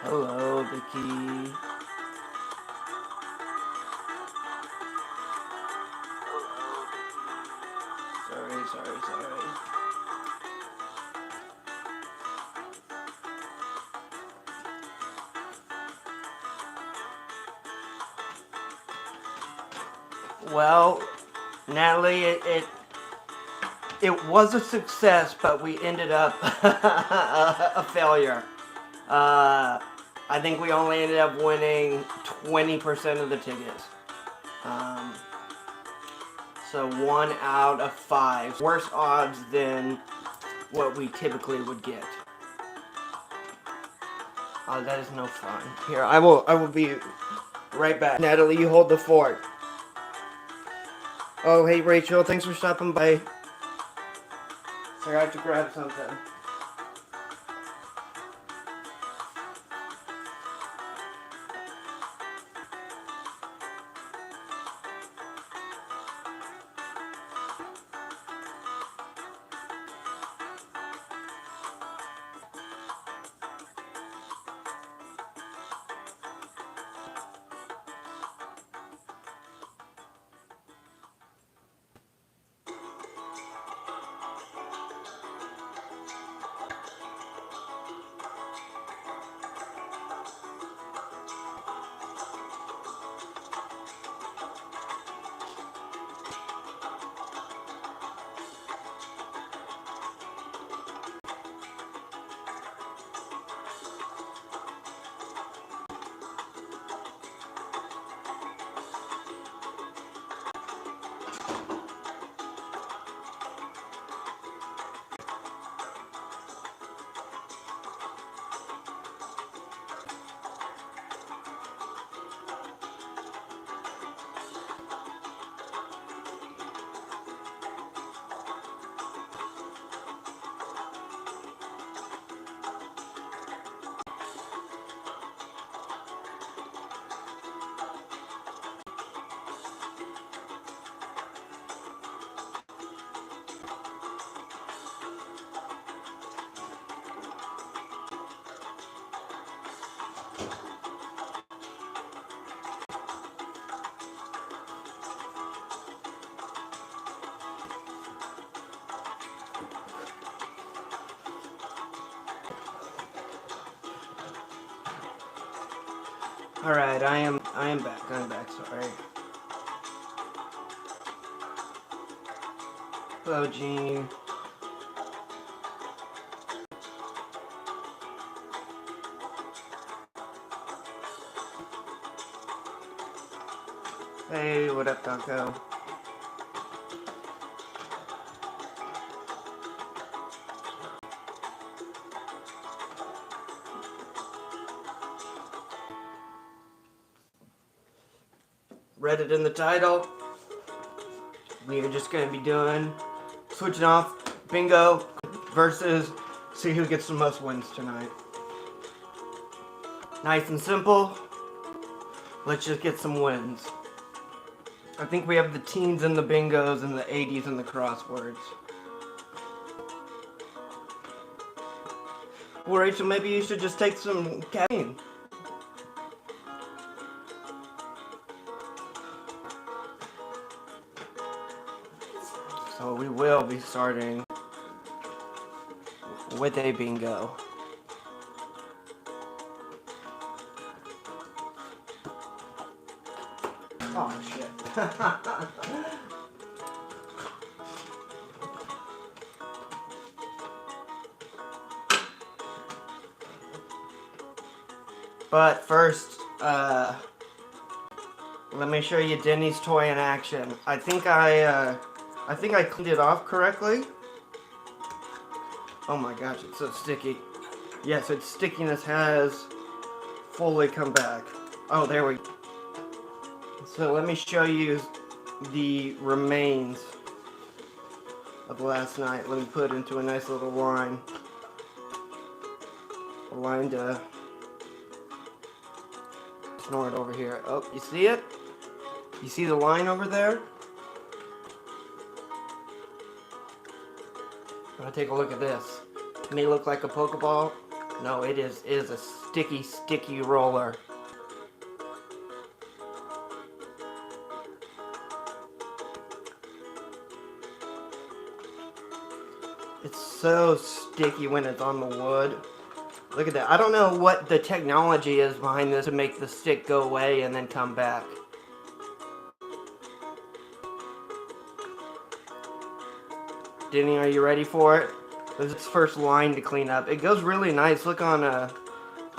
Hello, Vicky. Sorry. Well, Natalie, it was a success, but we ended up a failure. I think we only ended up winning 20% of the tickets. So 1 out of 5. Worse odds than what we typically would get. Oh, that is no fun. Here, I will be right back. Natalie, you hold the fort. Oh, hey Rachel, thanks for stopping by. Sorry, I have to grab something. Alright, I am back. Sorry. Hello, Jean. Hey, what up, Taco? Read it in the title. We are just going to be doing switching off bingo versus see who gets the most wins tonight. Nice and simple. Let's just get some wins. I think we have the teens and the bingos and the 80s and the crosswords. Well, Rachel, maybe you should just take some caffeine. So we will be starting with a bingo. Oh shit. But first, let me show you Denny's toy in action. I think I cleaned it off correctly. Oh my gosh, it's so sticky. Yes, its stickiness has fully come back. Oh, there we go. So let me show you the remains of last night. Let me put it into a nice little line. A line to snort over here. Oh, you see it? You see the line over there? I'm gonna take a look at this. It may look like a Pokeball. No, it is a sticky roller. It's so sticky when it's on the wood. Look at that. I don't know what the technology is behind this to make the stick go away and then come back. Denny, are you ready for it? This is its first line to clean up. It goes really nice. Look on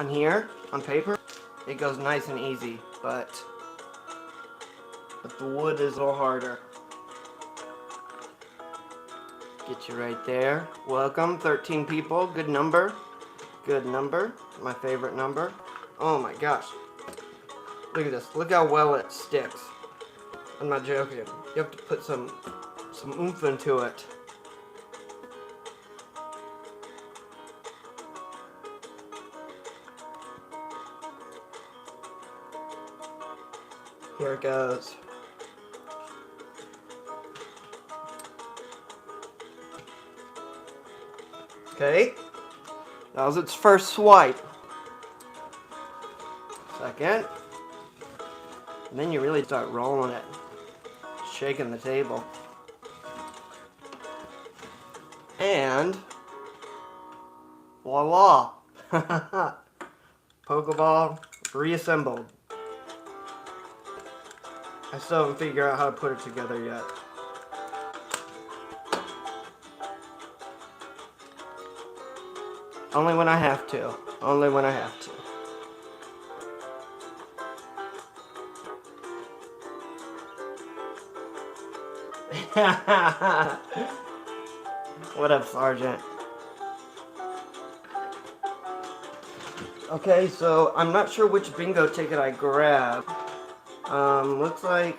here, on paper. It goes nice and easy, but the wood is a little harder. Get you right there. Welcome, 13 people. Good number. Good number. My favorite number. Oh my gosh. Look at this. Look how well it sticks. I'm not joking. You have to put some oomph into it. Here it goes. Okay. That was its first swipe. Second. And then you really start rolling it. Shaking the table. And voila. Pokeball reassembled. I still haven't figured out how to put it together yet. Only when I have to. Only when I have to. What up, Sergeant? Okay, so I'm not sure which bingo ticket I grabbed. Looks like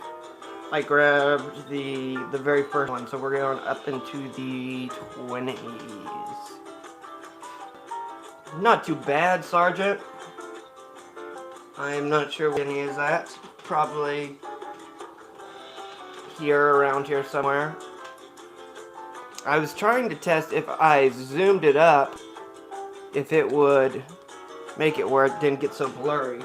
I grabbed the very first one, so we're going up into the 20s. Not too bad, Sergeant. I am not sure what any is that. Probably here, around here somewhere. I was trying to test if I zoomed it up, if it would make it where it didn't get so blurry.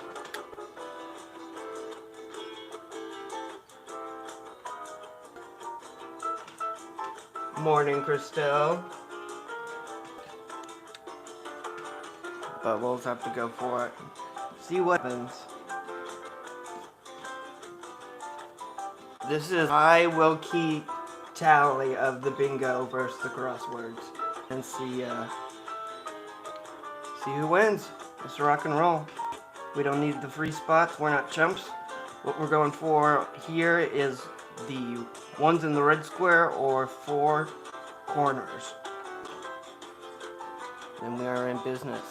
Morning, Christelle. But we'll have to go for it. See what happens. This is I will keep tally of the bingo versus the crosswords and see who wins. Let's rock and roll. We don't need the free spots. We're not chumps. What we're going for here is the ones in the red square or 4 corners. Then we are in business.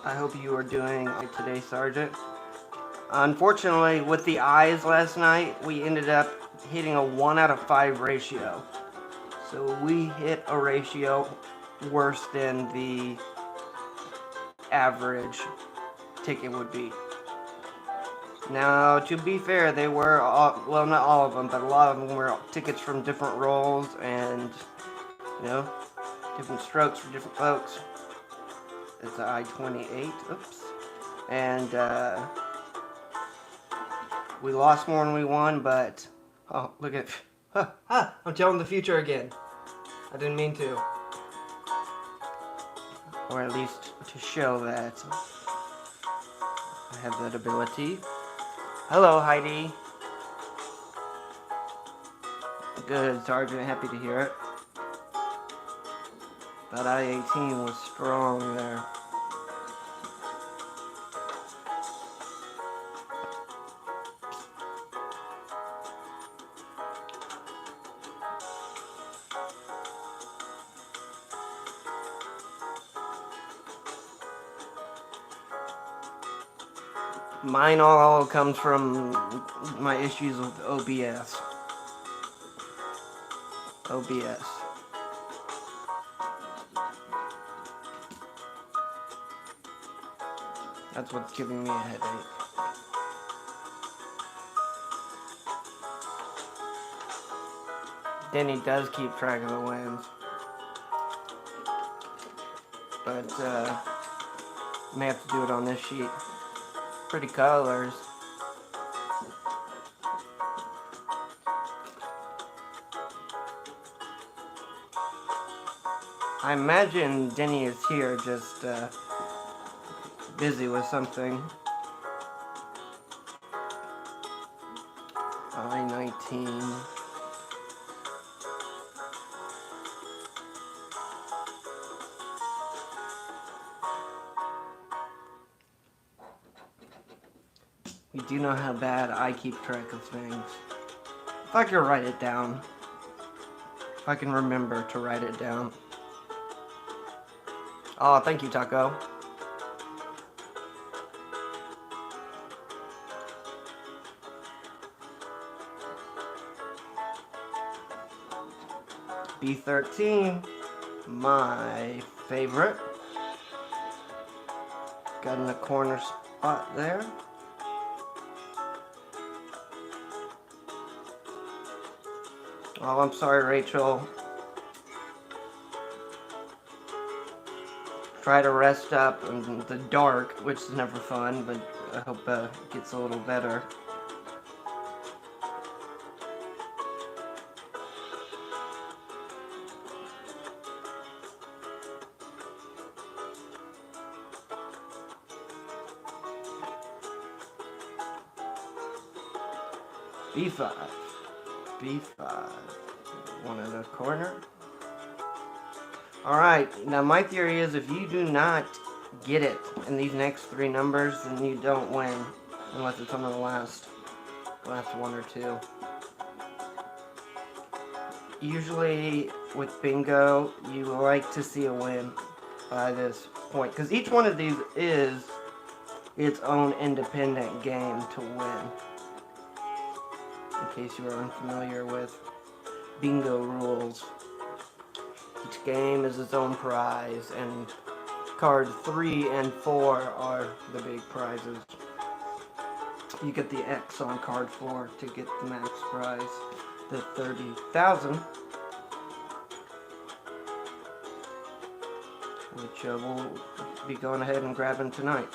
I hope you are doing today, Sergeant. Unfortunately, with the eyes last night, we ended up hitting a 1 out of 5 ratio. So we hit a ratio worse than the average ticket would be. Now, to be fair, they were, well, not all of them, but a lot of them were tickets from different roles and, you know, different strokes for different folks. It's the I-28, oops. And, we lost more than we won, but, oh, look at, I'm telling the future again. I didn't mean to. Or at least to show that I have that ability. Hello, Heidi. Good, Sergeant, happy to hear it. That I-18 was strong there. Mine all comes from my issues with OBS. OBS. That's what's giving me a headache. Denny does keep track of the wins. But, may have to do it on this sheet. Pretty colors. I imagine Denny is here, just, busy with something. I-19. You do know how bad I keep track of things. If I could write it down. If I can remember to write it down. Oh, thank you, Taco. B13, my favorite. Got in the corner spot there. Oh, I'm sorry, Rachel. Try to rest up in the dark, which is never fun, but I hope it gets a little better. B5. B5. One in the corner. Alright, now my theory is if you do not get it in these next three numbers, then you don't win. Unless it's on the last one or two. Usually with bingo, you like to see a win by this point. Because each one of these is its own independent game to win. In case you are unfamiliar with bingo rules. Each game is its own prize, and card 3 and 4 are the big prizes. You get the X on card 4 to get the max prize, the 30,000, which we'll be going ahead and grabbing tonight.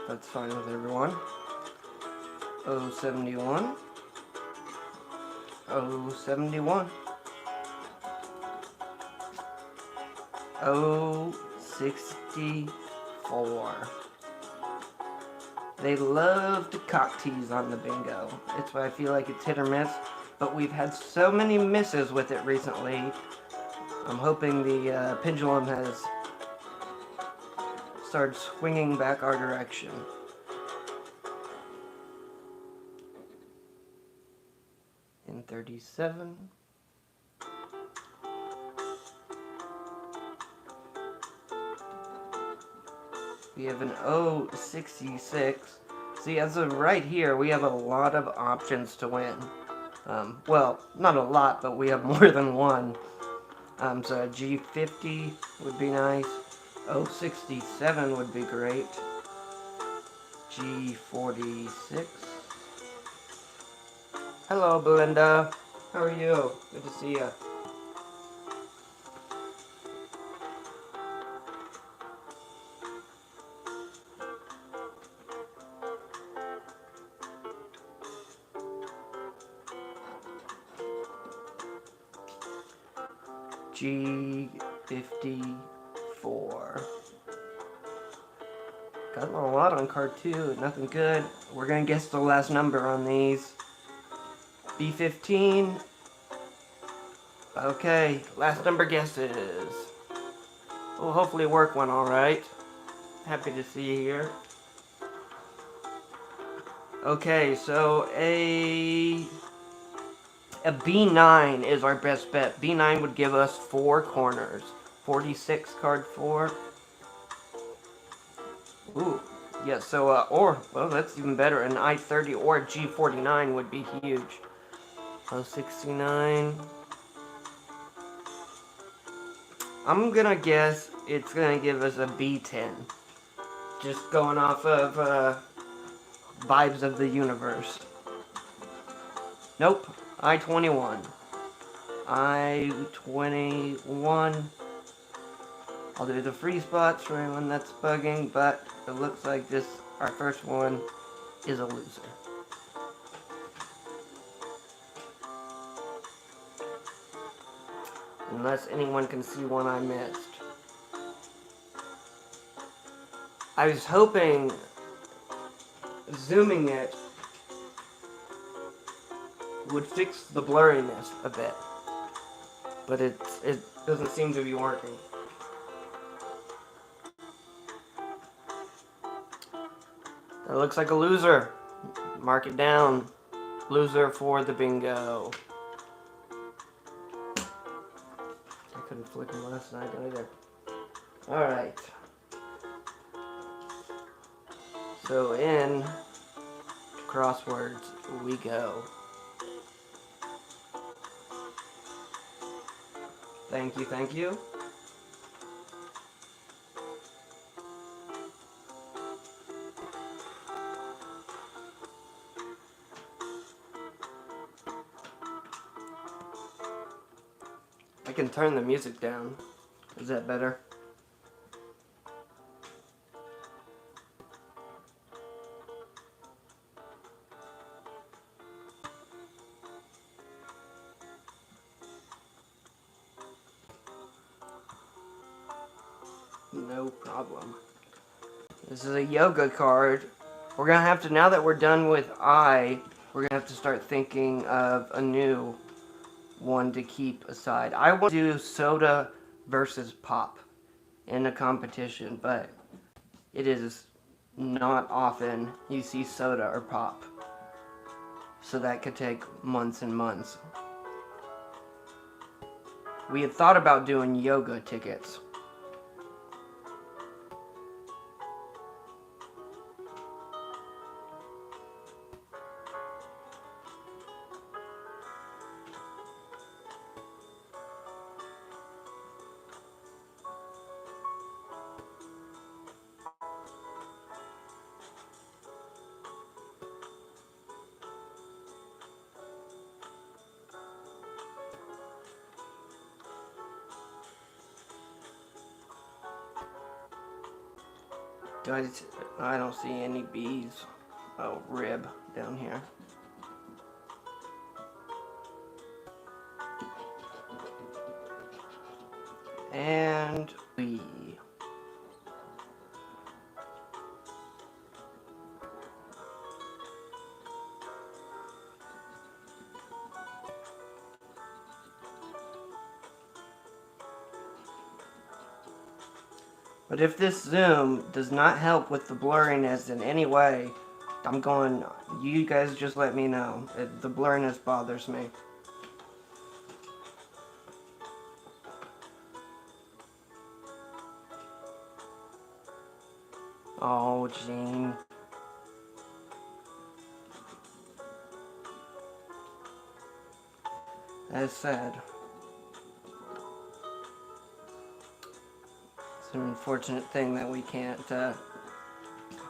That's fine with everyone. 071. 071. 064. They love to cock tease on the bingo. It's why I feel like it's hit or miss, but we've had so many misses with it recently. I'm hoping the pendulum has started swinging back our direction. In 37. We have an 066. See, as of right here, we have a lot of options to win. Well, not a lot, but we have more than one. So a G50 would be nice. 067 would be great. G46. Hello, Belinda. How are you? Good to see you. G54. Got a lot on card 2. Nothing good. We're going to guess the last number on these. B15. Okay, last number guesses. Will hopefully work one alright. Happy to see you here. Okay, so a B9 is our best bet. B9 would give us 4 corners. 46 card 4. Ooh, yeah, so, well, that's even better. An I-30 or a G49 would be huge. 069. I'm gonna guess it's gonna give us a B10. Just going off of, vibes of the universe. Nope. I-21. I-21. I'll do the free spots for anyone that's bugging, but it looks like our first one is a loser. Unless anyone can see one I missed. I was hoping zooming it would fix the blurriness a bit, but it doesn't seem to be working. That looks like a loser. Mark it down. Loser for the bingo. I couldn't flick them last night either. Alright. So in crosswords we go. Thank you, thank you. I can turn the music down. Is that better? No problem. This is a yoga card. We're gonna have to, now that we're done with we're gonna have to start thinking of a new one to keep aside. I want to do soda versus pop in a competition, but it is not often you see soda or pop. So that could take months and months. We had thought about doing yoga tickets. I don't see any bees. Oh, rib down here. And we. But if this zoom does not help with the blurriness in any way, you guys just let me know. The blurriness bothers me. Oh, Gene. That's sad. It's an unfortunate thing that we can't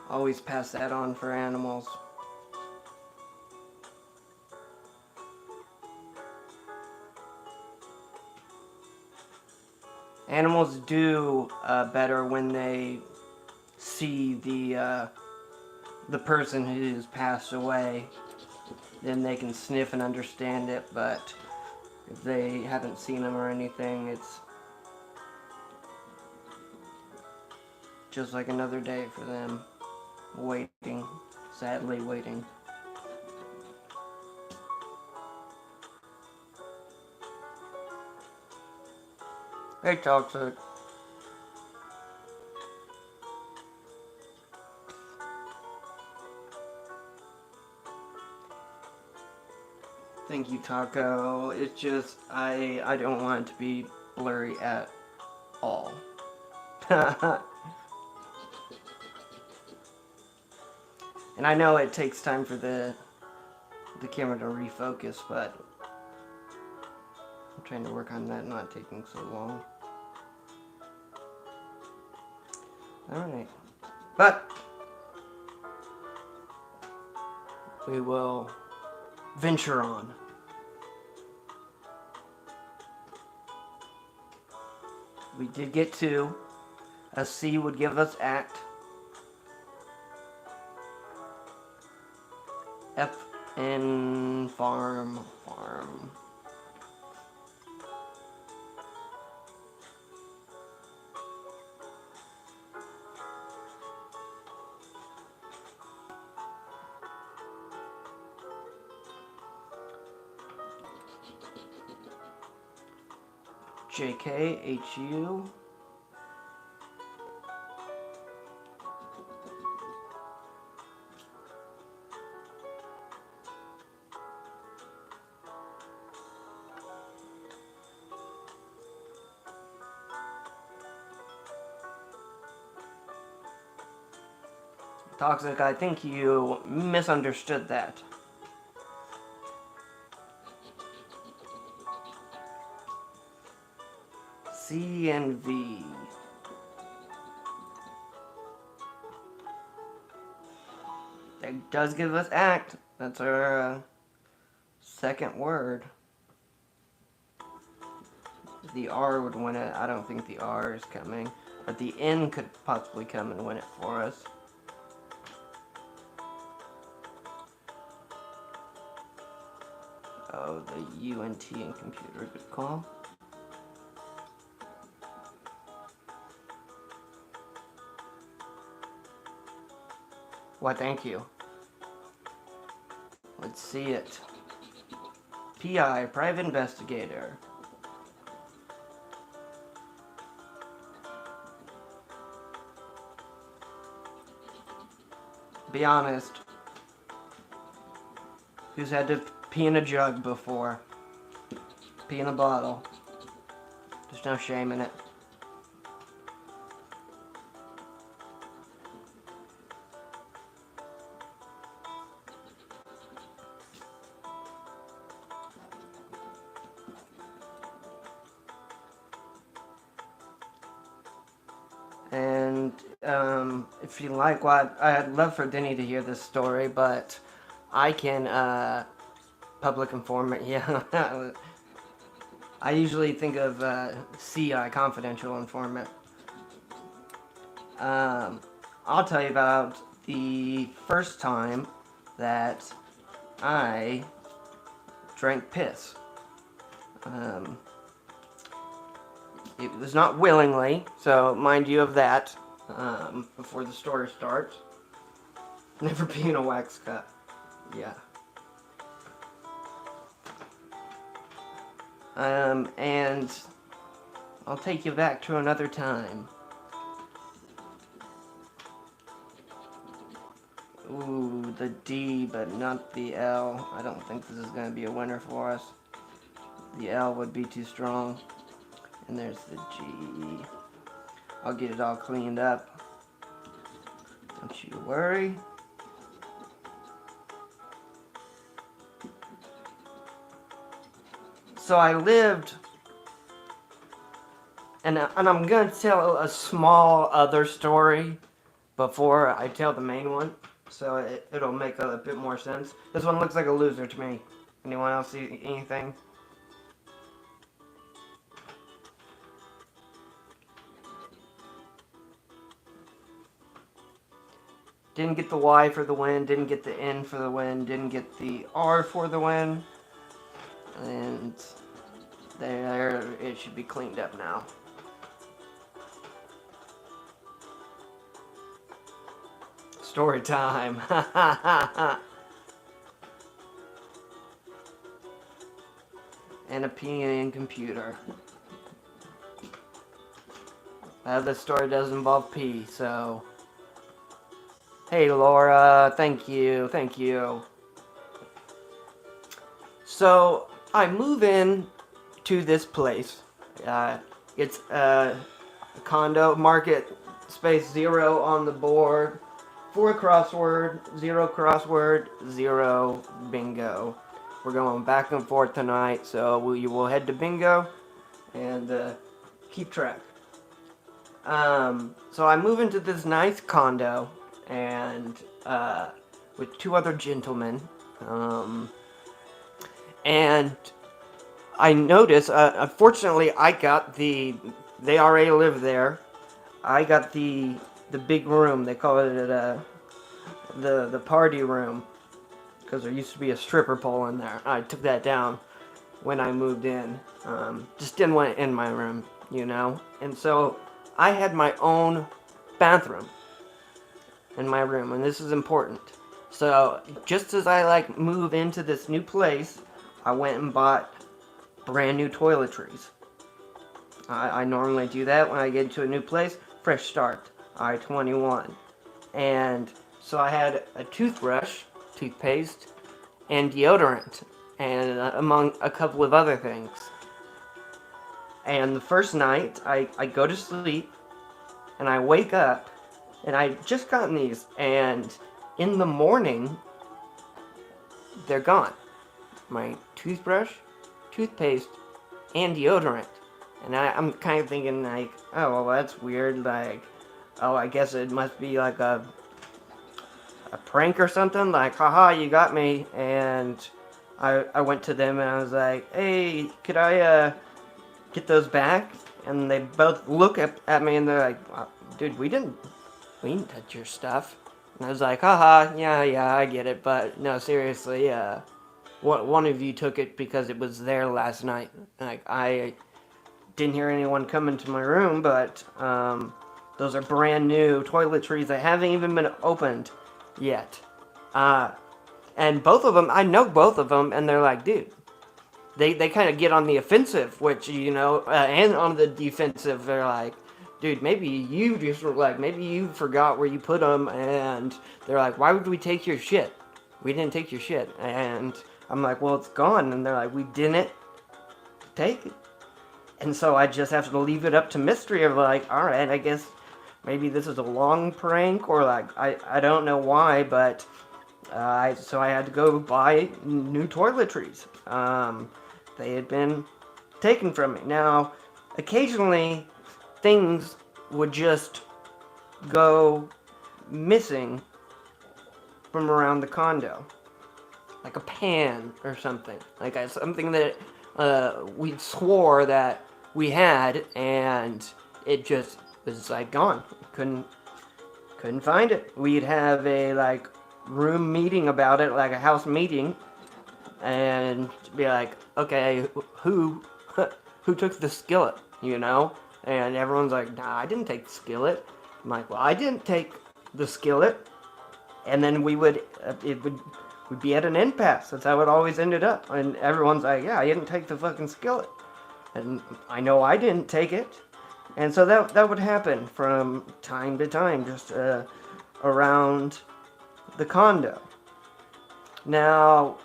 always pass that on for animals. Animals do better when they see the person who's passed away. Then they can sniff and understand it, but if they haven't seen them or anything, it's just like another day for them. Waiting. Sadly waiting. Hey, Toxic. Thank you, Taco. It's just, I don't want it to be blurry at all. And I know it takes time for the camera to refocus, but I'm trying to work on that not taking so long. Alright. But we will venture on. We did get 2. A C would give us act. F in farm. JK, HU. Toxic, I think you misunderstood that. C and V. That does give us act. That's our second word. The R would win it. I don't think the R is coming. But the N could possibly come and win it for us. Oh, the UNT in computer, good call. Why, thank you. Let's see it. PI, private investigator. Be honest. Who's had to pee in a jug before? Pee in a bottle. There's no shame in it. And if you like what, I'd love for Denny to hear this story, but I can public informant, yeah. I usually think of CI, confidential informant. I'll tell you about the first time that I drank piss. It was not willingly, so mind you of that before the story starts. Never be in a wax cup. Yeah. And I'll take you back to another time. Ooh, the D, but not the L. I don't think this is going to be a winner for us. The L would be too strong. And there's the G. I'll get it all cleaned up. Don't you worry. So I lived, and I'm going to tell a small other story before I tell the main one, so it'll make a bit more sense. This one looks like a loser to me. Anyone else see anything? Didn't get the Y for the win, didn't get the N for the win, didn't get the R for the win. And there, it should be cleaned up now. Story time. And a PN computer. This story does involve P, so... Hey Laura, thank you. So, I move in to this place. It's a condo, market space 0 on the board, 4 crossword, 0 bingo. We're going back and forth tonight, so we will head to bingo and keep track. So I move into this nice condo and with 2 other gentlemen. And I noticed, unfortunately, I got the they already live there. I got the big room. They call it the party room, because there used to be a stripper pole in there. I took that down when I moved in. Just didn't want it in my room, you know? And so I had my own bathroom in my room, and this is important. So just as I like move into this new place, I went and bought brand new toiletries. I normally do that when I get into a new place. Fresh start. I-21. And so I had a toothbrush, toothpaste, and deodorant, and among a couple of other things. And the first night, I go to sleep, and I wake up, and I just gotten these, and in the morning, they're gone. My toothbrush, toothpaste, and deodorant. And I'm kind of thinking, like, oh, well, that's weird. Like, oh, I guess it must be like a prank or something. Like, haha, you got me. And I went to them and I was like, hey, could I get those back? And they both look at me and they're like, dude, we didn't touch your stuff. And I was like, haha, yeah, I get it. But no, seriously, one of you took it because it was there last night. Like, I didn't hear anyone come into my room, but those are brand new toiletries that haven't even been opened yet. And both of them, I know both of them, and they're like, dude, they kind of get on the offensive, which, you know, and on the defensive, they're like, dude, maybe you just were like, maybe you forgot where you put them, and they're like, why would we take your shit? We didn't take your shit. And I'm like, well, it's gone. And they're like, we didn't take it. And so I just have to leave it up to mystery of like, all right, I guess maybe this is a long prank, or like, I don't know why, but so I had to go buy new toiletries. They had been taken from me. Now, occasionally, things would just go missing from around the condo. Like a pan or something. Like something that we swore that we had, and it just was like gone. Couldn't find it. We'd have a like room meeting about it, like a house meeting, and be like, okay, who took the skillet, you know? And everyone's like, nah, I didn't take the skillet. I'm like, well, I didn't take the skillet. And then we would, we'd be at an impasse. That's how it always ended up. And everyone's like, yeah, I didn't take the fucking skillet. And I know I didn't take it. And so that would happen from time to time, just around the condo. Now,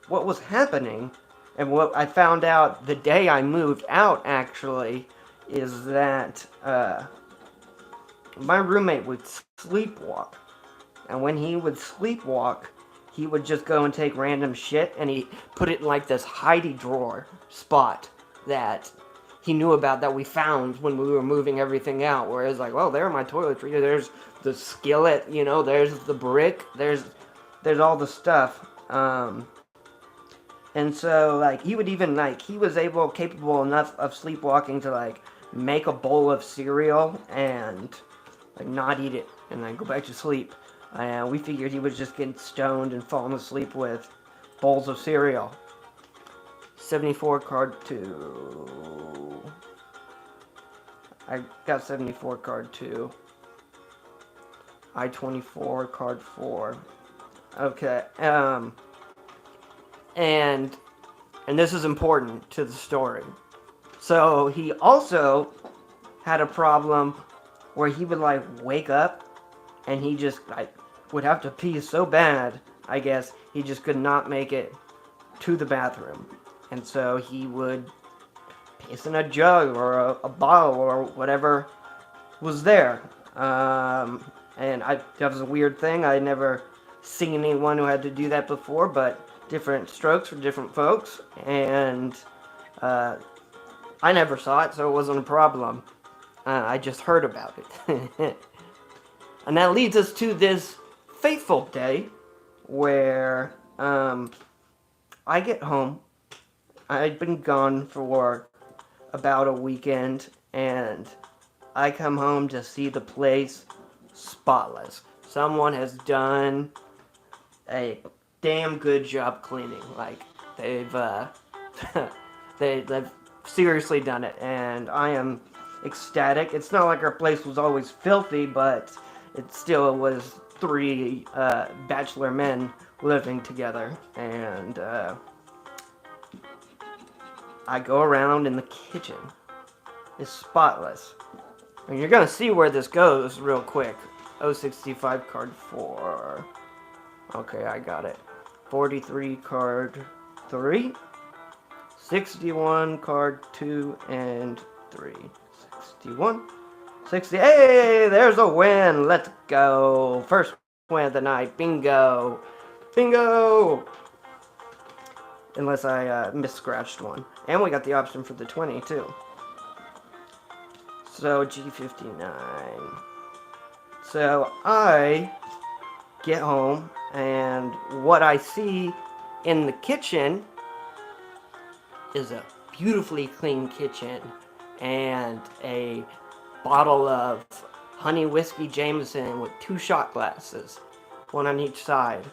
what was happening, and what I found out the day I moved out, actually, is that my roommate would sleepwalk. And when he would sleepwalk, he would just go and take random shit, and he put it in like this hidey drawer spot that he knew about, that we found when we were moving everything out. Whereas like, well, there are my toiletries, there's the skillet, you know, there's the brick, there's all the stuff. And so like he would even like, he was capable enough of sleepwalking to like make a bowl of cereal and like not eat it and then go back to sleep. And we figured he was just getting stoned and falling asleep with bowls of cereal. 74 card 2. I got 74 card 2. I-24 card 4. Okay. And this is important to the story. So he also had a problem where he would like wake up and he just like would have to pee so bad, I guess, he just could not make it to the bathroom. And so he would piss in a jug or a bottle or whatever was there. And that was a weird thing. I had never seen anyone who had to do that before, but different strokes for different folks. And I never saw it, so it wasn't a problem. I just heard about it. And that leads us to this fateful day where I get home. I'd been gone for about a weekend, and I come home to see the place spotless. Someone has done a damn good job cleaning. Like, they've they've seriously done it, and I am ecstatic. It's not like our place was always filthy, but it still was three bachelor men living together, and I go around in the kitchen. It's spotless. And you're gonna see where this goes real quick. 065 card 4. Okay, I got it. 43 card 3. 61 card 2 and 3. 61. 60. Hey, there's a win. Let's go. First win of the night. Bingo. Bingo. Unless I mis-scratched one. And we got the option for the 20 too. So G59. So I get home, and what I see in the kitchen is a beautifully clean kitchen and a bottle of honey whiskey Jameson with 2 shot glasses, one on each side.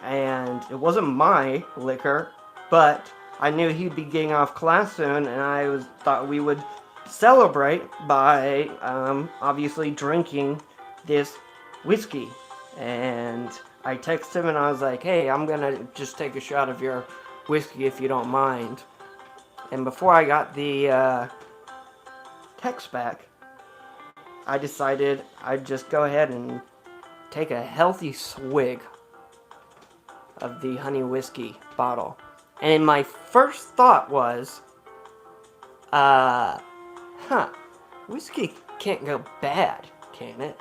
And it wasn't my liquor, but I knew he'd be getting off class soon, and I thought we would celebrate by obviously drinking this whiskey. And I texted him and I was like, hey, I'm gonna just take a shot of your whiskey if you don't mind. And before I got the text back, I decided I'd just go ahead and take a healthy swig of the honey whiskey bottle. And my first thought was, whiskey can't go bad, can it?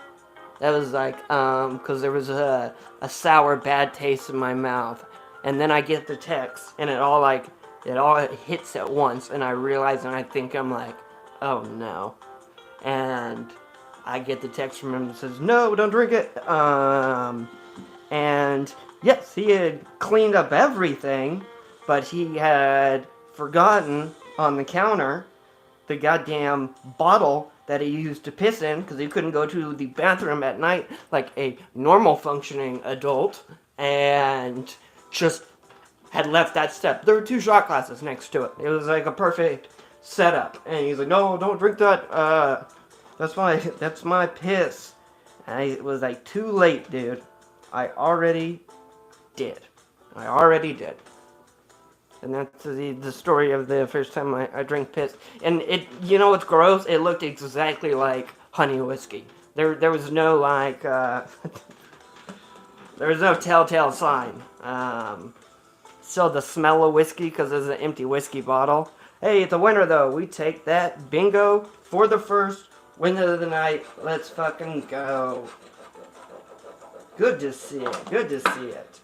That was like, because there was a sour, bad taste in my mouth. And then I get the text, and it all hits at once, and I realize, and I think I'm like, oh no. And I get the text from him that says, no, don't drink it. And yes, he had cleaned up everything, but he had forgotten on the counter the goddamn bottle that he used to piss in, because he couldn't go to the bathroom at night like a normal functioning adult, and just had left that step. There were 2 shot glasses next to it. It was like a perfect setup. And he's like, no, don't drink that. That's my piss. And it was like, too late, dude. I already did. And that's the story of the first time I drank piss. And it, you know what's gross? It looked exactly like honey whiskey. There was no like, there was no telltale sign. So the smell of whiskey, because there's an empty whiskey bottle. Hey, it's a winner though. We take that. Bingo for the first winner of the night. Let's fucking go. Good to see it.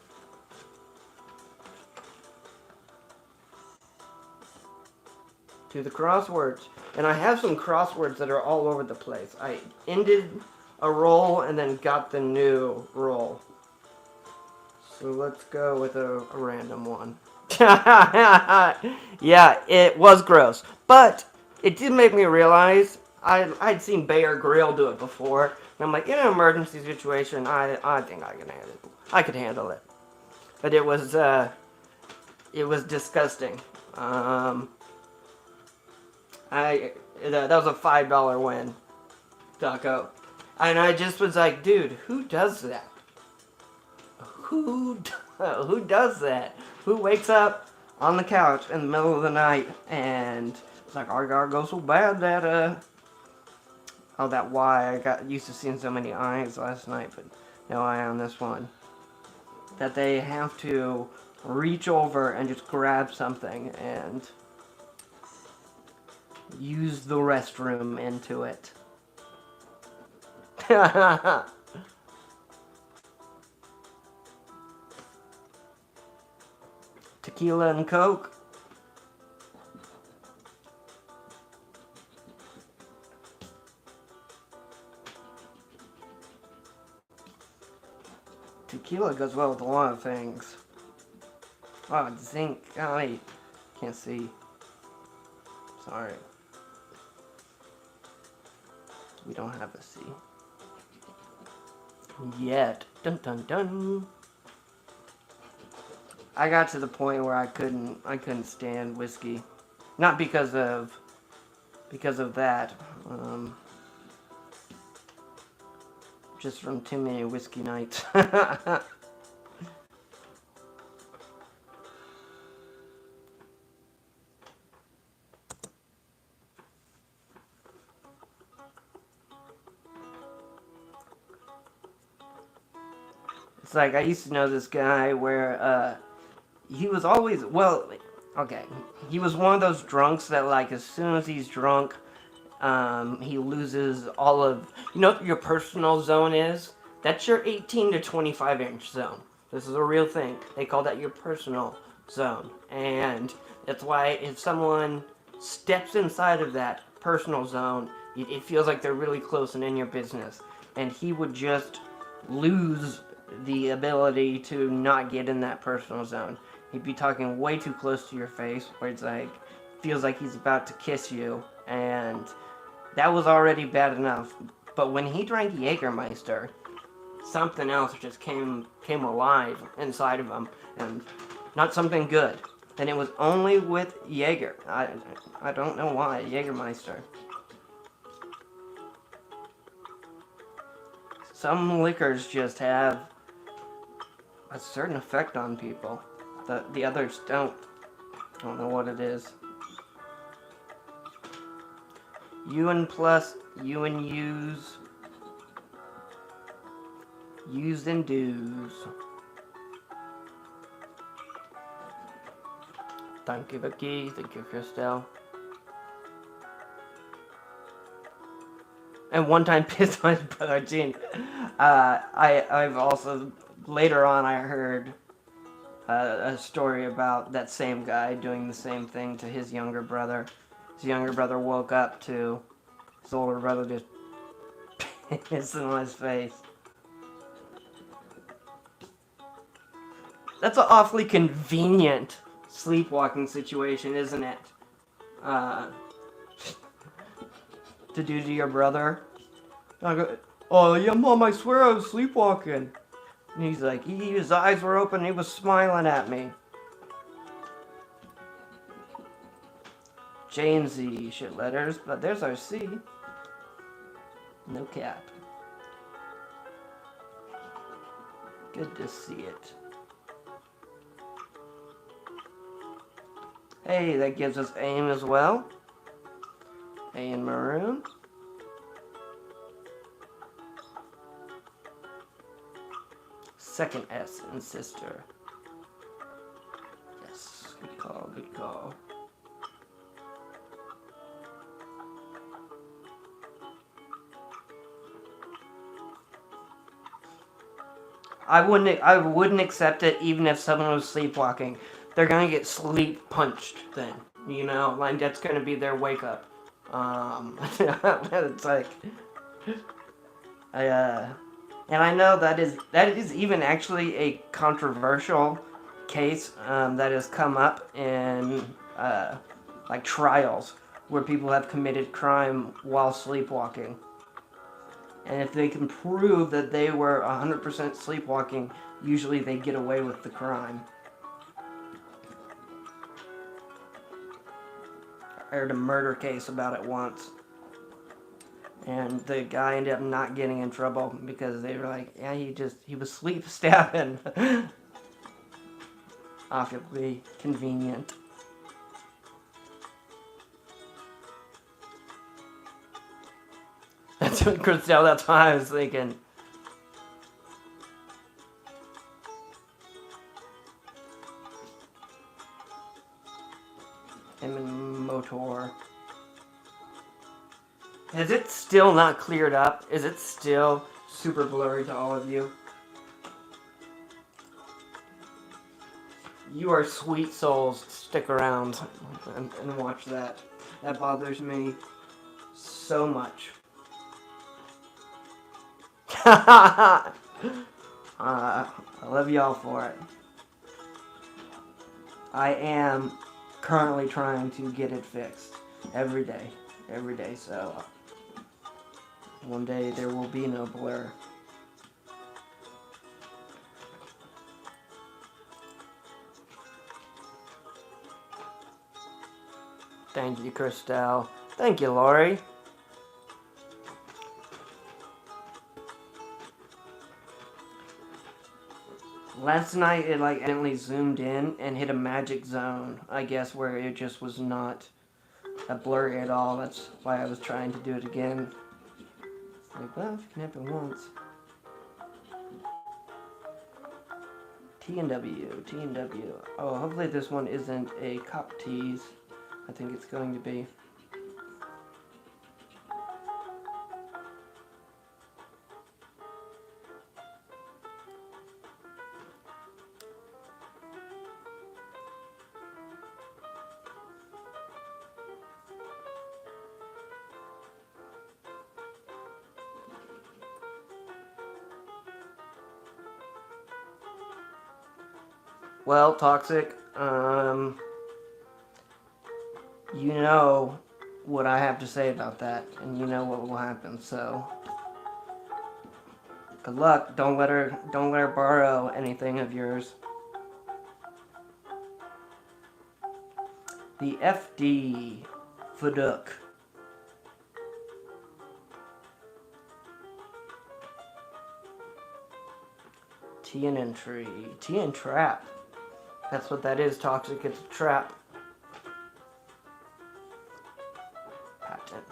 To the crosswords. And I have some crosswords that are all over the place. I ended a roll and then got the new roll. So let's go with a random one. Yeah, it was gross. But it did make me realize I'd seen Bear Grylls do it before. And I'm like, in an emergency situation, I think I can handle it. I could handle it. But it was disgusting. That was a $5 win, Taco. And I just was like, dude, who does that? Who does that? Who wakes up on the couch in the middle of the night and it's like, I gotta go so bad that, oh, that Y, I got used to seeing so many eyes last night, but no eye on this one. That they have to reach over and just grab something and use the restroom into it. Tequila and Coke. Tequila goes well with a lot of things. Oh, zinc. Oh, wait. Can't see. Sorry. We don't have a C. Yet. Dun dun dun. I got to the point where I couldn't stand whiskey. Not because of that. Just from too many whiskey nights. It's like I used to know this guy where he was always, well, okay, he was one of those drunks that, like, as soon as he's drunk, he loses all of, you know what your personal zone is? That's your 18 to 25 inch zone. This is a real thing. They call that your personal zone. And that's why if someone steps inside of that personal zone, it feels like they're really close and in your business. And he would just lose the ability to not get in that personal zone. He'd be talking way too close to your face, where it's like, feels like he's about to kiss you, and that was already bad enough. But when he drank Jägermeister, something else just came alive inside of him, and not something good. And it was only with Jaeger. I don't know why, Jägermeister. Some liquors just have a certain effect on people. The others don't. I don't know what it is. U and plus, U and U's. U's and do's. Thank you, Vicky. Thank you, Christelle. And one time pissed on his brother Gene. I've also, later on, I heard a story about that same guy doing the same thing to his younger brother. His younger brother woke up to his older brother just pissing on his face. That's an awfully convenient sleepwalking situation, isn't it? To do to your brother. I go, oh yeah, Mom, I swear I was sleepwalking. And he's like, his eyes were open and he was smiling at me. J and Z, shit letters, but there's our C. No cap. Good to see it. Hey, that gives us AIM as well. A in maroon. Second S in sister. Yes, good call, good call. I wouldn't accept it even if someone was sleepwalking. They're gonna get sleep punched then. You know, like that's gonna be their wake up. It's like and I know that is even actually a controversial case that has come up in like trials where people have committed crime while sleepwalking. And if they can prove that they were 100% sleepwalking, usually they get away with the crime. I heard a murder case about it once. And the guy ended up not getting in trouble because they were like, yeah, he was sleep stabbing. Awfully convenient. That's what Christelle, that's what I was thinking. M and motor. Is it still not cleared up? Is it still super blurry to all of you? You are sweet souls. Stick around and watch that. That bothers me so much. I love y'all for it. I am currently trying to get it fixed every day, so One day there will be no blur. Thank you, Christelle. Thank you, Lori. Last night it like accidentally zoomed in and hit a magic zone, I guess, where it just was not a blur at all. That's why I was trying to do it again. Like, well, if you can happen once. T&W, T&W. Oh, hopefully this one isn't a cop tease. I think it's going to be. Well, Toxic, you know what I have to say about that, and you know what will happen, so good luck. Don't let her borrow anything of yours. The FD Fuduk. TN entry. TN trap. That's what that is, Toxic. It's a trap. Patent.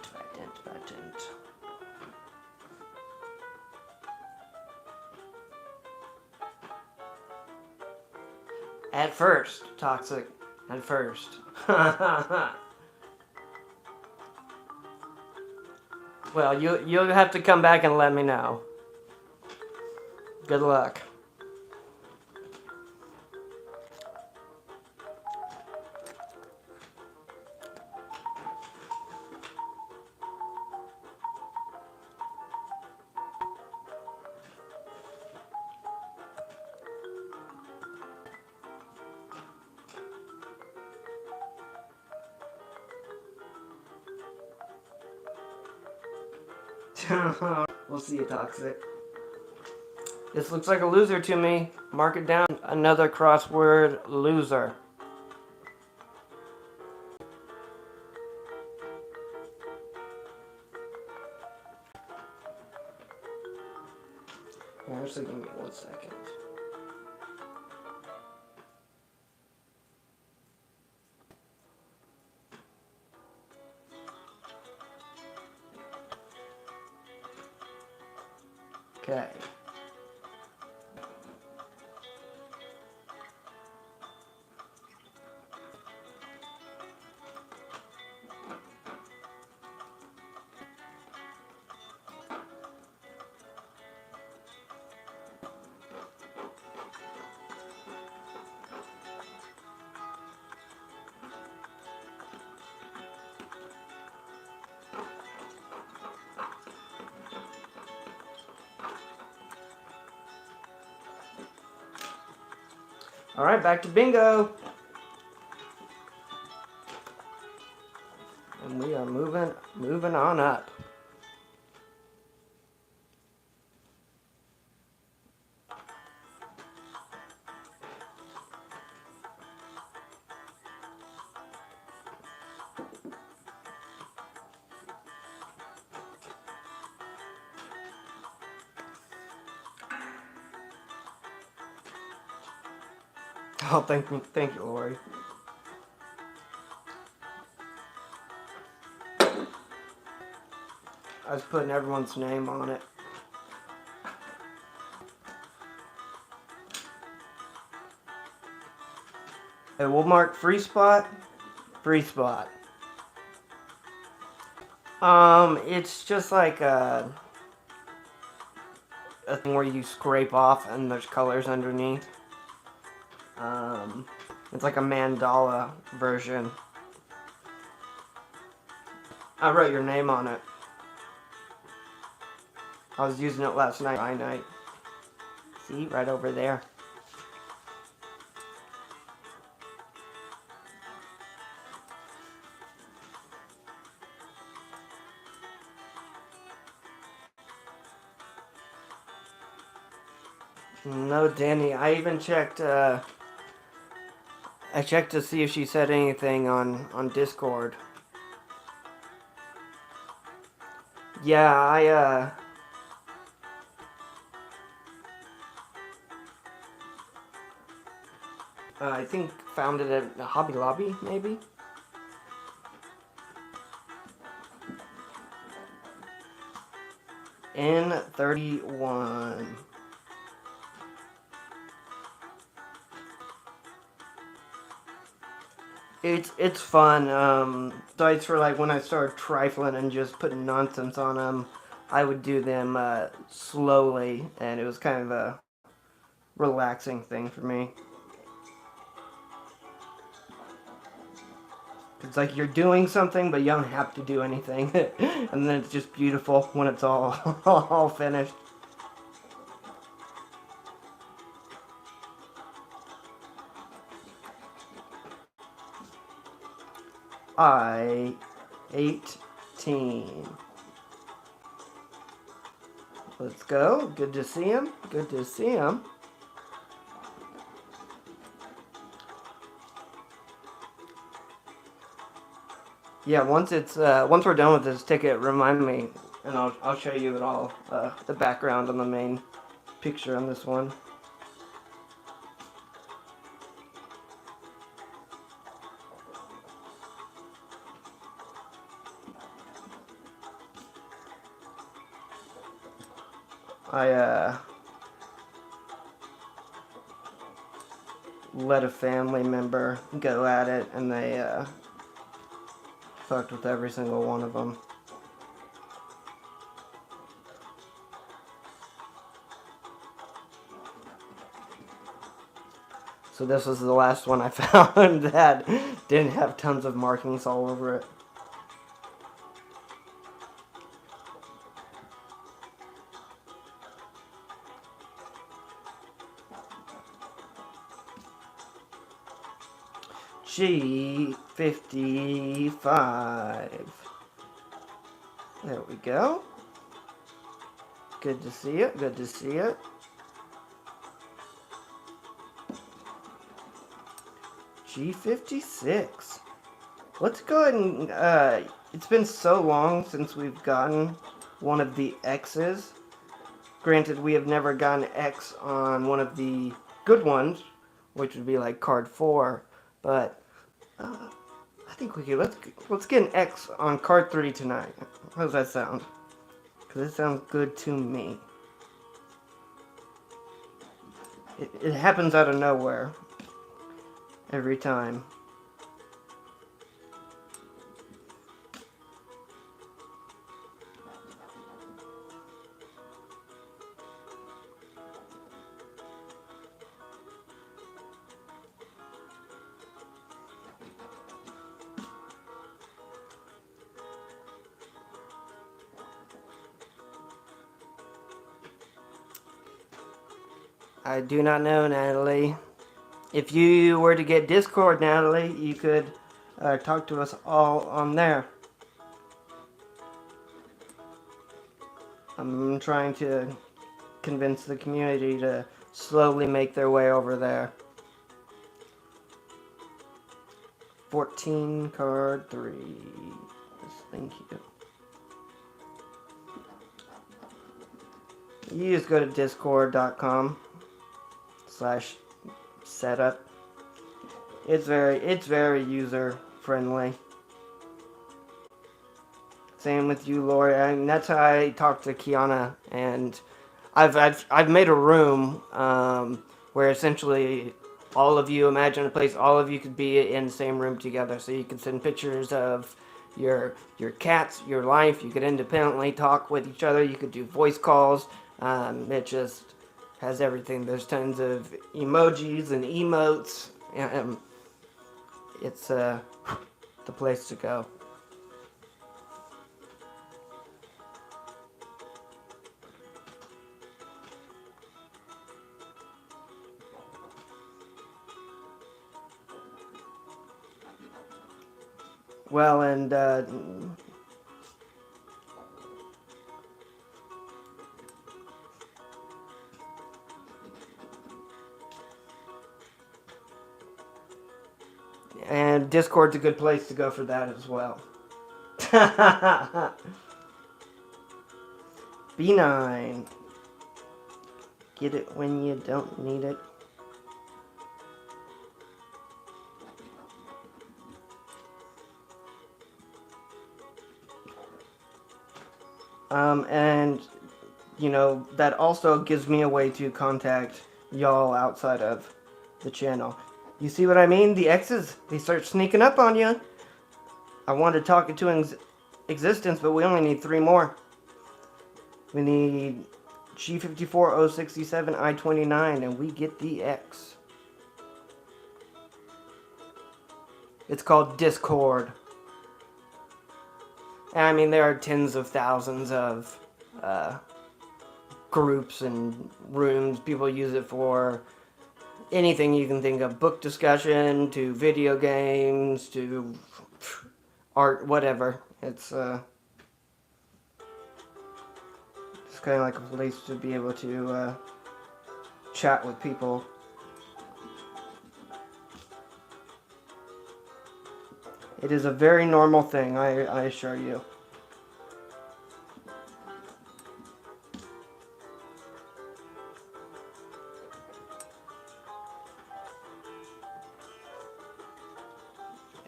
At first, Toxic. At first. Well, you'll have to come back and let me know. Good luck. We'll see you, Toxic. This looks like a loser to me. Mark it down. Another crossword loser. Actually, give me 1 second. Okay. All right, back to bingo. And we are moving on up. Oh, thank you, Lori. I was putting everyone's name on it. Okay, we'll mark free spot. Free spot. It's just like a thing where you scrape off and there's colors underneath. It's like a mandala version. I wrote your name on it. I was using it last night. See, right over there. No, Danny. I even checked. I checked to see if she said anything on Discord. Yeah, I think found it at Hobby Lobby, maybe. N31. It's fun. Dice for like when I started trifling and just putting nonsense on them, I would do them slowly, and it was kind of a relaxing thing for me. It's like you're doing something, but you don't have to do anything, and then it's just beautiful when it's all all finished. I-18. Let's go. Good to see him. Good to see him. Yeah, once we're done with this ticket, remind me, and I'll show you it all, the background on the main picture on this one. I let a family member go at it, and they fucked with every single one of them. So this was the last one I found that didn't have tons of markings all over it. G55. There we go. Good to see it. Good to see it. G56. Let's go ahead and, it's been so long since we've gotten one of the X's. Granted, we have never gotten X on one of the good ones, which would be like card 4, but I think we could, let's get an X on card 3 tonight. How does that sound? Because it sounds good to me. It happens out of nowhere. Every time. I do not know, Natalie. If you were to get Discord, Natalie, you could talk to us all on there. I'm trying to convince the community to slowly make their way over there. 14 card 3. Yes, thank you. You just go to discord.com/setup. It's very user friendly. Same with you, Lori. I mean, that's how I talk to Kiana, and I've made a room where essentially all of you, imagine a place all of you could be in the same room together, so you could send pictures of your cats, your life. You could independently talk with each other. You could do voice calls. It just has everything. There's tons of emojis and emotes. It's the place to go. Well, and And Discord's a good place to go for that as well. B9. Get it when you don't need it. And, you know, that also gives me a way to contact y'all outside of the channel. You see what I mean? The X's, they start sneaking up on you. I wanted to talk into existence, but we only need 3 more. We need G54O67 I29, and we get the X. It's called Discord. I mean, there are tens of thousands of groups and rooms. People use it for anything you can think of. Book discussion, to video games, to art, whatever. It's kind of like a place to be able to chat with people. It is a very normal thing, I assure you.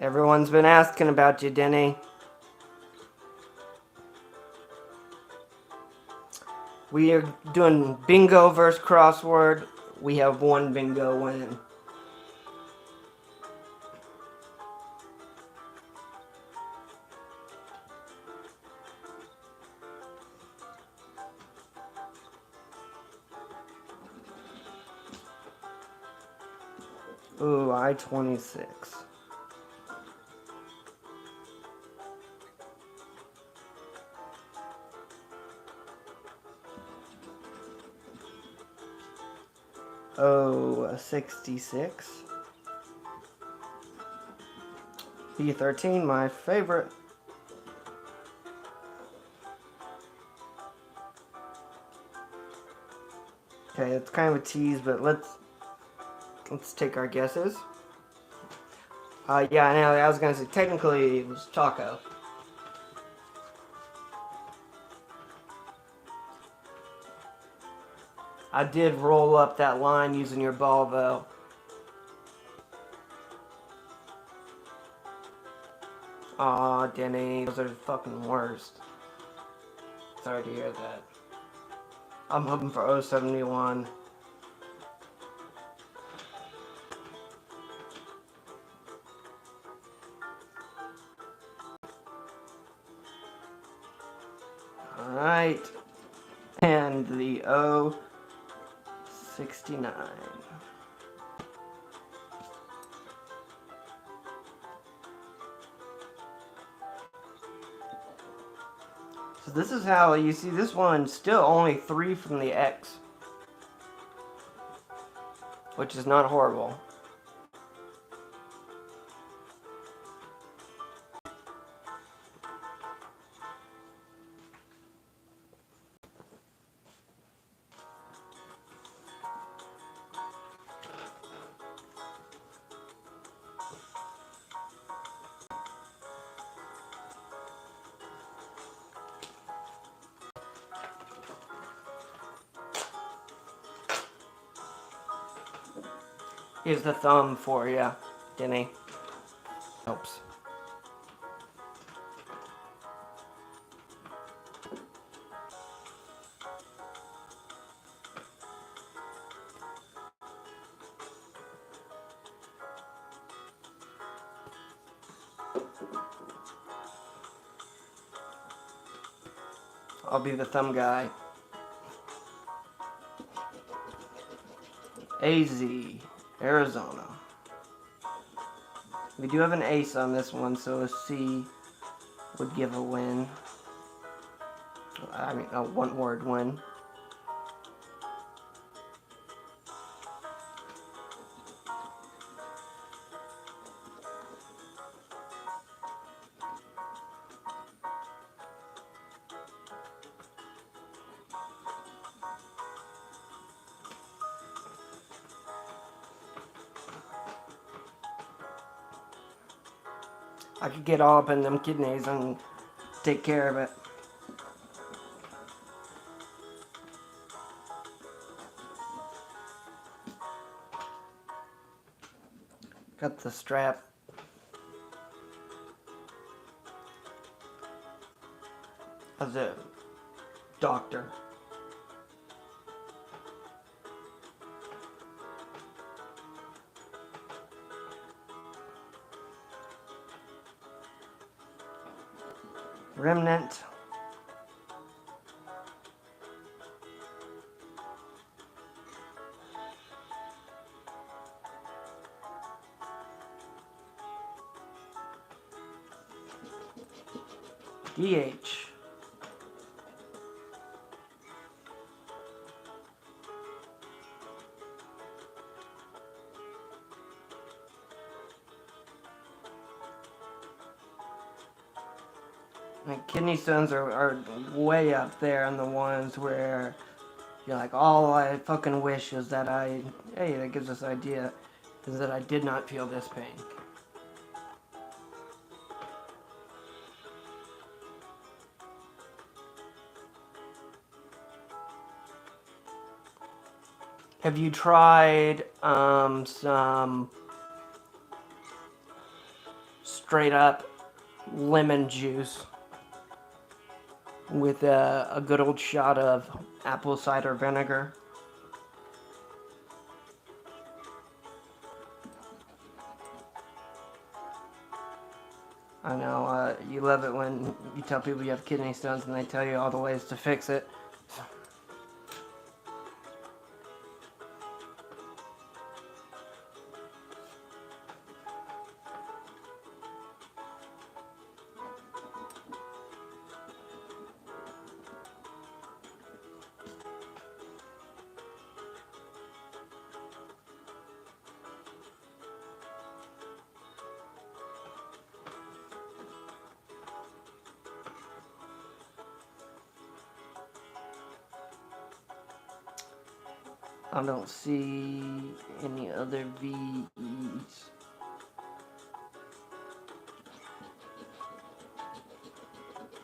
Everyone's been asking about you, Denny. We are doing bingo versus crossword. We have 1 bingo win. Ooh, I-26. Oh, 66. B13, my favorite. Okay, it's kind of a tease, but let's take our guesses. Yeah, I was gonna say technically it was Taco. I did roll up that line using your ball, though. Aw, Denny, those are the fucking worst. Sorry to hear that. I'm hoping for 071. Alright. And the 069. So this is how you see this one still only 3 from the X, which is not horrible. Here's the thumb for you, Denny. Helps. I'll be the thumb guy. AZ, Arizona. We do have an ace on this one, so a C would give a win. I mean, a one-word win. I could get all up in them kidneys and take care of it. Got the strap. As a doctor. Remnant. DH. Like kidney stones are way up there on the ones where you're like, all I fucking wish is that hey, that gives us idea, is that I did not feel this pain. Have you tried some straight up lemon juice with a good old shot of apple cider vinegar? I know, you love it when you tell people you have kidney stones and they tell you all the ways to fix it. I don't see any other V's.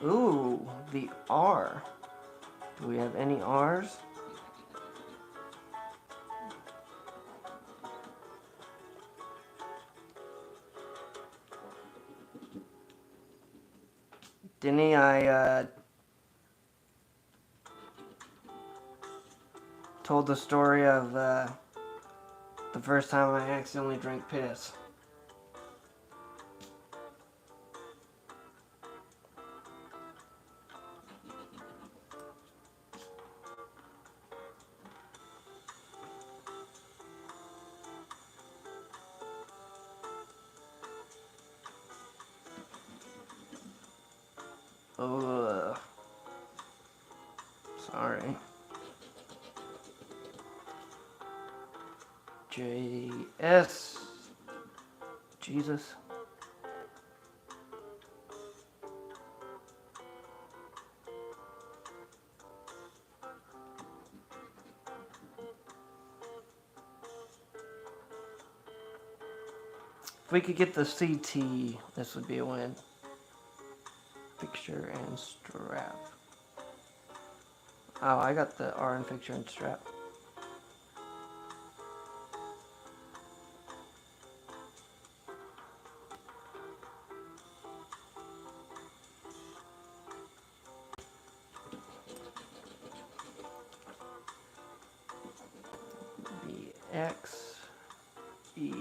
Ooh, the R. Do we have any R's? Didn't I told the story of the first time I accidentally drank piss. Ugh. Sorry. JS. Jesus. If we could get the CT, this would be a win. Fixture and strap. Oh, I got the R in fixture and strap. X, E.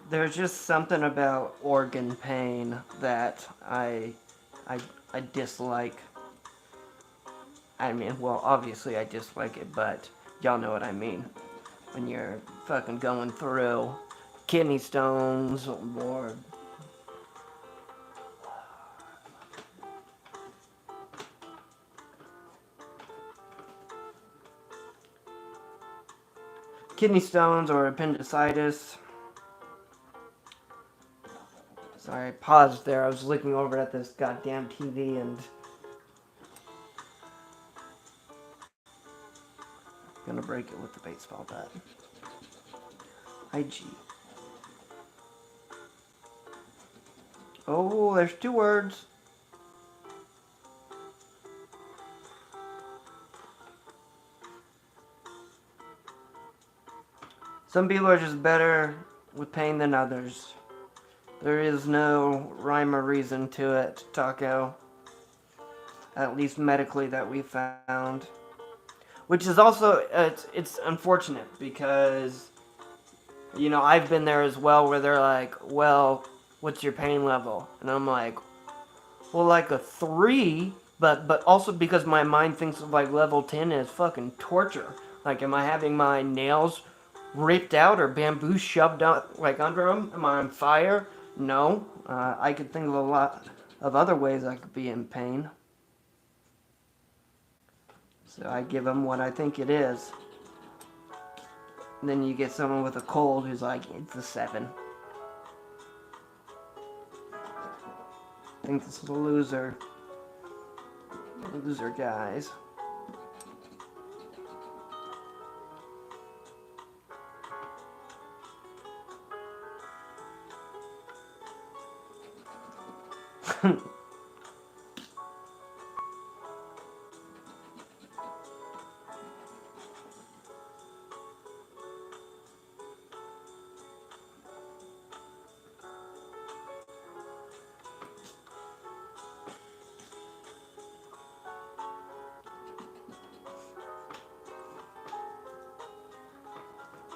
There's just something about organ pain that I dislike. I mean, well, obviously I dislike it, but Y'all know what I mean. When you're fucking going through kidney stones or appendicitis. Sorry, I paused there. I was looking over at this goddamn TV and gonna break it with the baseball bat. IG. Oh, there's 2 words. Some people are just better with pain than others. There is no rhyme or reason to it, Taco. At least medically that we found. Which is also, it's unfortunate because, you know, I've been there as well where they're like, well, what's your pain level? And I'm like, well, like a 3, but also because my mind thinks of like level 10 as fucking torture. Like, am I having my nails ripped out or bamboo shoved out like under them? Am I on fire? No. I could think of a lot of other ways I could be in pain. So I give them what I think it is. And then you get someone with a cold who's like, it's a 7. I think this is a loser. Loser, guys.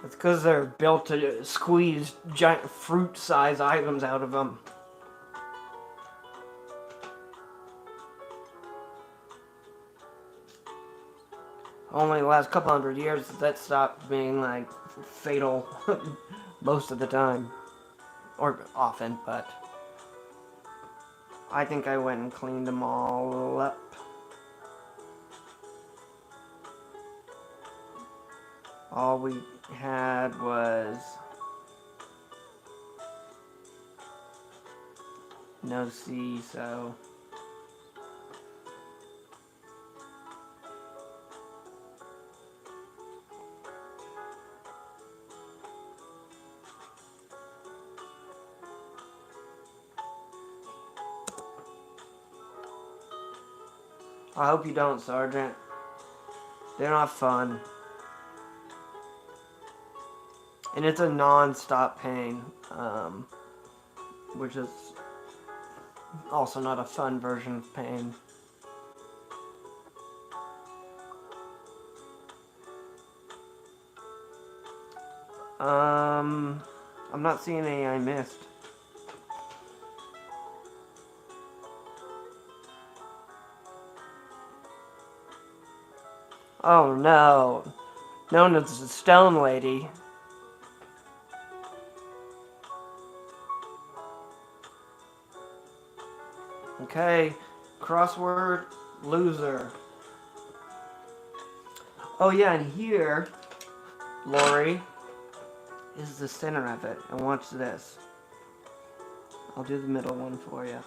It's because they're built to squeeze giant fruit-sized items out of them. Only the last couple hundred years that stopped being like fatal most of the time. Or often, but I think I went and cleaned them all up. All we had was no C, so I hope you don't, Sergeant. They're not fun. And it's a non-stop pain, which is also not a fun version of pain. I'm not seeing any I missed. Oh no. Known as the Stone Lady. Okay, crossword loser. Oh yeah, and here, Lori, is the center of it. And watch this. I'll do the middle one for you.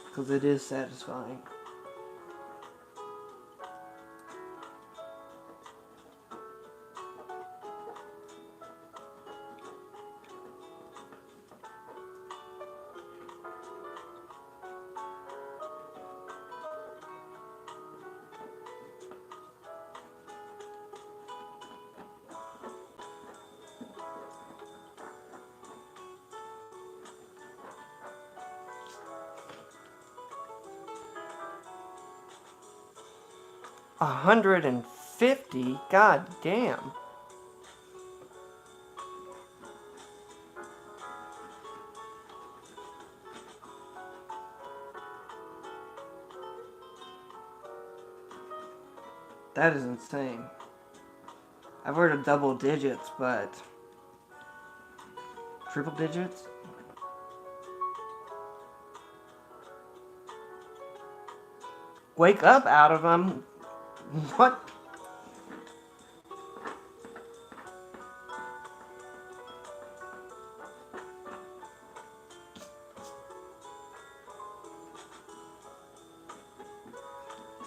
Because it is satisfying. $150? God damn. That is insane. I've heard of double digits, but triple digits? Wake up out of them? What?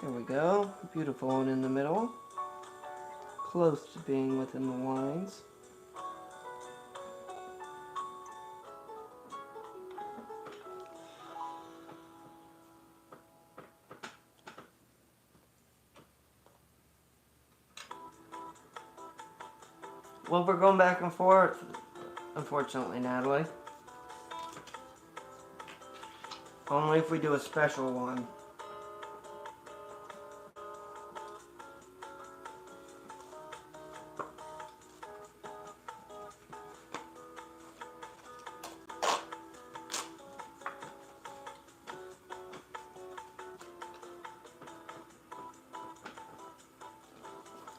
There we go. Beautiful one in the middle. Close to being within the lines. Well, we're going back and forth, unfortunately, Natalie. Only if we do a special one.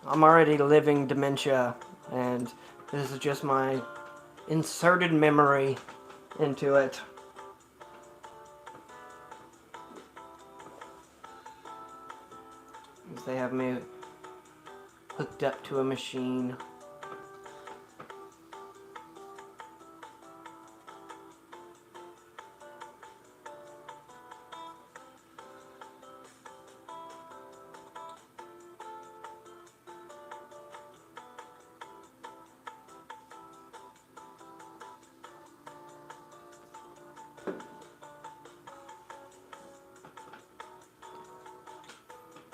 I'm already living dementia, and this is just my inserted memory into it. They have me hooked up to a machine.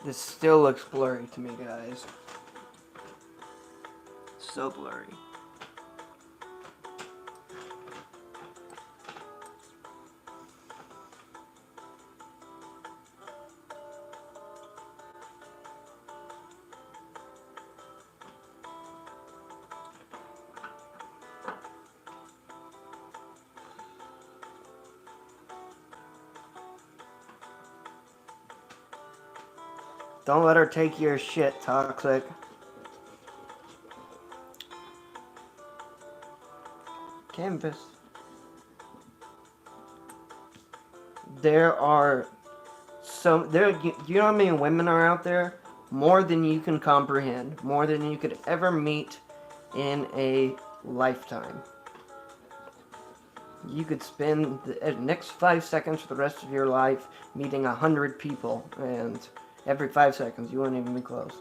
This still looks blurry to me, guys. So blurry. Don't let her take your shit, Toxic. Canvas. There are you know how many women are out there? More than you can comprehend. More than you could ever meet in a lifetime. You could spend the next 5 seconds for the rest of your life meeting 100 people, and every 5 seconds you wouldn't even be close.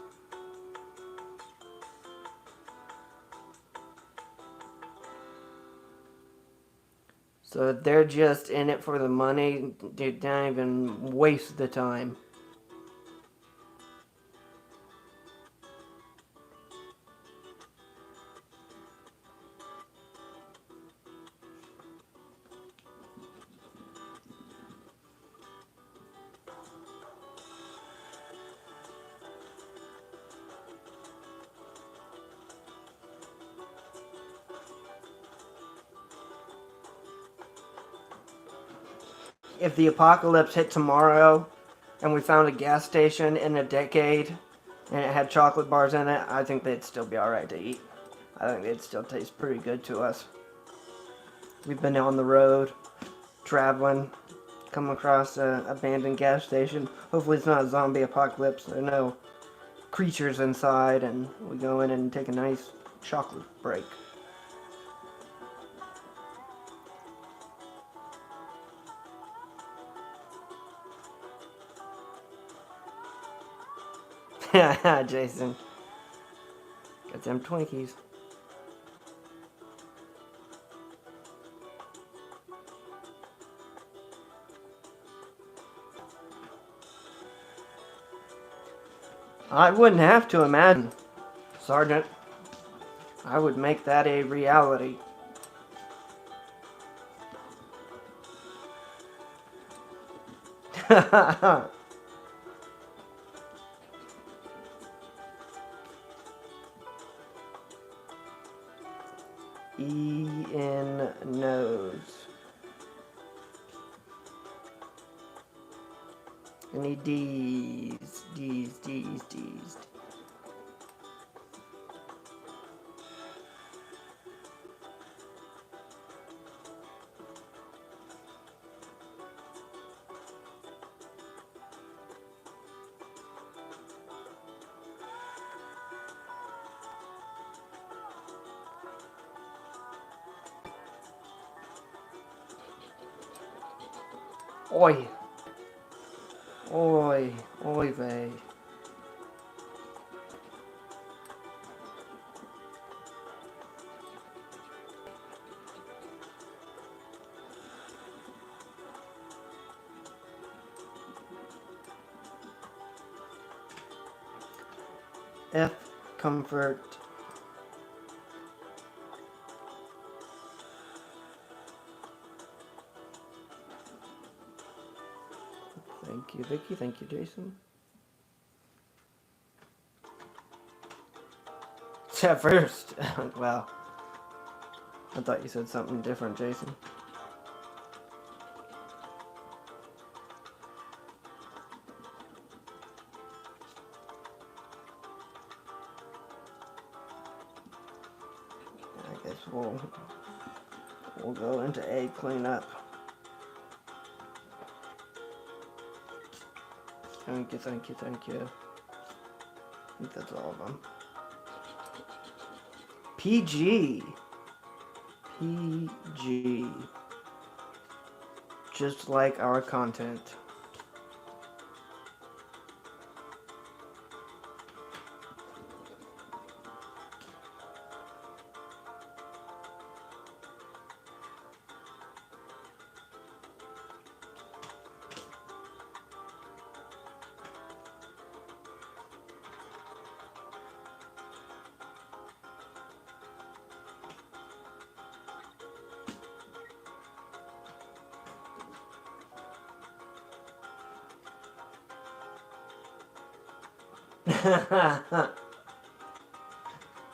So they're just in it for the money. They don't even waste the time. If the apocalypse hit tomorrow and we found a gas station in a decade and it had chocolate bars in it, I think they'd still be alright to eat. I think they'd still taste pretty good to us. We've been on the road, traveling, come across an abandoned gas station. Hopefully it's not a zombie apocalypse. There are no creatures inside, and we go in and take a nice chocolate break. Jason. Got them Twinkies. I wouldn't have to imagine, Sergeant. I would make that a reality. Ian knows. Any D's. Oi. Oi. Oi vey. F. Comfort. Thank you, Vicky. Thank you, Jason. At first. Wow. I thought you said something different, Jason. I guess we'll go into A cleanup. Thank you, thank you, thank you. I think that's all of them. PG. PG. Just like our content.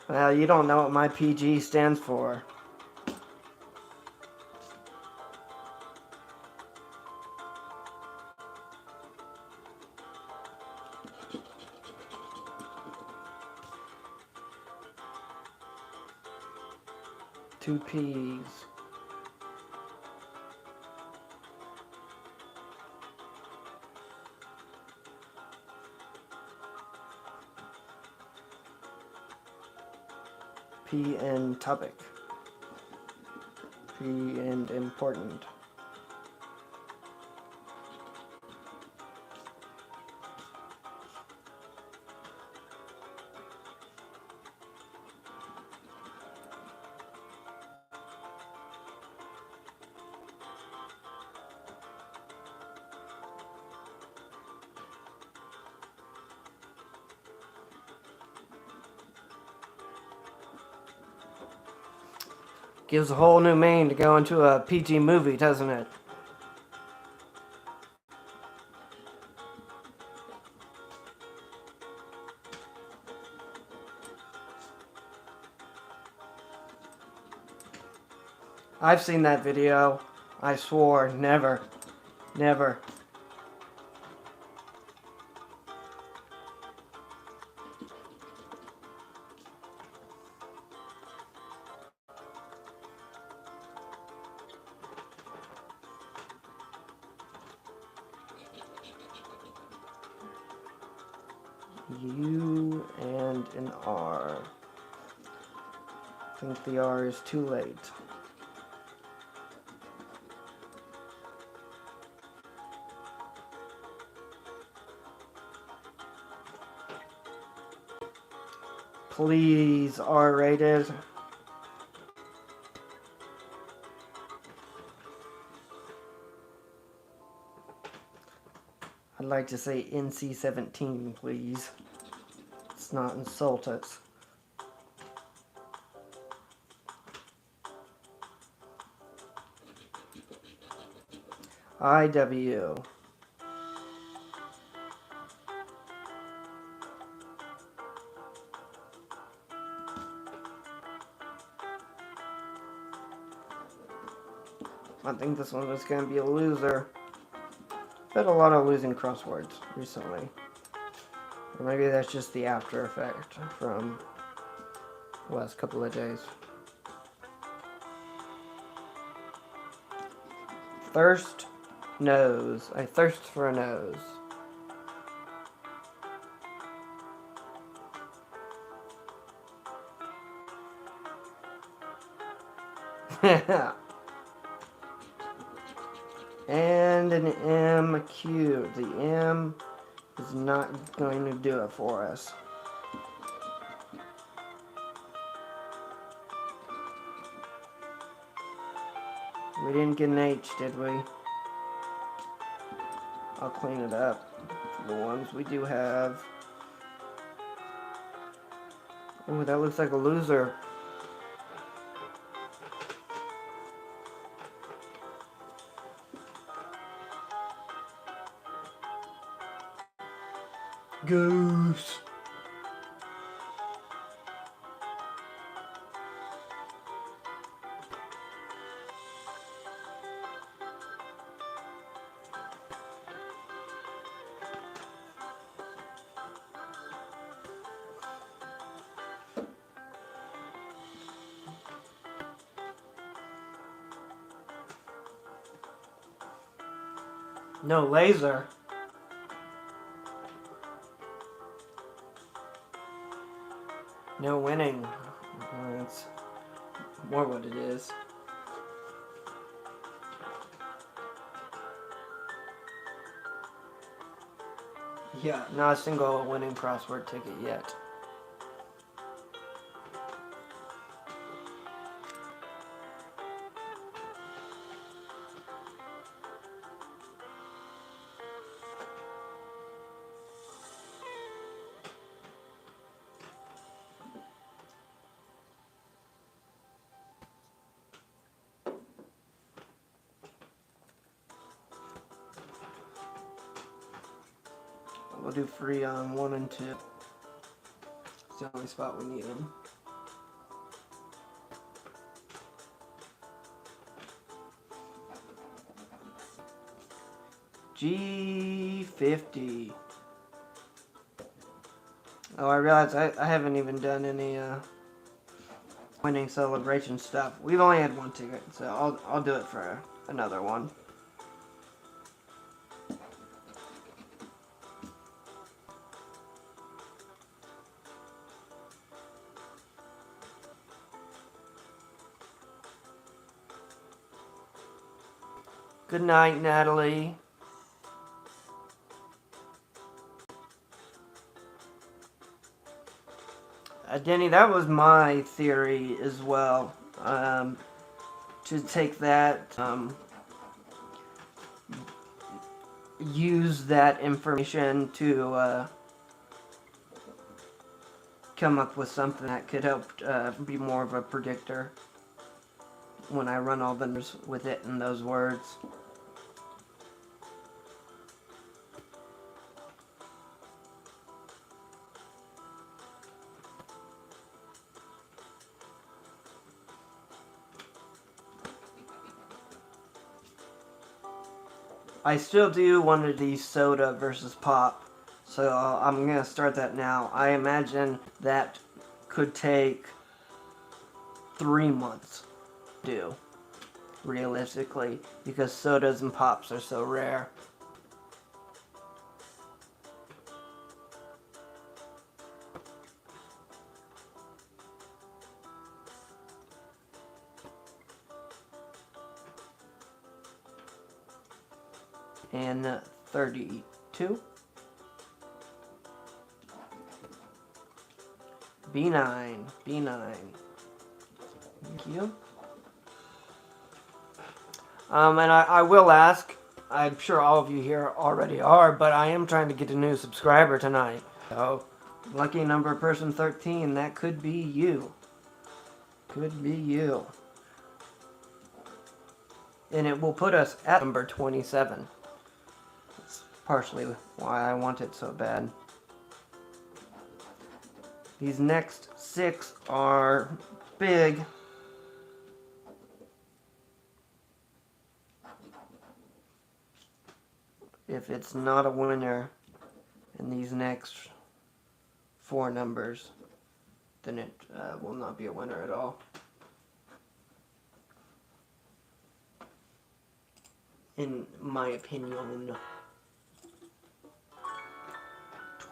Well, you don't know what my PG stands for. Two P's. P and topic. P and important. Gives a whole new meaning to go into a PG movie, doesn't it? I've seen that video. I swore, never. Never. U and an R. I think the R is too late. Please, R-rated. I'd like to say NC-17, please. Let's not insult us. IW. I think this one is going to be a loser. Had a lot of losing crosswords recently. Or maybe that's just the after effect from the last couple of days. Thirst, nose. I thirst for a nose. And an MQ. The M is not going to do it for us. We didn't get an H, did we? I'll clean it up for the ones we do have. Oh, that looks like a loser. Goose. No laser. No winning. That's more what it is. Yeah, not a single winning crossword ticket yet. We'll do free on 1 and 2. It's the only spot we need them. G50. Oh, I realized I haven't even done any winning celebration stuff. We've only had one ticket, so I'll do it for another one. Good night, Natalie. Denny, that was my theory as well. To take that, use that information to come up with something that could help be more of a predictor when I run all the numbers with it in those words. I still do one of these soda versus pop, so I'm going to start that now. I imagine that could take 3 months to do, realistically, because sodas and pops are so rare. And 32. B9. Thank you. And I will ask, I'm sure all of you here already are, but I am trying to get a new subscriber tonight. So, lucky number person 13, that could be you. Could be you. And it will put us at number 27. Partially why I want it so bad. These next 6 are big. If it's not a winner in these next 4 numbers, then it will not be a winner at all. In my opinion.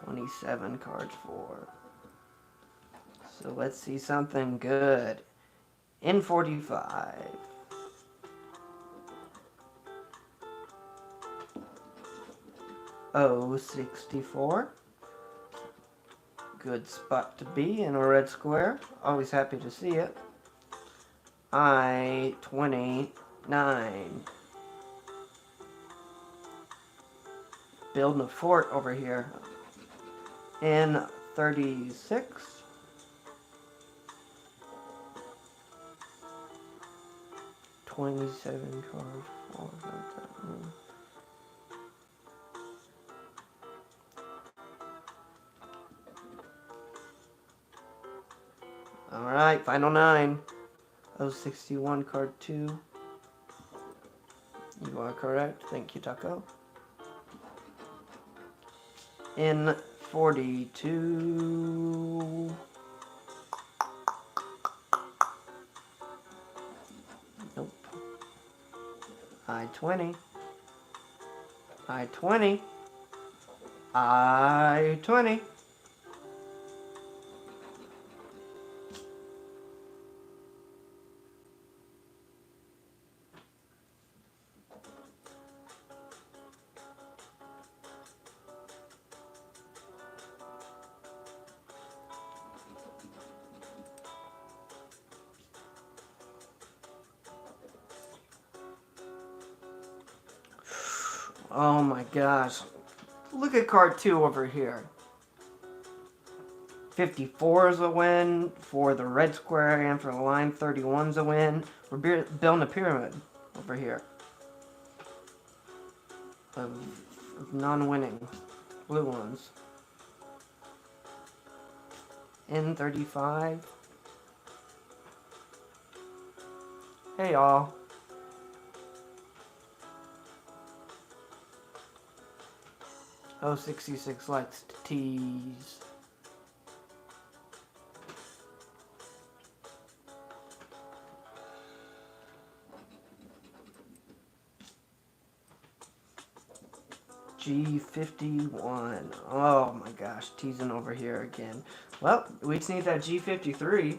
27 cards for. So let's see something good. In 45. 064. Good spot to be in a red square. Always happy to see it. I-29. Building a fort over here. N36. $27 cards. Alright, final 9. 061 card 2. You are correct. Thank you, Taco. N42. Nope. I-20. I-20. I-20. Oh my gosh. Look at card 2 over here. 54 is a win for the red square, and for the line 31 is a win. We're building a pyramid over here of non-winning blue ones. N35. Hey y'all. Oh, 66 likes to tease. G51. Oh my gosh, teasing over here again. Well, we just need that G53.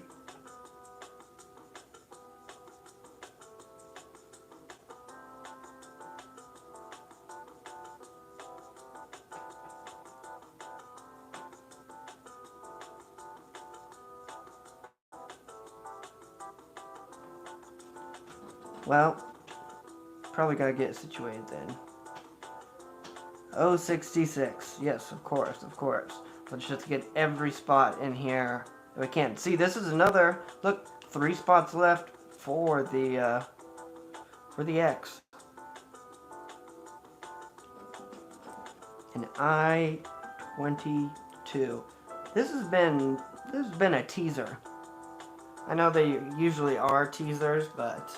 Well, probably gotta get situated then. 066. Yes, of course, of course. Let's just get every spot in here that we can. See, this is another, look, 3 spots left for the X. And I-22. This has been a teaser. I know they usually are teasers, but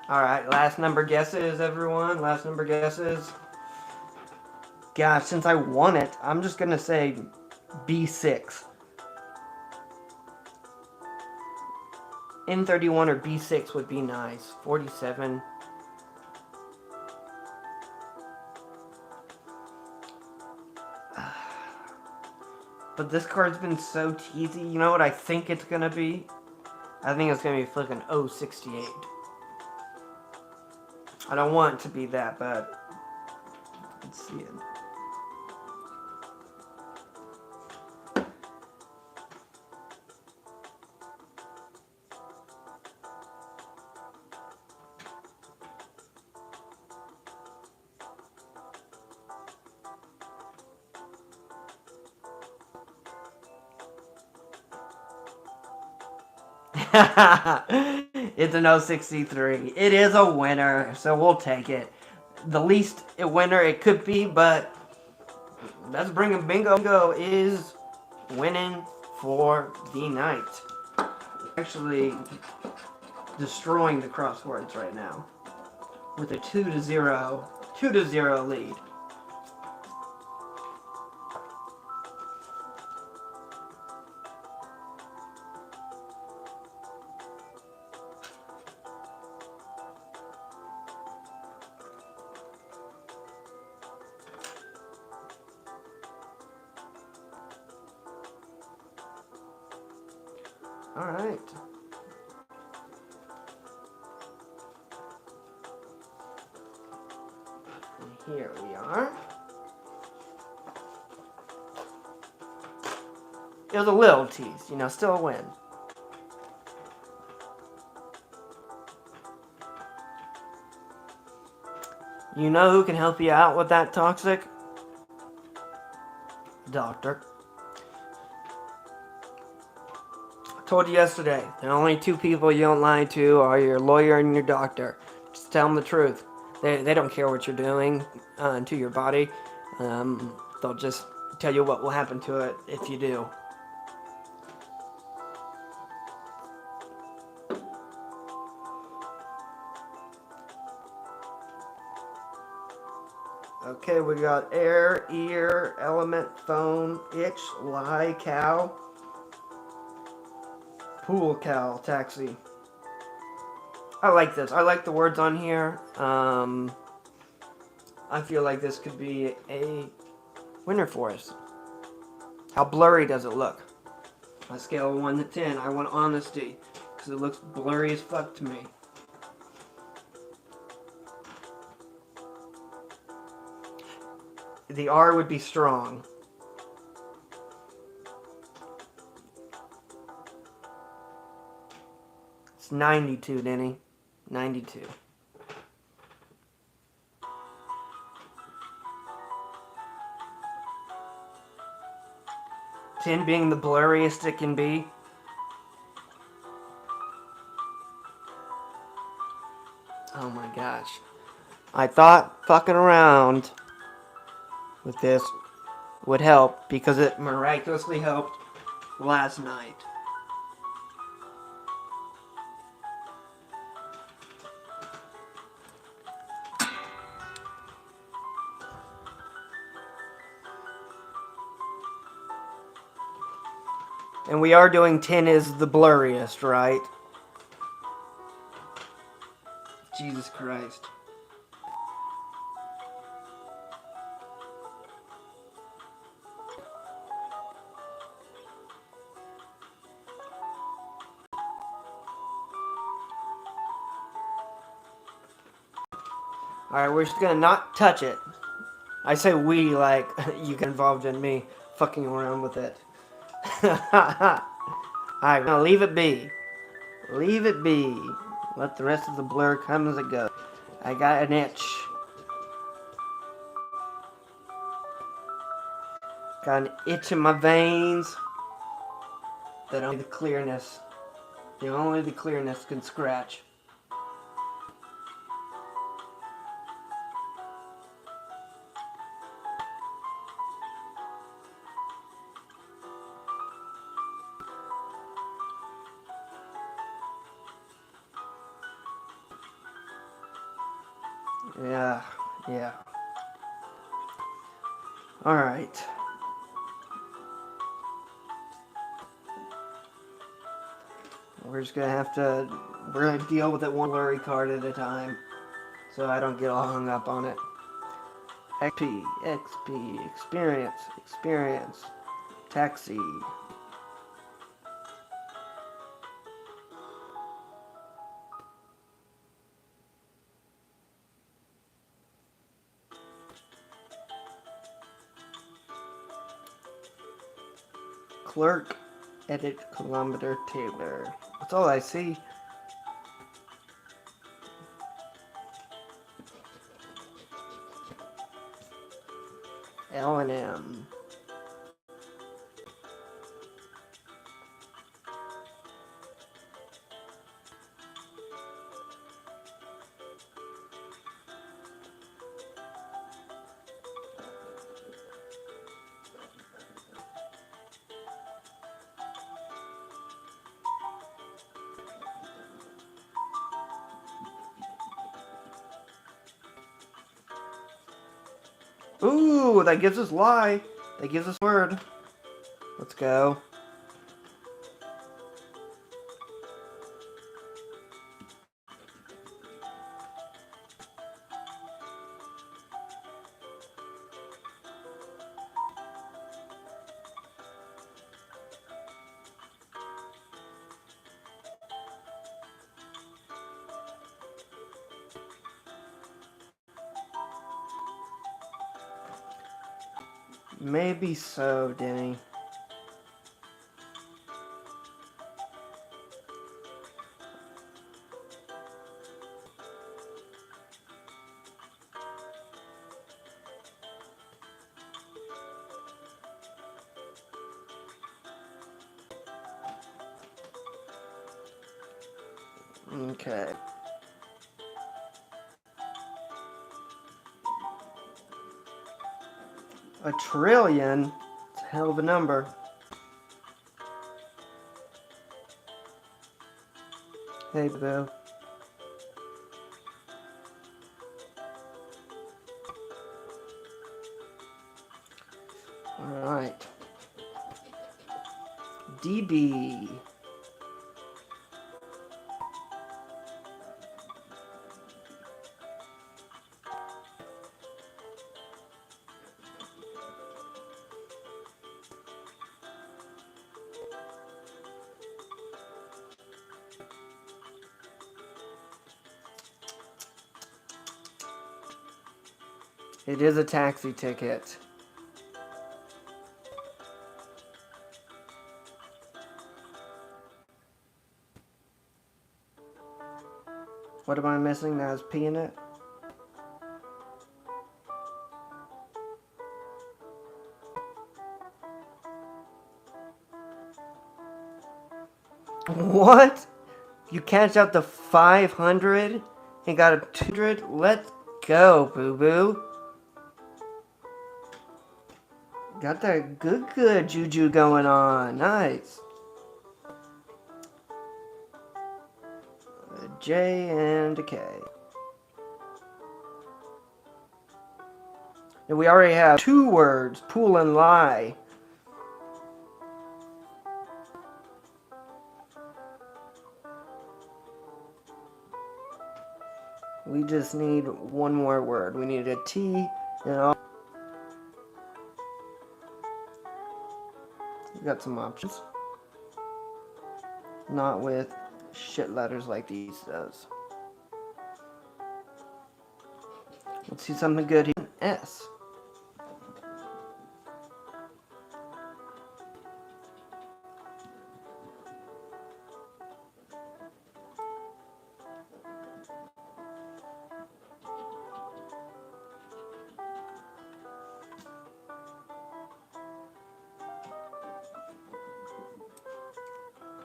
alright, last number guesses, everyone. Last number guesses. Gosh, since I won it, I'm just gonna say B6. N31 or B6 would be nice. 47. But this card's been so teasy. You know what I think it's gonna be? I think it's gonna be flipping 068. I don't want it to be that, but let's see it. It's an 063. It is a winner, so we'll take it. The least winner it could be, but that's bringing bingo. Bingo is winning for the night. Actually destroying the crosswords right now with a 2-0 lead. All right. And here we are. It was a little tease, you know, still a win. You know who can help you out with that toxic? Doctor. I told you yesterday, the only two people you don't lie to are your lawyer and your doctor. Just tell them the truth. They don't care what you're doing to your body. They'll just tell you what will happen to it if you do. Okay, we got air, ear, element, phone, itch, lie, cow, pool, cow, taxi. I like this. I like the words on here. I feel like this could be a winner for us. How blurry does it look? On a scale of 1 to 10, I want honesty, because it looks blurry as fuck to me. The R would be strong. It's 92, Denny. 92. Ten being the blurriest it can be. Oh my gosh. I thought fucking around with this would help because it miraculously helped last night. And we are doing 10 is the blurriest, right? Jesus Christ. Alright, we're just gonna not touch it. I say we like you get involved in me fucking around with it. Alright, we're gonna leave it be. Leave it be. Let the rest of the blur come as it goes. I got an itch. Got an itch in my veins. That only the clearness can scratch. Yeah. Alright. We're gonna deal with it one blurry card at a time. So I don't get all hung up on it. XP, experience, taxi. Clerk, edit, kilometer, Taylor. That's all I see. L&M. Ooh, that gives us lie. That gives us word. Let's go. Maybe so, Denny. Okay. A trillion? It's a hell of a number. Hey, boo. Alright. DB. It is a taxi ticket. What am I missing? That has P in it? What? You catch out the 500 and got a 200? Let's go, boo-boo. Got that good juju going on. Nice. A J and a K. And we already have 2 words, pool and lie. We just need 1 more word. We need a T and all. We got some options. Not with shit letters like these does. Let's see something good here. S.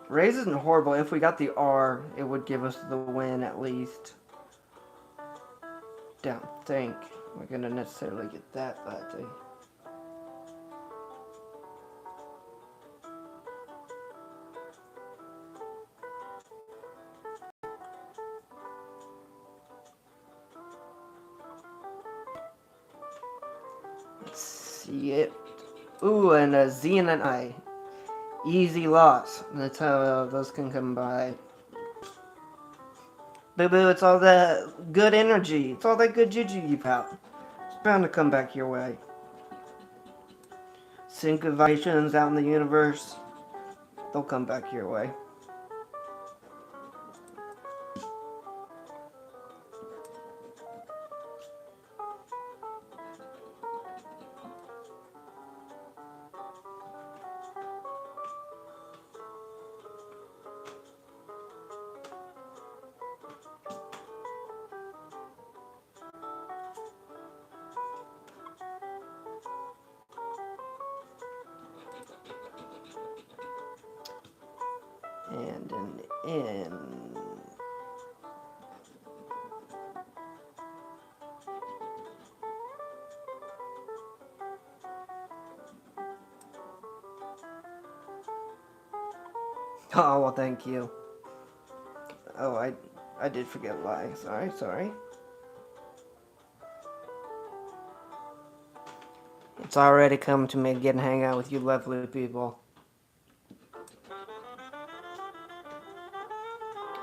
Raise isn't horrible. If we got the R, it would give us the win at least. Don't think we're gonna necessarily get that, but let's see it. Ooh, and a Z and an I. Easy loss. That's how those can come by. Boo boo, it's all that good energy. It's all that good juju you got. It's bound to come back your way. Sync of vibrations out in the universe. They'll come back your way. And an N. Oh, well, thank you. Oh, I did forget lie. Sorry. It's already come to me getting hang out with you lovely people.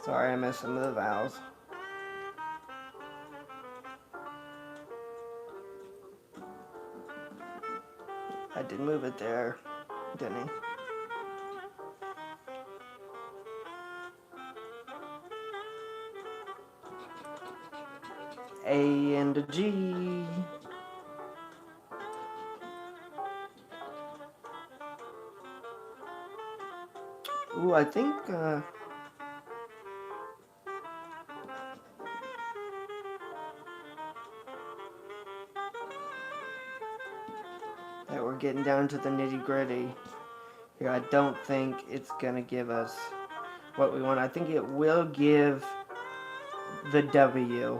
Sorry, I missed some of the vowels. I did move it there, didn't he? A and a G. Ooh, I think, that we're getting down to the nitty-gritty. Here, I don't think it's gonna give us what we want. I think it will give the W.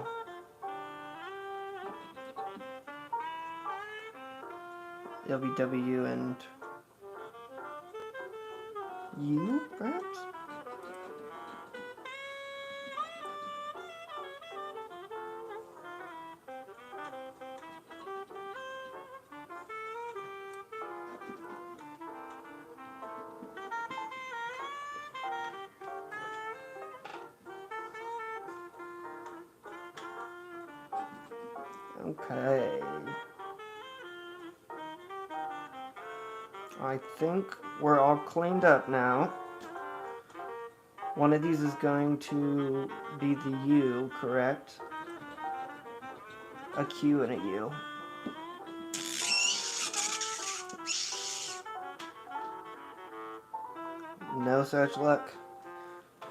It'll be W and U, perhaps? Okay. I think we're all cleaned up now. One of these is going to be the U, correct? A Q and a U. No such luck.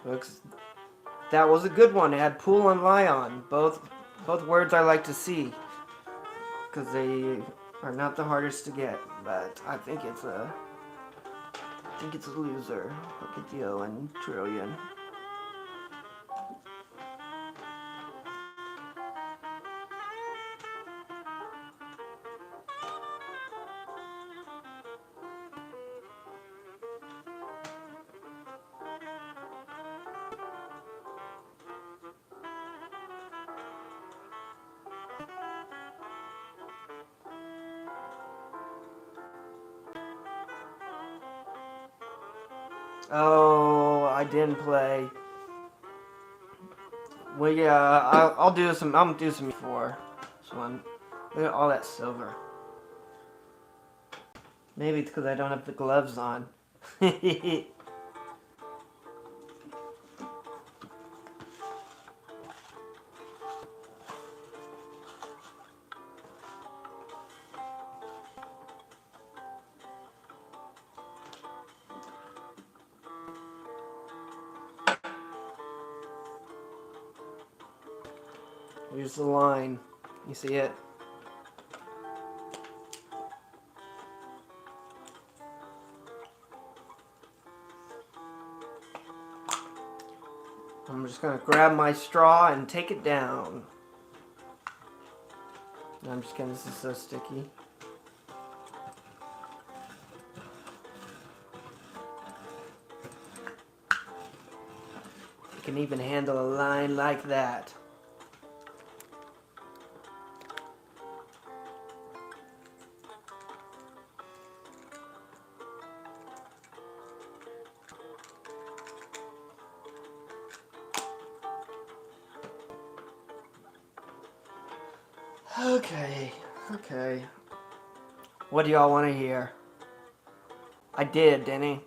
Folks, that was a good one. It had pool and lion. Both words I like to see. Because they are not the hardest to get. But I think it's a loser. Look at the O and trillion. Oh, I didn't play. Well, yeah, I'll do some. I'm gonna do some for this one. Look at all that silver. Maybe it's because I don't have the gloves on. Here's the line. You see it? I'm just gonna grab my straw and take it down. I'm just kidding, this is so sticky. You can even handle a line like that. Okay. What do y'all want to hear? I did, didn't I?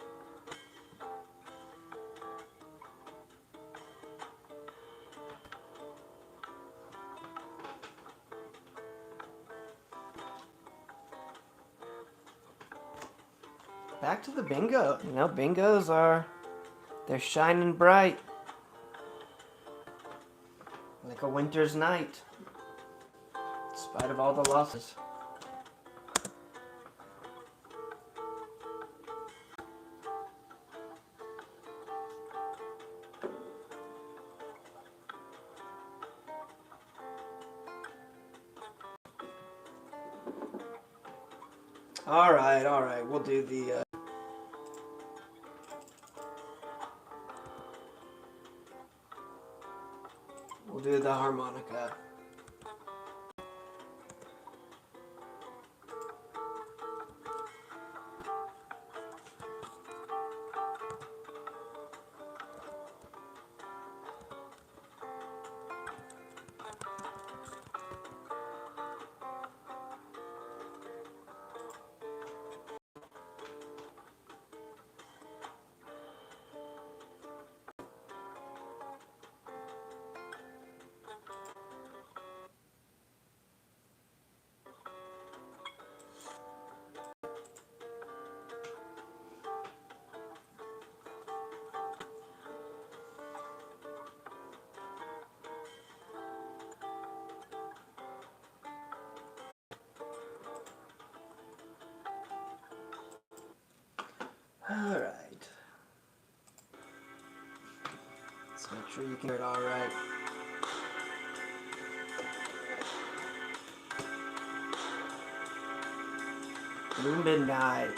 Back to the bingo. You know, bingos they're shining bright. Like a winter's night. In spite of all the losses. All right, we'll do the harmonica. Alright. Let's make sure you can hear it alright. through midnight.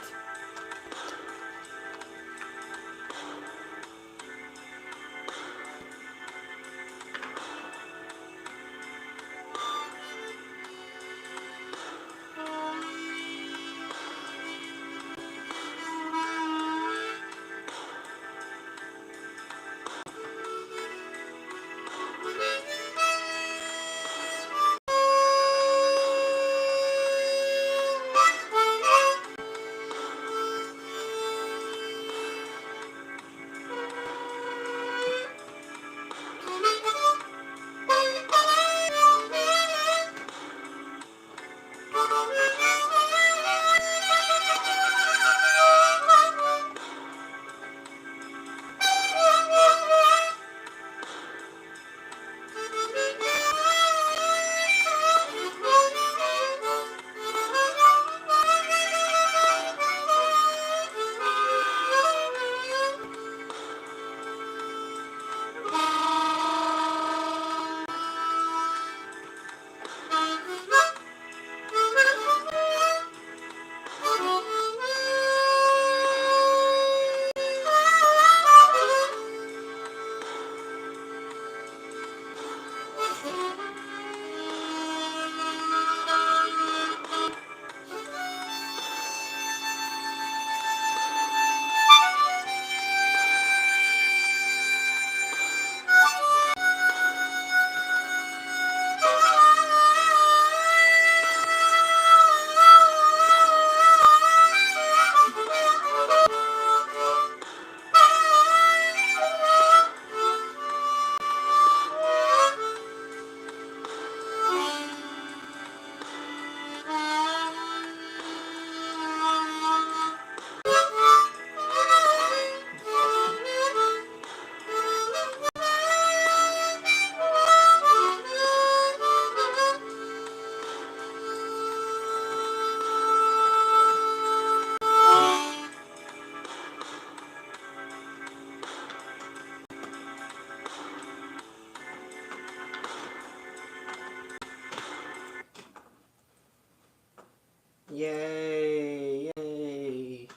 Yay! Yay!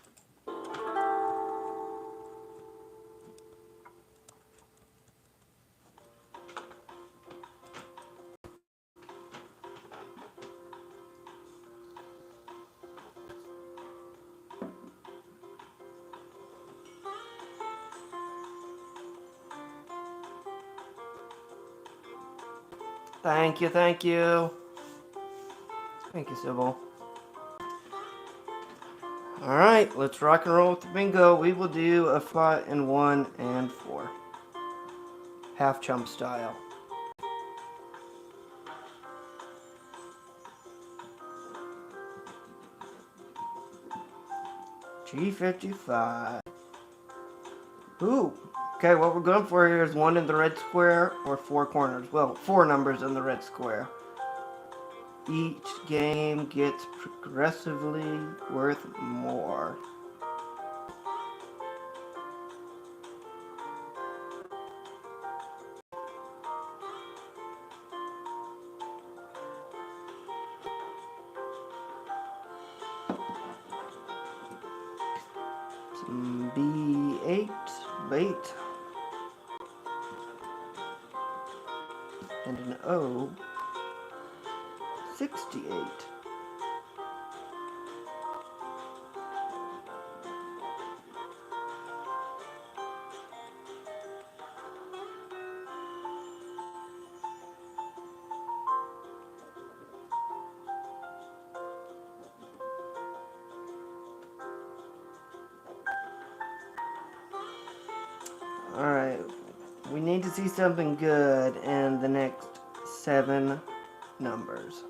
Thank you, thank you. Thank you, Sybil. Alright, let's rock and roll with the bingo. We will do a spot in 1 and 4. Half chump style. G55. Ooh. Okay, what we're going for here is 1 in the red square or 4 corners. Well, 4 numbers in the red square. Each game gets progressively worth more. Some B8, bait, and an O, 68. Alright, we need to see something good in the next 7 numbers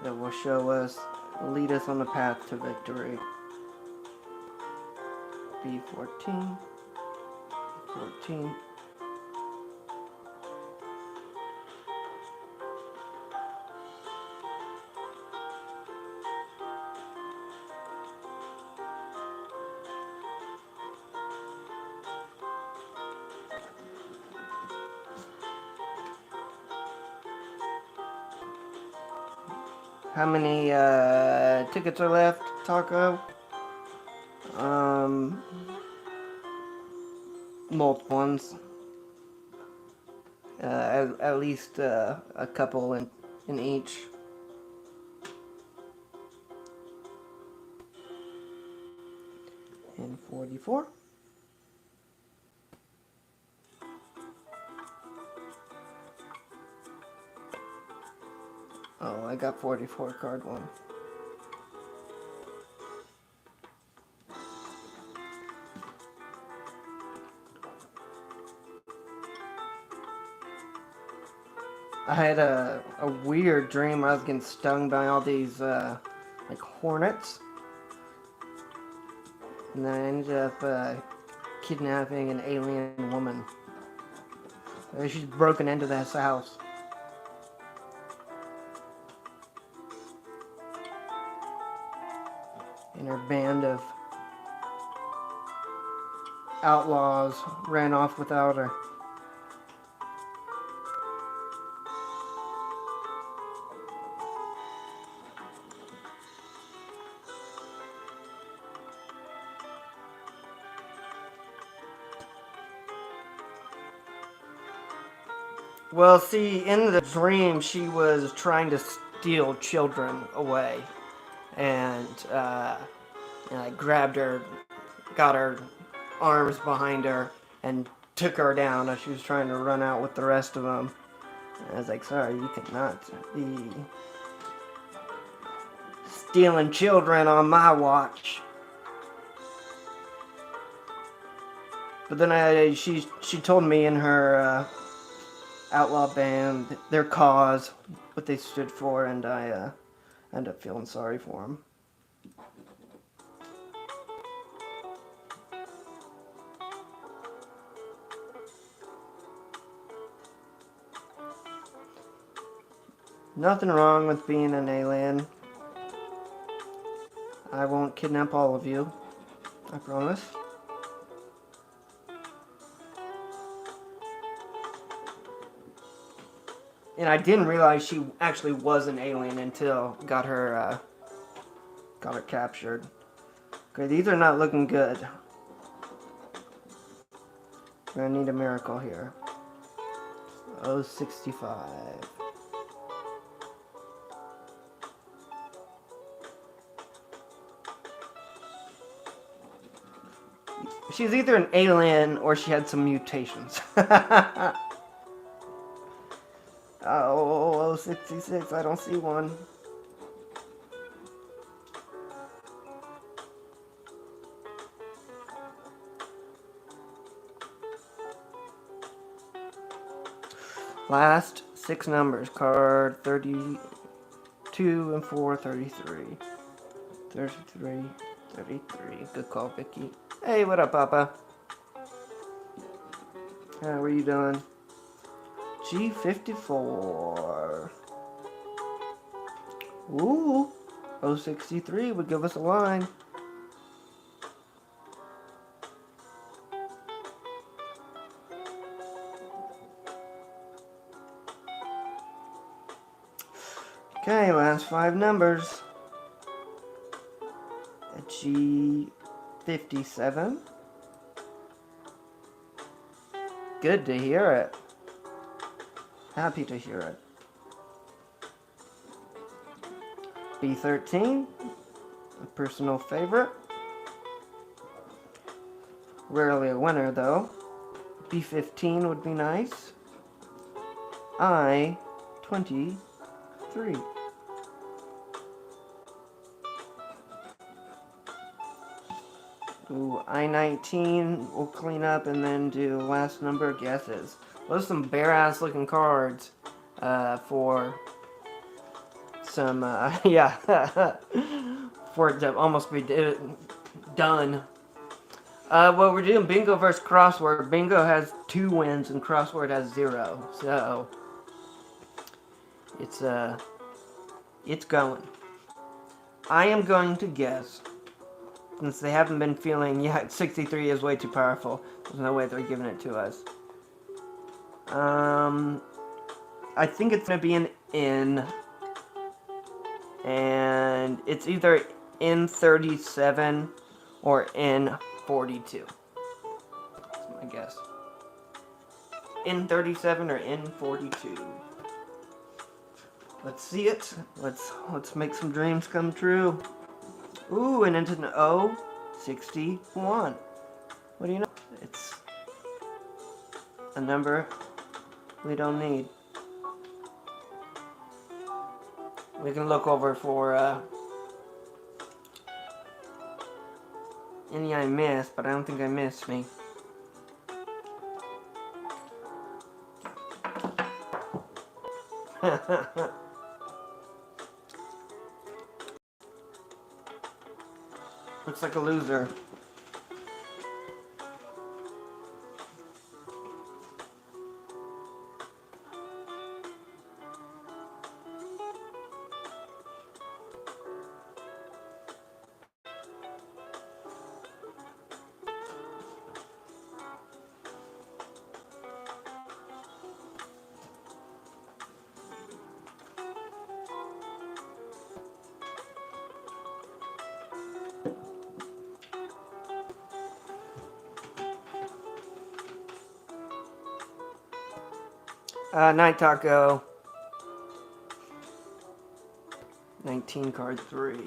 that will show us, lead us on the path to victory. B14, 14. How many tickets are left, Taco? Multiple ones. At least a couple in each. And 44. Oh, I got 44 card one. I had a weird dream where I was getting stung by all these like hornets. And then I ended up kidnapping an alien woman. She's broken into this house. And her band of outlaws ran off without her. Well, see, in the dream, she was trying to steal children away. And I grabbed her, got her arms behind her, and took her down as she was trying to run out with the rest of them. And I was like, sorry, you cannot be stealing children on my watch. But then she told me in her outlaw band their cause, what they stood for, and I ended up feeling sorry for them. Nothing wrong with being an alien. I won't kidnap all of you, I promise. And I didn't realize she actually was an alien until got her captured. Okay, these are not looking good. We're gonna need a miracle here. 065. She's either an alien or she had some mutations. Oh, 66, I don't see one. Last 6 numbers, card 32 and 4, 33. 33, 33. Good call, Vicky. Hey, what up, Papa? How are you doing? G54. Ooh, 063 would give us a line. Okay, last 5 numbers. A G57. Good to hear it. Happy to hear it. B13, a personal favorite. Rarely a winner, though. B15 would be nice. I-23. Ooh, I-19 we'll clean up and then do last number guesses. Those are some bare-ass looking cards for some, yeah, for it to almost be done. Well, we're doing bingo versus crossword. Bingo has 2 wins and crossword has 0. So, it's going. I am going to guess, since they haven't been feeling, 63 is way too powerful. There's no way they're giving it to us. I think it's going to be an N. and it's either in 37 or in 42. That's my guess. In 37 or in 42. Let's see it. Let's make some dreams come true. Ooh, and into an 061. What do you know? It's a number we don't need. We can look over for any I missed, but I don't think I missed any. Looks like a loser. Night Taco. 19 card 3.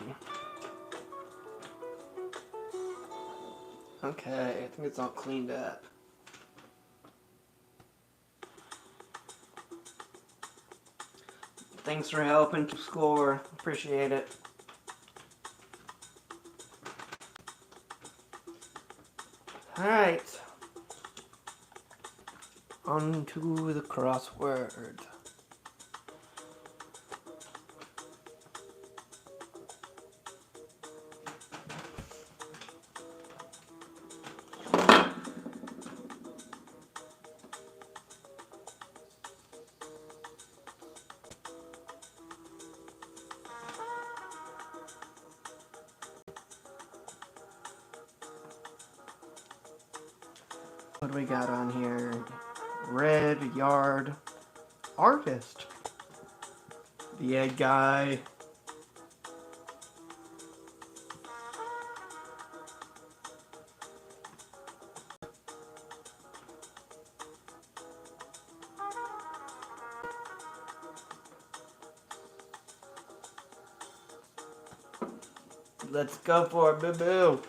Okay, I think it's all cleaned up. Thanks for helping to score. Appreciate it. Alright. On to the crossword. What do we got on here? Red yard artist. The egg guy. Let's go for it, boo-boo.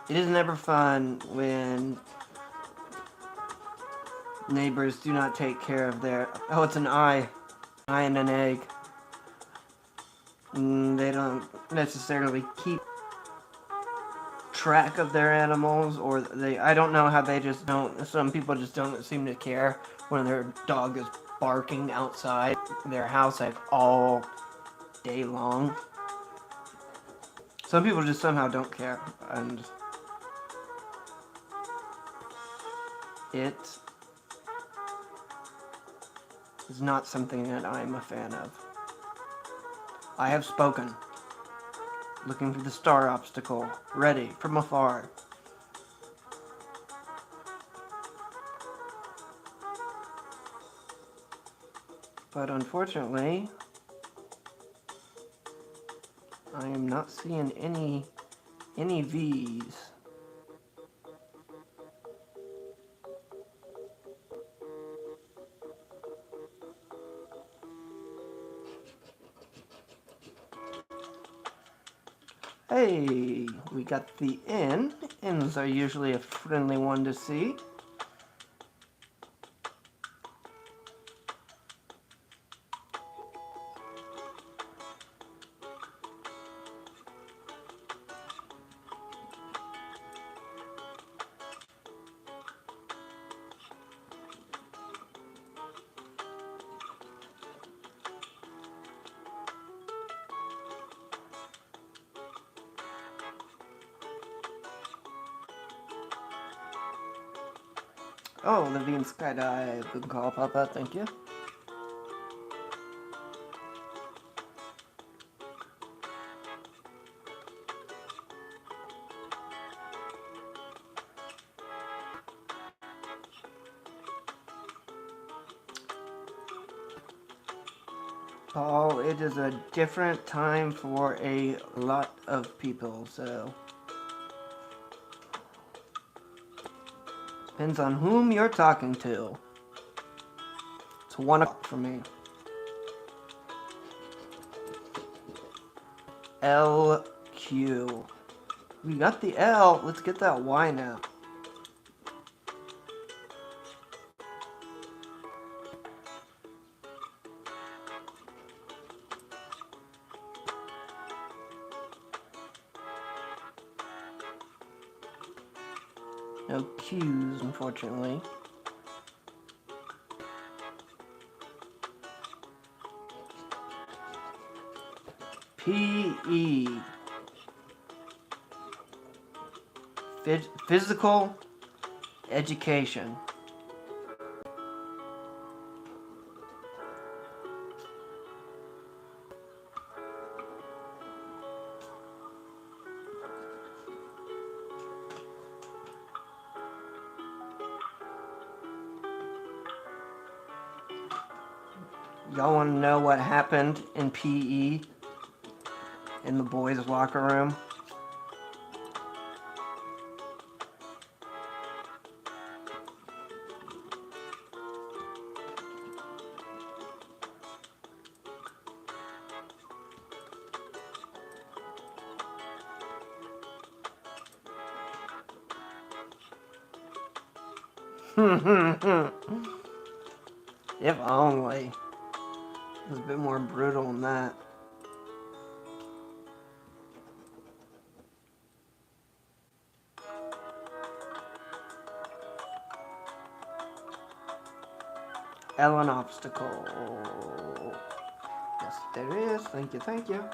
It is never fun when neighbors do not take care of their... Oh, it's an eye. Eye and an egg. They don't necessarily keep track of their animals, or they... I don't know how they just don't... Some people just don't seem to care when their dog is barking outside their house like all day long. Some people just somehow don't care, and it is not something that I'm a fan of. I have spoken. Looking for the star obstacle. Ready from afar. But unfortunately, I am not seeing any V's. Hey, we got the N. N's are usually a friendly one to see. Oh, Levine Skydive. Good call, Papa. Thank you. Paul, it is a different time for a lot of people, so depends on whom you're talking to. It's 1 o'clock for me. LQ. We got the L. Let's get that Y now. No Q's, unfortunately. PE. Physical education. Y'all want to know what happened in PE in the boys' locker room? If only. It was a bit more brutal than that. L an obstacle. Yes, there is. Thank you, thank you.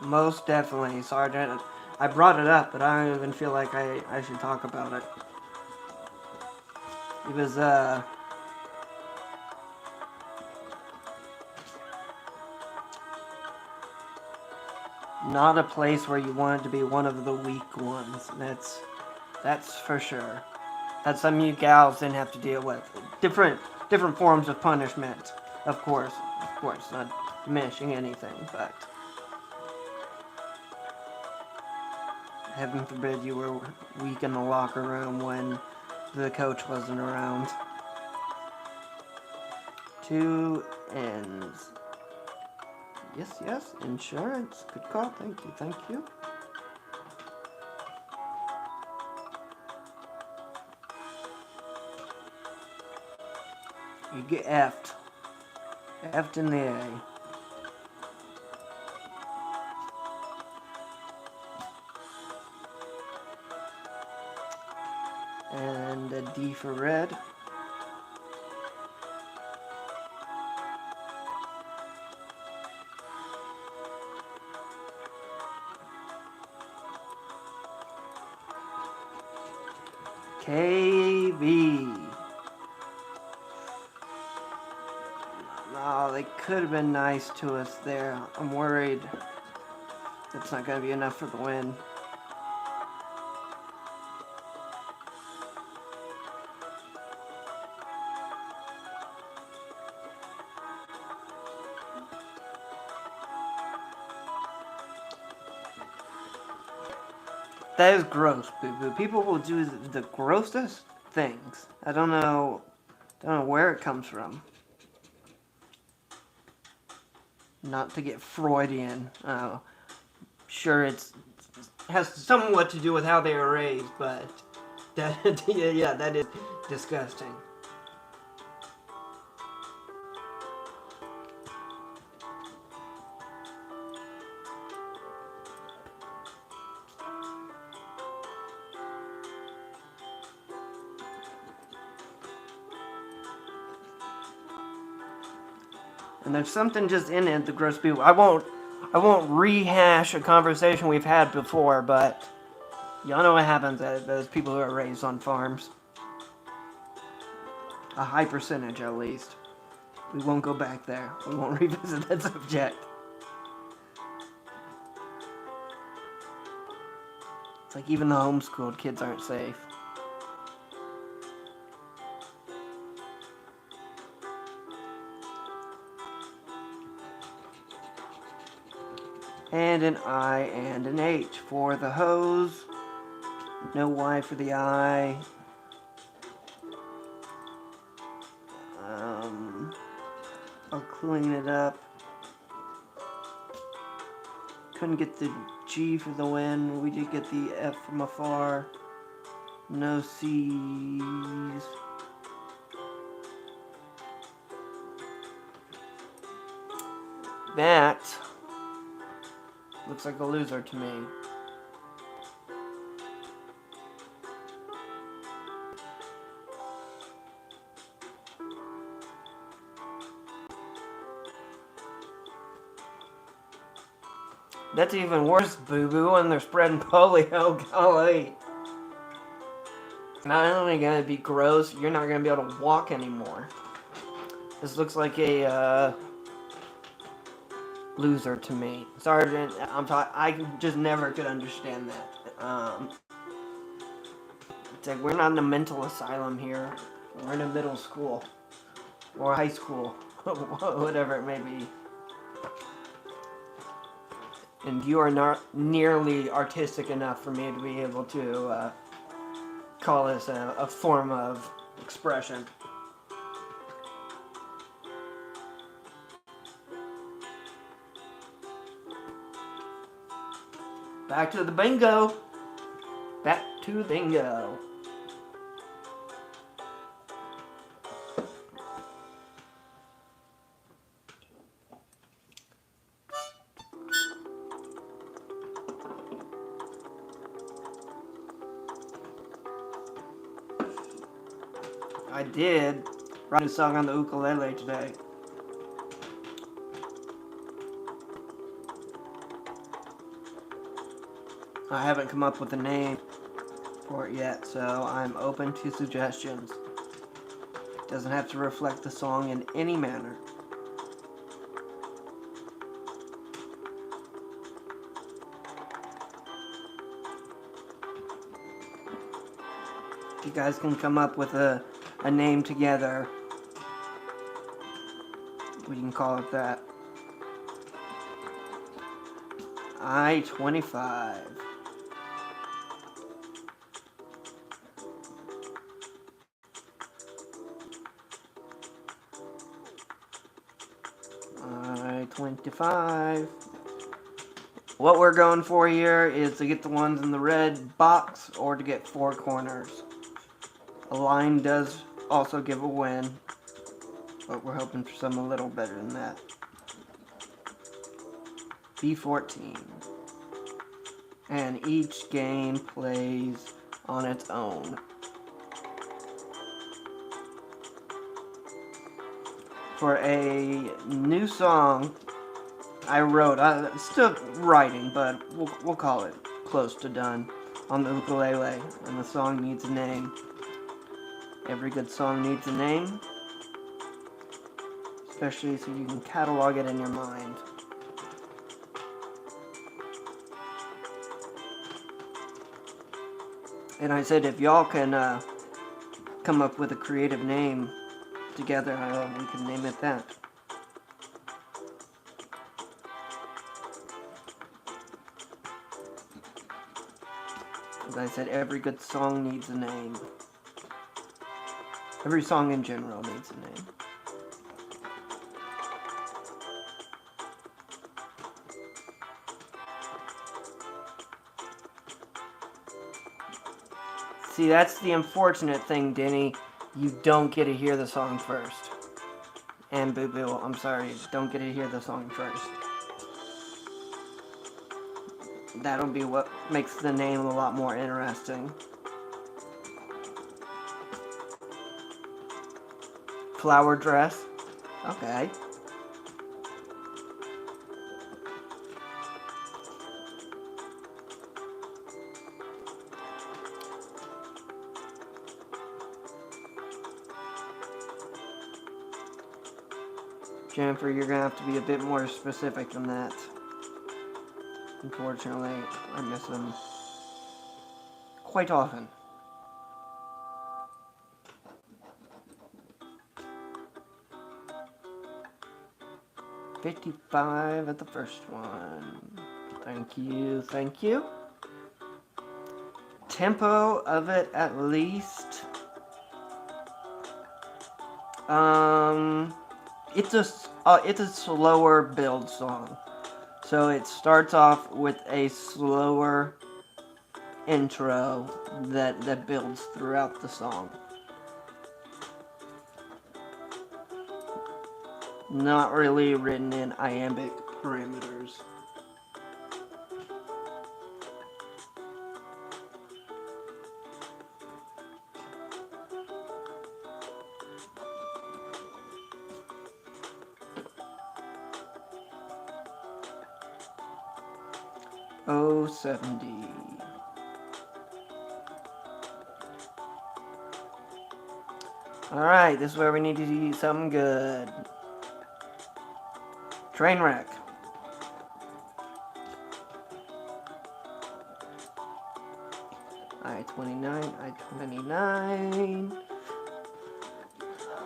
Most definitely, Sergeant. I brought it up, but I don't even feel like I should talk about it. It was, not a place where you wanted to be one of the weak ones. That's for sure. That's something you gals didn't have to deal with. Different forms of punishment, of course, not diminishing anything, but heaven forbid you were weak in the locker room when the coach wasn't around. 2 N's. Yes, insurance. Good call, thank you. You get F'd. F'd in the A. And a D for red. KB. Oh, they could have been nice to us there. I'm worried that's not going to be enough for the win. That is gross, boo-boo. People will do the grossest things. I don't know where it comes from. Not to get Freudian. Sure, it has somewhat to do with how they were raised, but that yeah, that is disgusting. And there's something just in it, the gross people. I won't I won't rehash a conversation we've had before, but y'all know what happens to those people who are raised on farms. A high percentage, at least. We won't go back there. We won't revisit that subject. It's like even the homeschooled kids aren't safe. And an I and an H for the hose. No Y for the I. I'll clean it up. Couldn't get the G for the win. We did get the F from afar. No C's. That looks like a loser to me. That's even worse, boo-boo, when they're spreading polio. Golly. Not only gonna be gross, you're not gonna be able to walk anymore. This looks like a loser to me. Sorry, I just never could understand that. It's like we're not in a mental asylum here. We're in a middle school or high school, whatever it may be. And you are not nearly artistic enough for me to be able to call this a form of expression. Back to the bingo. Back to the bingo. I did write a song on the ukulele today. I haven't come up with a name for it yet, so I'm open to suggestions. It doesn't have to reflect the song in any manner. You guys can come up with a name together. We can call it that. I-25. I-25. What we're going for here is to get the ones in the red box or to get 4 corners. A line does also give a win, but we're hoping for something a little better than that. B14. And each game plays on its own. For a new song I wrote, I'm still writing, but we'll call it close to done, on the ukulele, and the song needs a name. Every good song needs a name, especially so you can catalog it in your mind. And I said if y'all can come up with a creative name together, we can name it that. As I said, every good song needs a name. Every song in general needs a name. See, that's the unfortunate thing, Denny. You don't get to hear the song first. And Boo Boo, I'm sorry, you don't get to hear the song first. That'll be what makes the name a lot more interesting. Flower dress. Okay. Jennifer, you're gonna have to be a bit more specific than that. Unfortunately, I miss them quite often. $55 at the first one. Thank you, thank you. Tempo of it at least. It's a slower build song. So it starts off with a slower intro that builds throughout the song. Not really written in iambic parameters. Oh, 70. Alright, this is where we need to see something good. Trainwreck. I-29, I-29.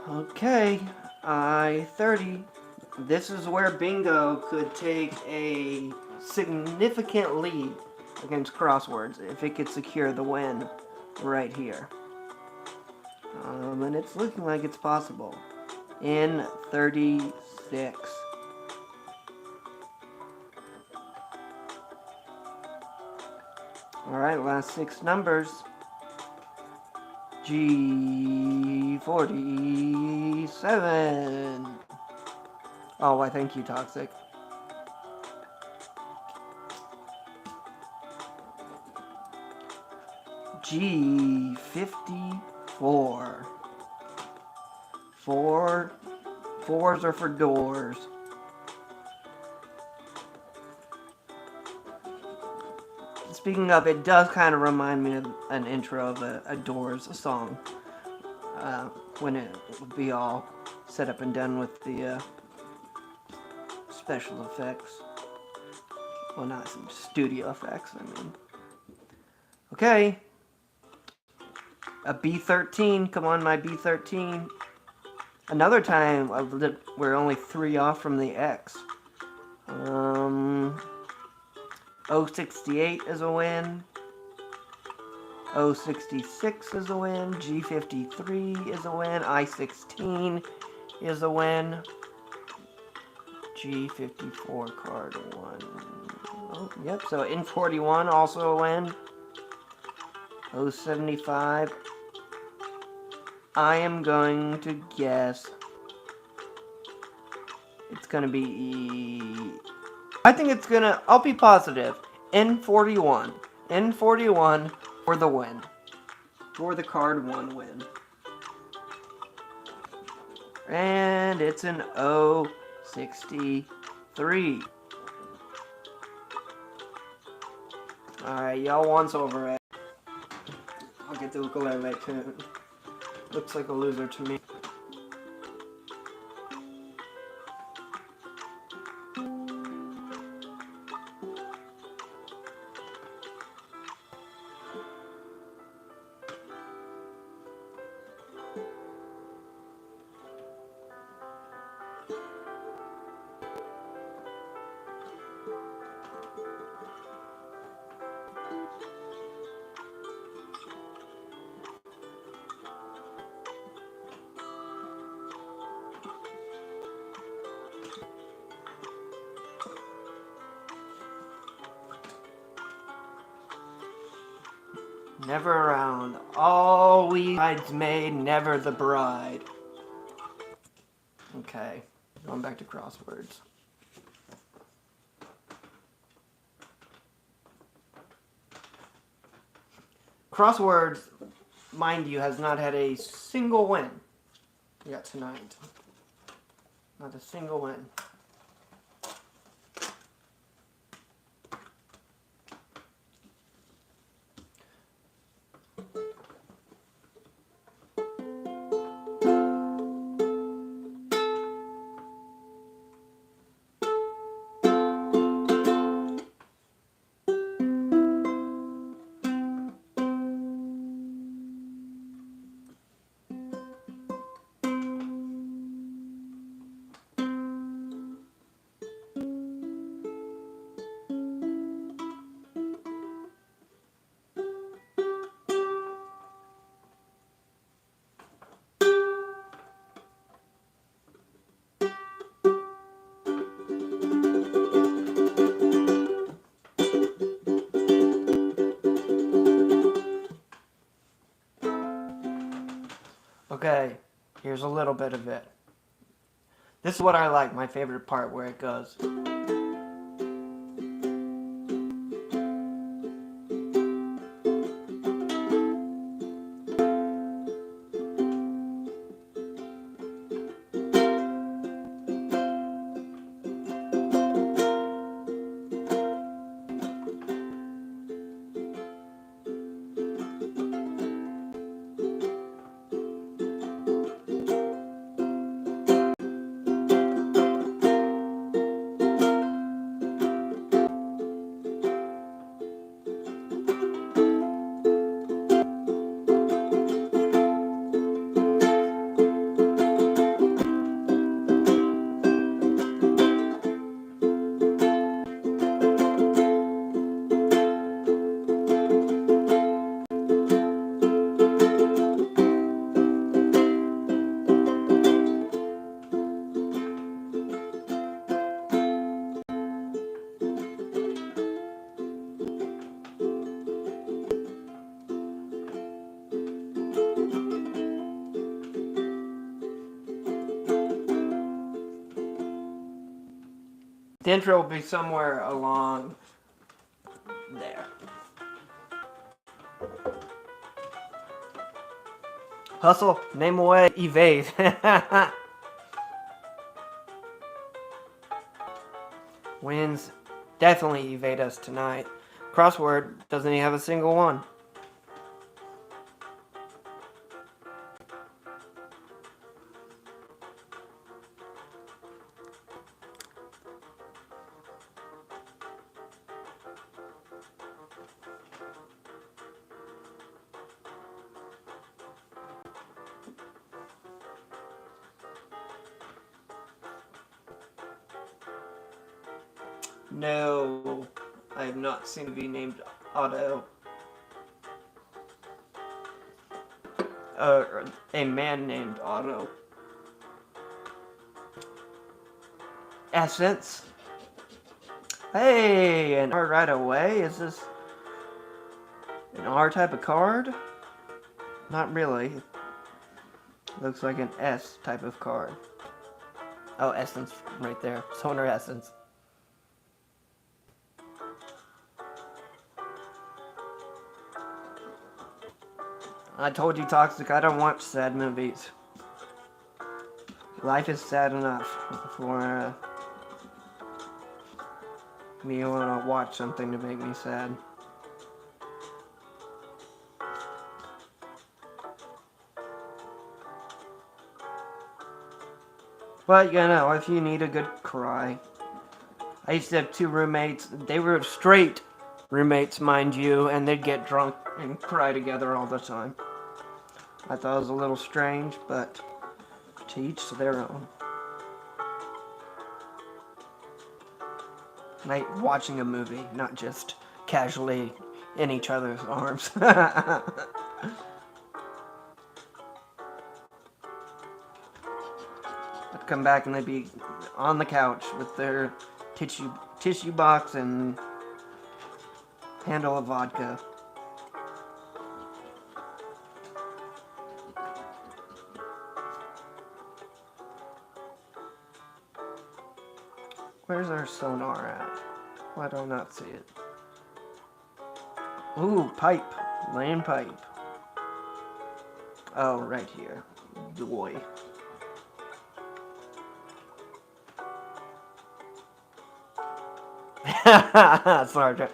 Okay, I-30. This is where Bingo could take a significant lead against Crosswords if it could secure the win right here. And it's looking like it's possible. In 36. Alright, last 6 numbers. G47. Oh, why thank you, Toxic. G54. Fours are for doors. Speaking of, it does kind of remind me of an intro of a Doors song. When it would be all set up and done with the special effects. Well, not some studio effects, I mean. Okay. A B13, come on my B13. Another time, we're only 3 off from the X. 068 is a win. 066 is a win. G53 is a win. I16 is a win. G54 card 1. Oh, yep, so in 41 also a win. 075. I am going to guess it's gonna be I think it's gonna, I'll be positive. N41. N41 for the win. For the card 1 win. And it's an 063. Alright, y'all once over it. I'll get the ukulele tune. Looks like a loser to me. Never around. Always bridesmaid, never the bride. Okay, going back to crosswords. Crosswords, mind you, has not had a single win yet tonight. Not a single win. a little bit of it. This is what I like, my favorite part, where it goes. The intro will be somewhere along there. Hustle, name away, evade. Wins definitely evade us tonight. Crossword doesn't even have a single one. No, I have not seen a movie named Otto. A man named Otto. Essence. Hey, an R right away? Is this an R type of card? Not really. Looks like an S type of card. Oh, Essence right there. Sonar Essence. I told you, Toxic, I don't watch sad movies. Life is sad enough for me to want to watch something to make me sad. But, you know, if you need a good cry. I used to have 2 roommates. They were straight roommates, mind you, and they'd get drunk and cry together all the time. I thought it was a little strange, but to each their own. Like watching a movie, not just casually in each other's arms. I'd come back and they'd be on the couch with their tissue box and handle of vodka. Where's our sonar at? Why do I not see it? Ooh, pipe. Lane pipe. Oh, right here. Boy. Sergeant.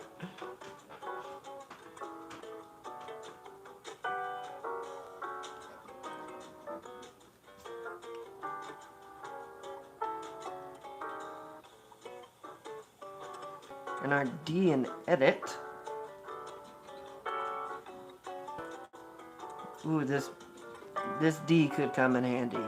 And our D in edit. Ooh, this D could come in handy.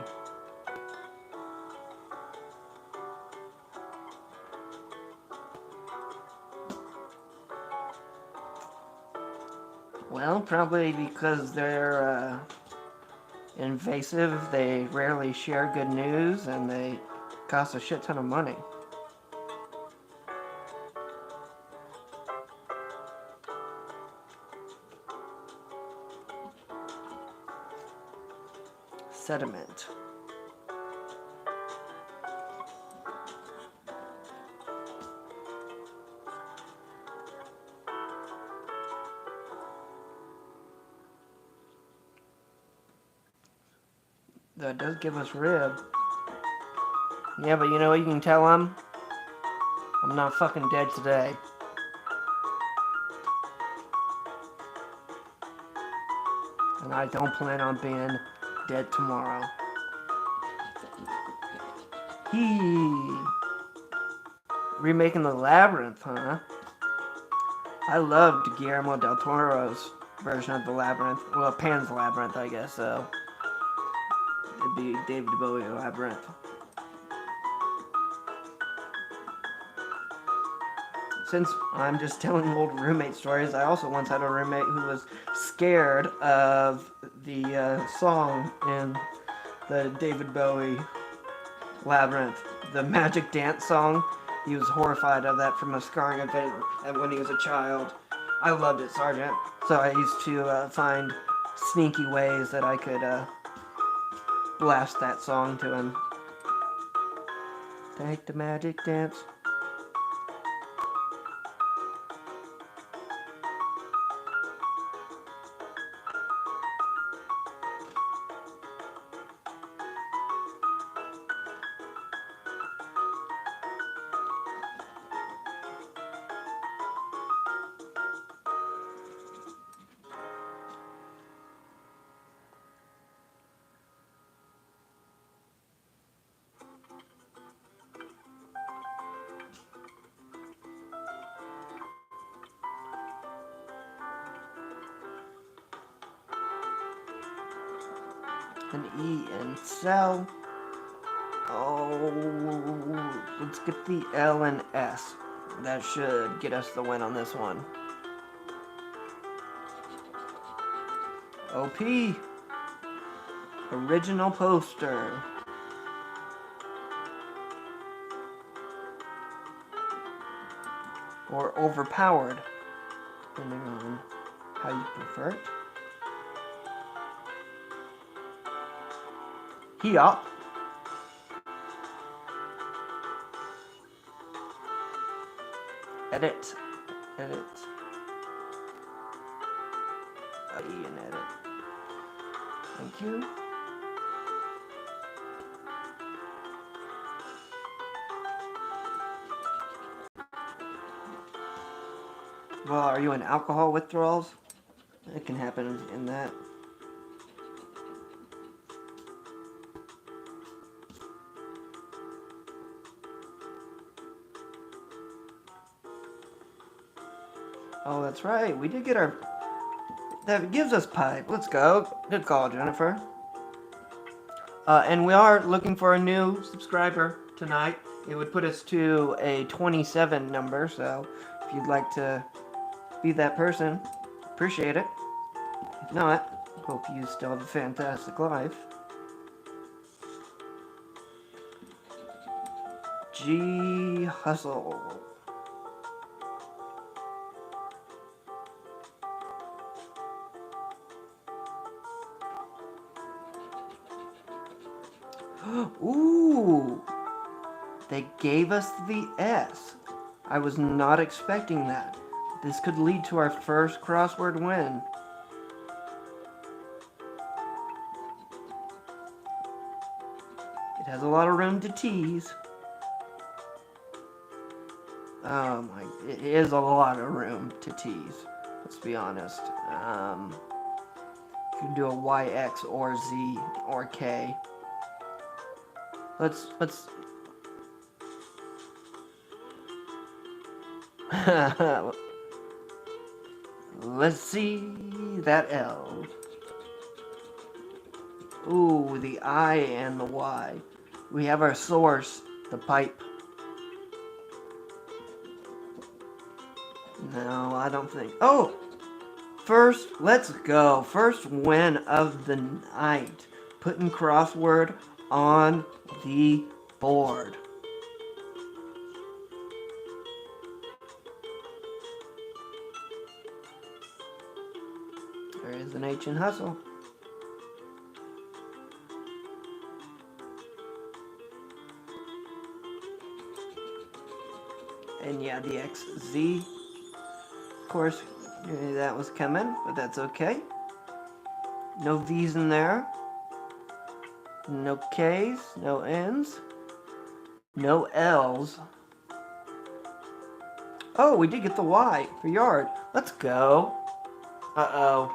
Well, probably because they're invasive, they rarely share good news, and they cost a shit ton of money. Sediment. Though it does give us rib. Yeah, but you know what you can tell him? I'm not fucking dead today. And I don't plan on being dead tomorrow. Remaking the Labyrinth, huh? I loved Guillermo del Toro's version of the Labyrinth. Well, Pan's Labyrinth, I guess, so. It'd be David Bowie Labyrinth. Since I'm just telling old roommate stories, I also once had a roommate who was scared of the song in the David Bowie Labyrinth, the Magic Dance song. He was horrified of that from a scarring event when he was a child. I loved it, Sergeant. So I used to find sneaky ways that I could blast that song to him. Take the magic dance. An E and cell. Oh, let's get the L and S. That should get us the win on this one. OP. Original poster. Or overpowered, depending on how you prefer it. Here. Edit. Edit. E and edit. Thank you. Well, are you in alcohol withdrawals? It can happen in that. Oh, that's right. We did get our... That gives us pipe. Let's go. Good call, Jennifer. And we are looking for a new subscriber tonight. It would put us to a 27 number, so if you'd like to be that person, appreciate it. If not, hope you still have a fantastic life. G Hustle. Ooh, they gave us the S. I was not expecting that. This could lead to our first crossword win. It has a lot of room to tease. Oh my, it is a lot of room to tease. Let's be honest. You can do a Y, X, or Z, or K. Let's let's see that L. Ooh, the I and the Y. We have our source, the pipe. No, I don't think. Oh! First, let's go. First win of the night. Putting crossword on the board. There is an H in hustle. And yeah, the XZ. Of course, that was coming, but that's okay. No V's in there. No K's, no N's, no L's. Oh, we did get the Y for yard. Let's go. Uh-oh.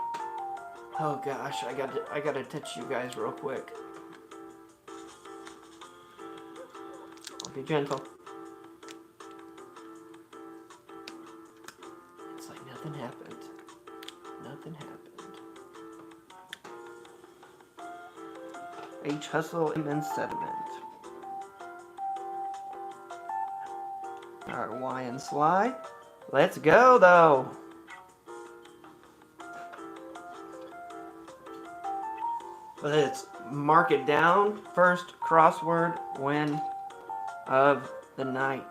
Oh gosh, I gotta touch you guys real quick. I'll be gentle. It's like nothing happened. Nothing happened. H hustle and sediment. Alright, Y and slide. Let's go though. Let's mark it down. First crossword win of the night.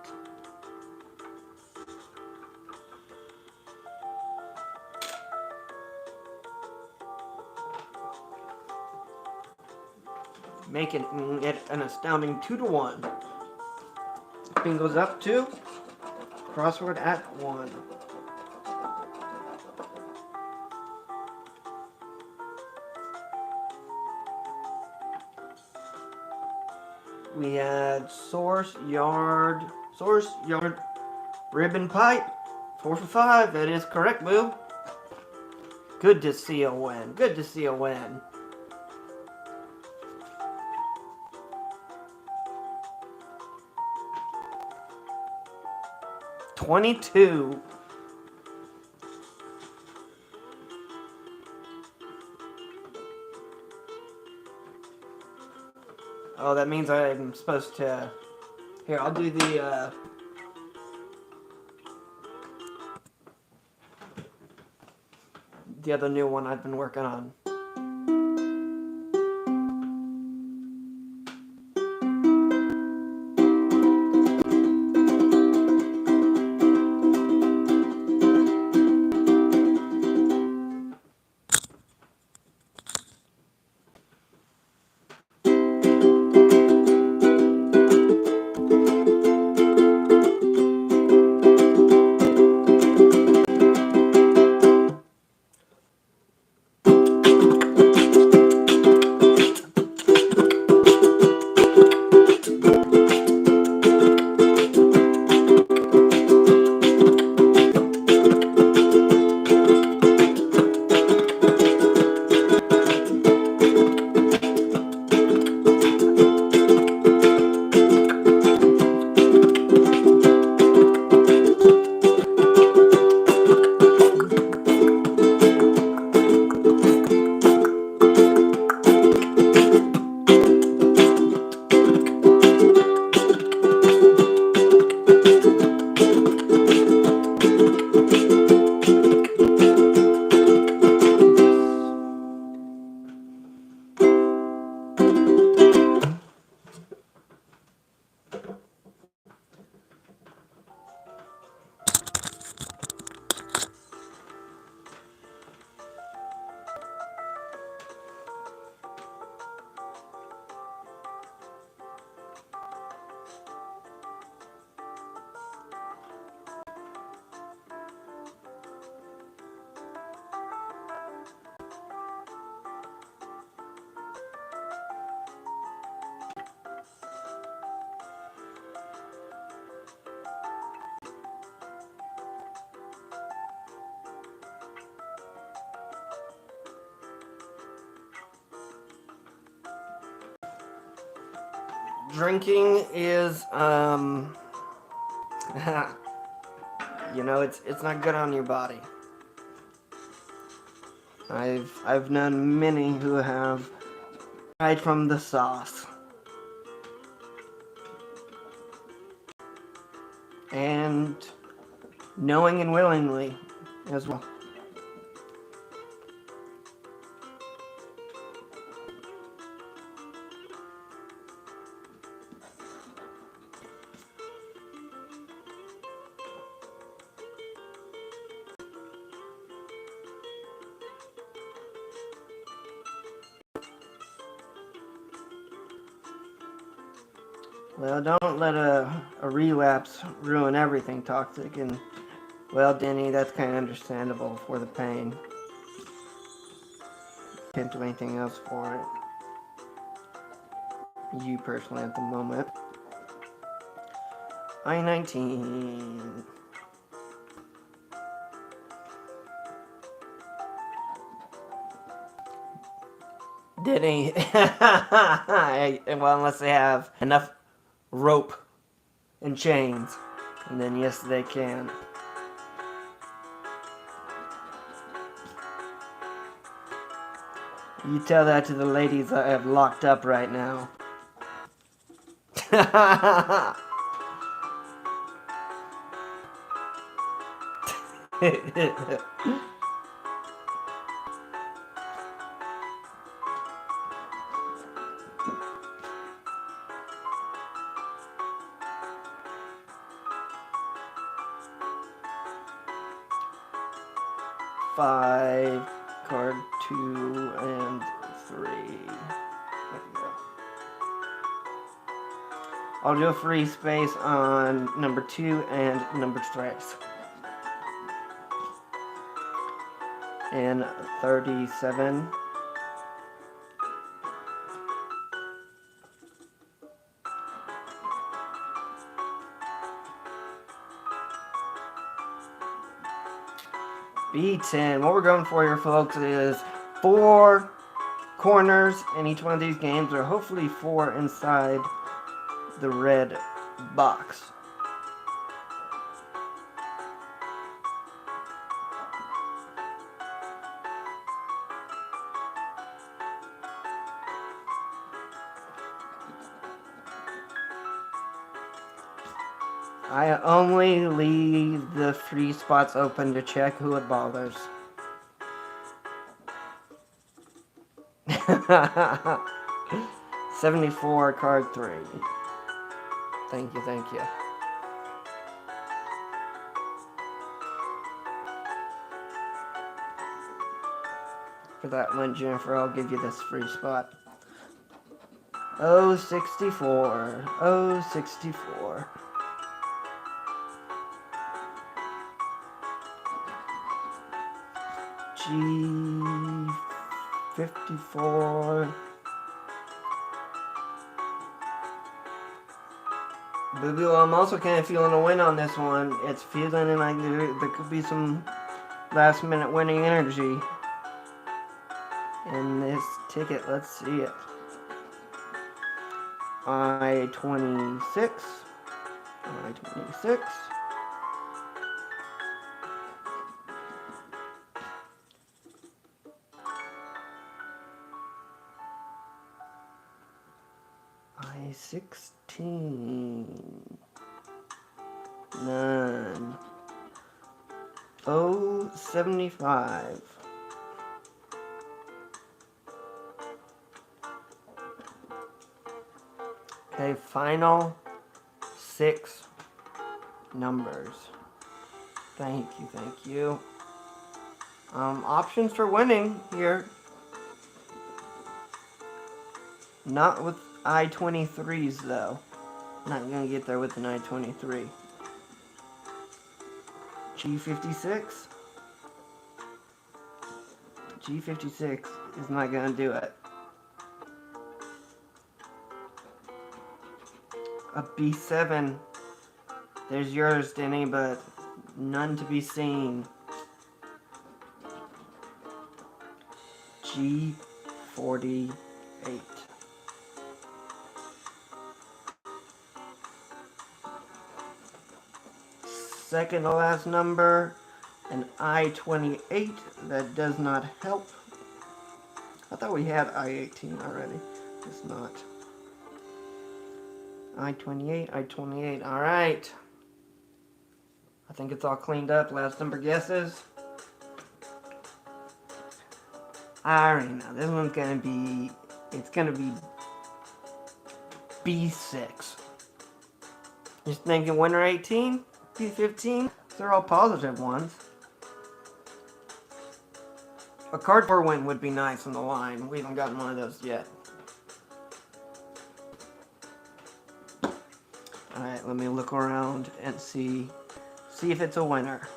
Making it an astounding 2-1. Bingo's up 2. Crossword at 1. We had source, yard, ribbon pipe. 4 for 5. That is correct, boo. Good to see a win. Good to see a win. $22. Oh, that means I'm supposed to... Here, I'll do the other new one I've been working on. Drinking is, you know, it's not good on your body. I've known many who have died from the sauce. And knowing and willingly as well. Well, don't let a relapse ruin everything toxic, and, well, Denny, that's kind of understandable for the pain. Can't do anything else for it. you personally at the moment. I-19. Did he? Well, unless they have enough rope and chains. And then yes, they can. You tell that to the ladies I have locked up right now. 5, card 2 and 3. There we go. I'll do a free space on number 2 and number 3. And 37. B10. What we're going for here, folks, is 4 corners in each one of these games, or hopefully 4 inside the red box. I only leave the free spots open to check who it bothers. $74, card 3. Thank you, thank you. For that one, Jennifer, I'll give you this free spot. Oh, 64. Oh, 64. G54. Boo-boo, I'm also kind of feeling a win on this one. It's feeling like there could be some last minute winning energy in this ticket. Let's see it. I-26. I-26. I-16. None. O-75. Okay, final 6 numbers. Thank you, thank you. Options for winning here. Not with I-23s though. Not gonna get there with an I-23. G56. G56 is not gonna do it. A B7. There's yours, Denny, but none to be seen. G48. Second to last number, an I-28. That does not help. I thought we had I-18 already. It's not. I-28, I-28. All right. I think it's all cleaned up. Last number guesses. I already know. This one's going to be... It's going to be B6. Just thinking winner 18? B15? They're all positive ones. A card 4 win would be nice on the line. We haven't gotten one of those yet. Alright, let me look around and see if it's a winner.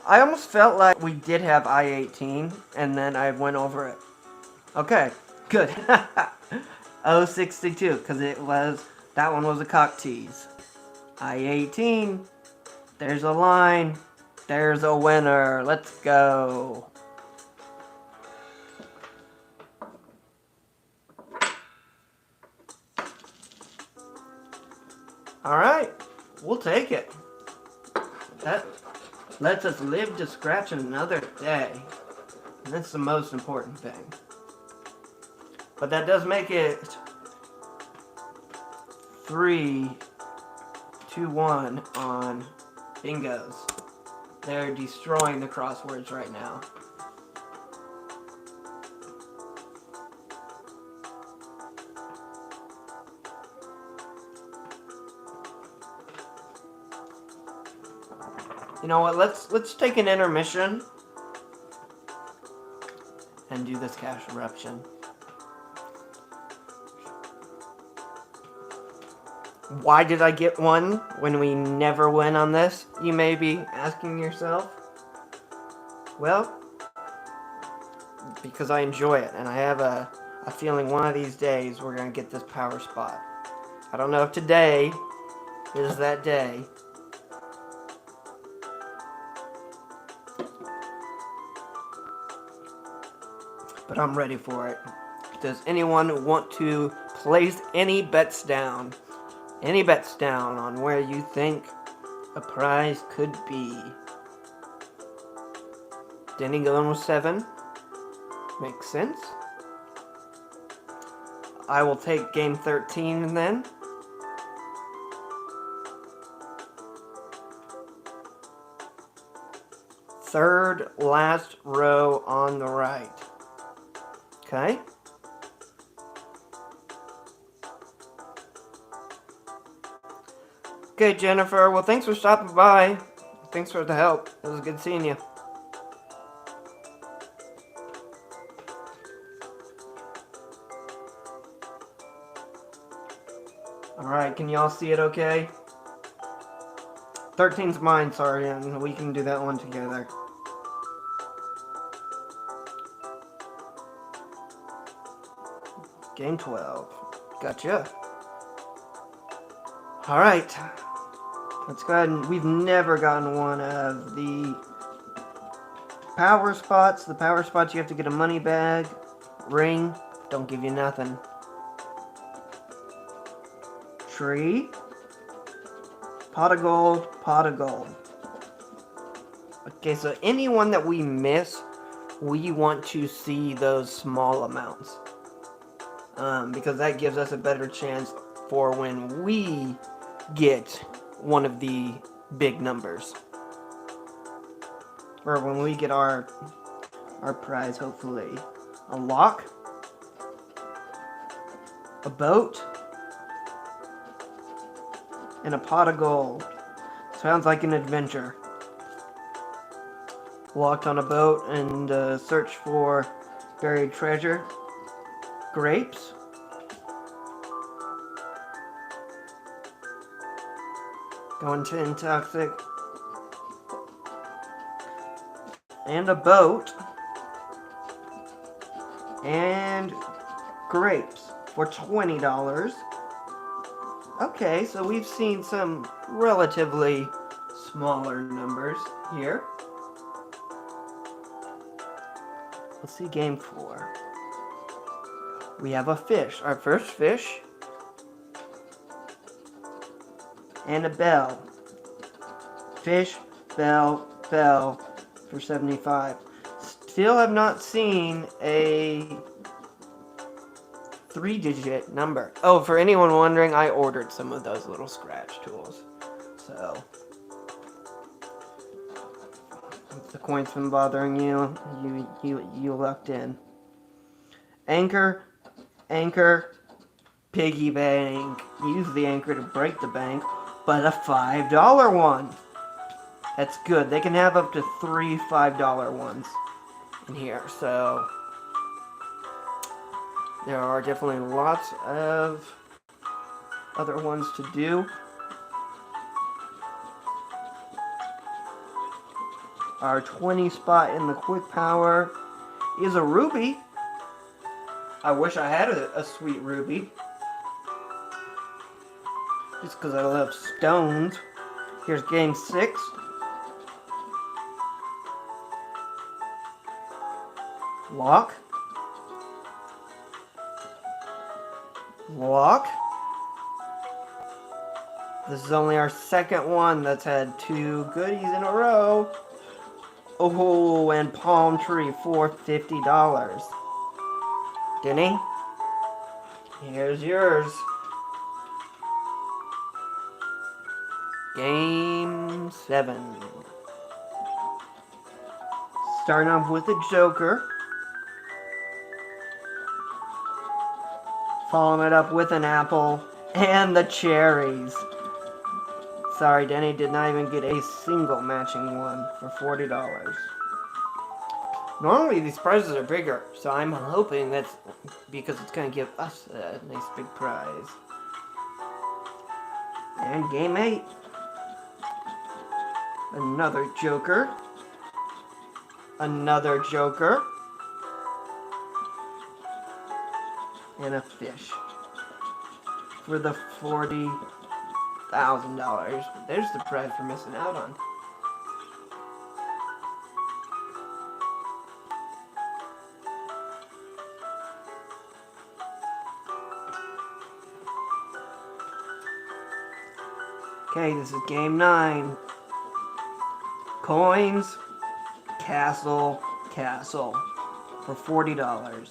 I almost felt like we did have I-18, and then I went over it. Okay, good. 062, because that one was a cock tease. I-18, there's a line, there's a winner. Let's go. Alright, we'll take it. That lets us live to scratch another day. And that's the most important thing. But that does make it 3-1 on bingos. They're destroying the crosswords right now. You know what? Let's take an intermission and do this cash eruption. Why did I get one when we never win on this? You may be asking yourself. Well, because I enjoy it, and I have a feeling one of these days we're going to get this power spot. I don't know if today is that day. But I'm ready for it. Does anyone want to place any bets down? Any bets down on where you think a prize could be? Denny going with 7. Makes sense. I will take game 13 then. Third last row on the right. Okay. Okay, Jennifer. Well, thanks for stopping by. Thanks for the help. It was good seeing you. Alright, can y'all see it okay? 13's mine, sorry, and we can do that one together. Game 12. Gotcha. Alright. Let's go ahead and... We've never gotten one of the power spots. The power spots, you have to get a money bag. Ring. Don't give you nothing. Tree. Pot of gold. Pot of gold. Okay, so anyone that we miss, we want to see those small amounts. Because that gives us a better chance for when we get one of the big numbers. Or when we get our prize, hopefully. A lock. A boat. And a pot of gold. Sounds like an adventure. Walked on a boat and search for buried treasure. Grapes. Going to intoxic. And a boat. And grapes for $20. Okay, so we've seen some relatively smaller numbers here. Let's see game 4. We have a fish, our first fish. And a bell. Fish, bell, bell for 75. Still have not seen a 3-digit number. Oh, for anyone wondering, I ordered some of those little scratch tools. So, if the coin's been bothering you, you lucked in. Anchor, anchor, piggy bank. Use the anchor to break the bank, but a $5 one. That's good. They can have up to 3 $5 ones in here, so there are definitely lots of other ones to do. Our 20 spot in the quick power is a ruby. I wish I had a sweet ruby. Just because I love stones. Here's game 6. Lock. Lock. This is only our second one that's had 2 goodies in a row. Oh, and palm tree for $50. Denny, here's yours. Game 7. Starting off with a joker. Following it up with an apple and the cherries. Sorry, Denny did not even get a single matching one for $40. Normally these prizes are bigger, so I'm hoping that's because it's going to give us a nice big prize. And game 8. Another joker. Another joker. And a fish. For the $40,000. There's the prize we're missing out on. Okay, this is game 9. Coins, castle, castle. For $40.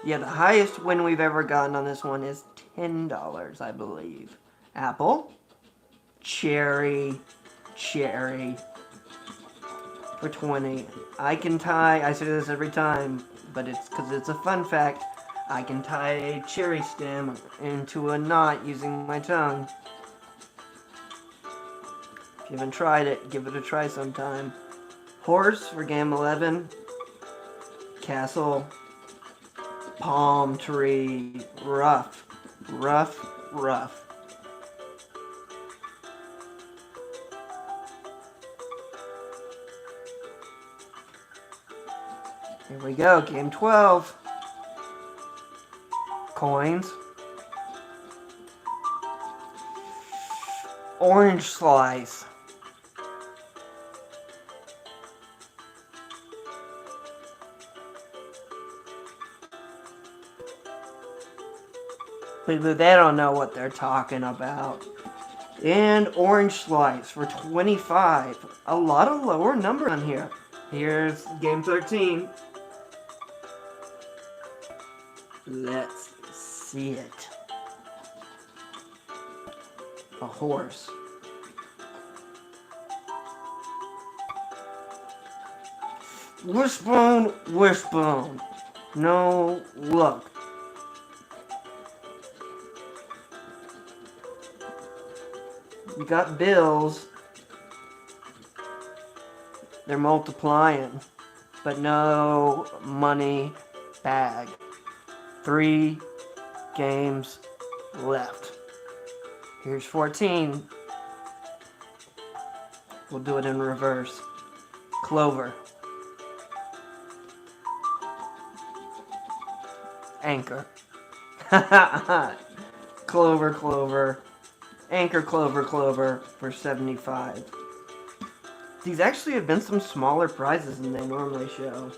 Yeah, the highest win we've ever gotten on this one is $10, I believe. Apple, cherry, cherry. For 20. I can tie, I say this every time, but it's because it's a fun fact. I can tie a cherry stem into a knot using my tongue. If you haven't tried it, give it a try sometime. Horse for game 11. Castle. Palm tree. Rough. Rough. Rough. Here we go. Game 12. Coins. Orange slice. People, they don't know what they're talking about. And orange slice for 25. A lot of lower numbers on here. Here's game 13. Let's see it. A horse. Wishbone, wishbone. No luck. We got bills. They're multiplying. But no money bag. 3 games left. Here's 14. We'll do it in reverse. Clover. Anchor. Clover, clover. Anchor, clover, clover for 75. These actually have been some smaller prizes than they normally show.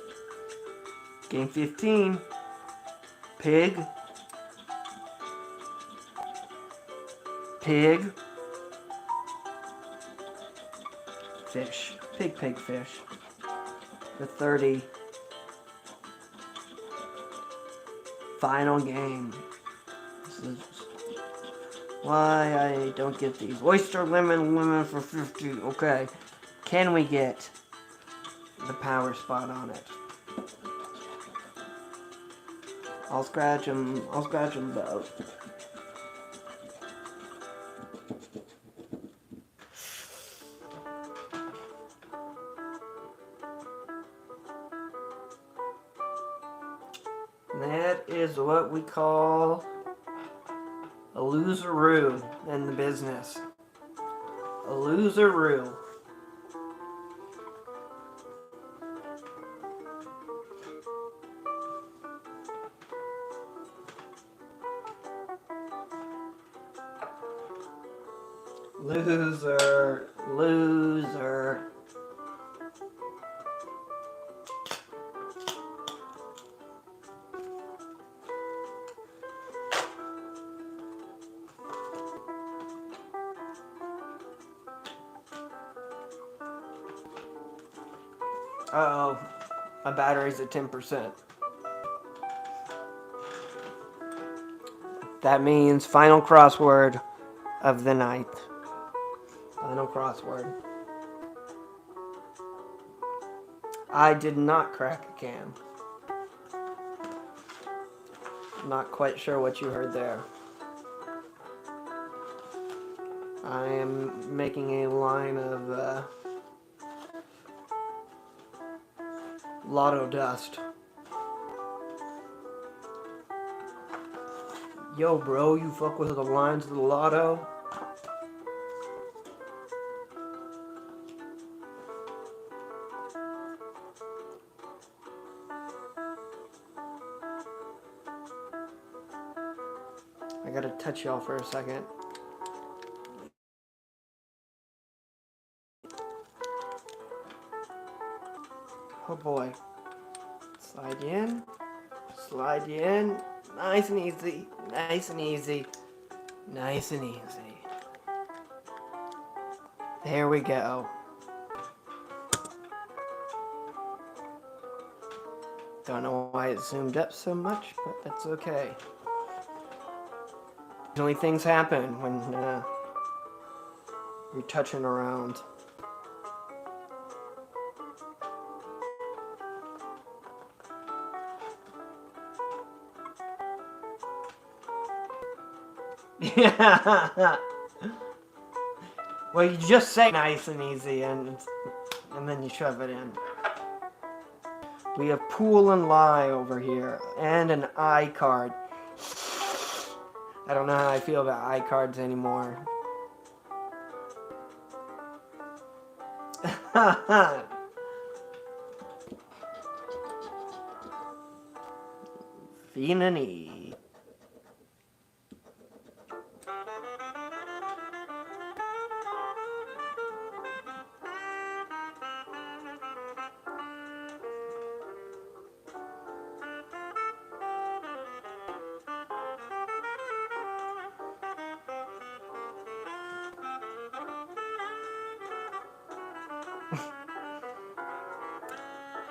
Game 15. Pig. Pig. Fish. Pig, pig, fish. For 30. Final game. This is why I don't get these. Oyster lemon for 50. Okay. Can we get the power spot on it? I'll scratch them both. That is what we call a loseroo in the business. A loseroo. Loser. Loser. Uh-oh. My battery's at 10%. That means final crossword of the night. Final crossword. I did not crack a can. Not quite sure what you heard there. I am making a line of lotto dust. Yo, bro, you fuck with the lines of the lotto? I gotta touch y'all for a second. Oh boy. Slide you in. Slide you in. Nice and easy. Nice and easy. Nice and easy. There we go. Don't know why it zoomed up so much, but that's okay. Usually things happen when you're touching around. Yeah. Well, you just say nice and easy, and then you shove it in. We have pool and lie over here, and an I card. I don't know how I feel about I cards anymore. Finani.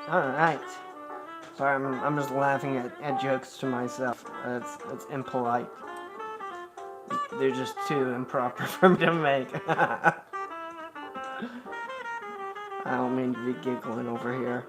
Alright. Sorry, I'm just laughing at jokes to myself. That's impolite. They're just too improper for me to make. I don't mean to be giggling over here.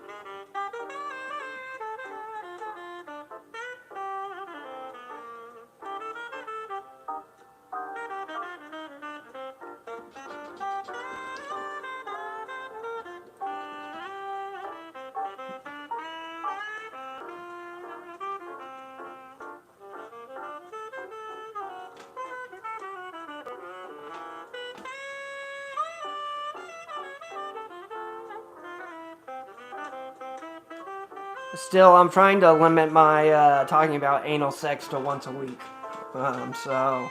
Still, I'm trying to limit my talking about anal sex to once a week. So I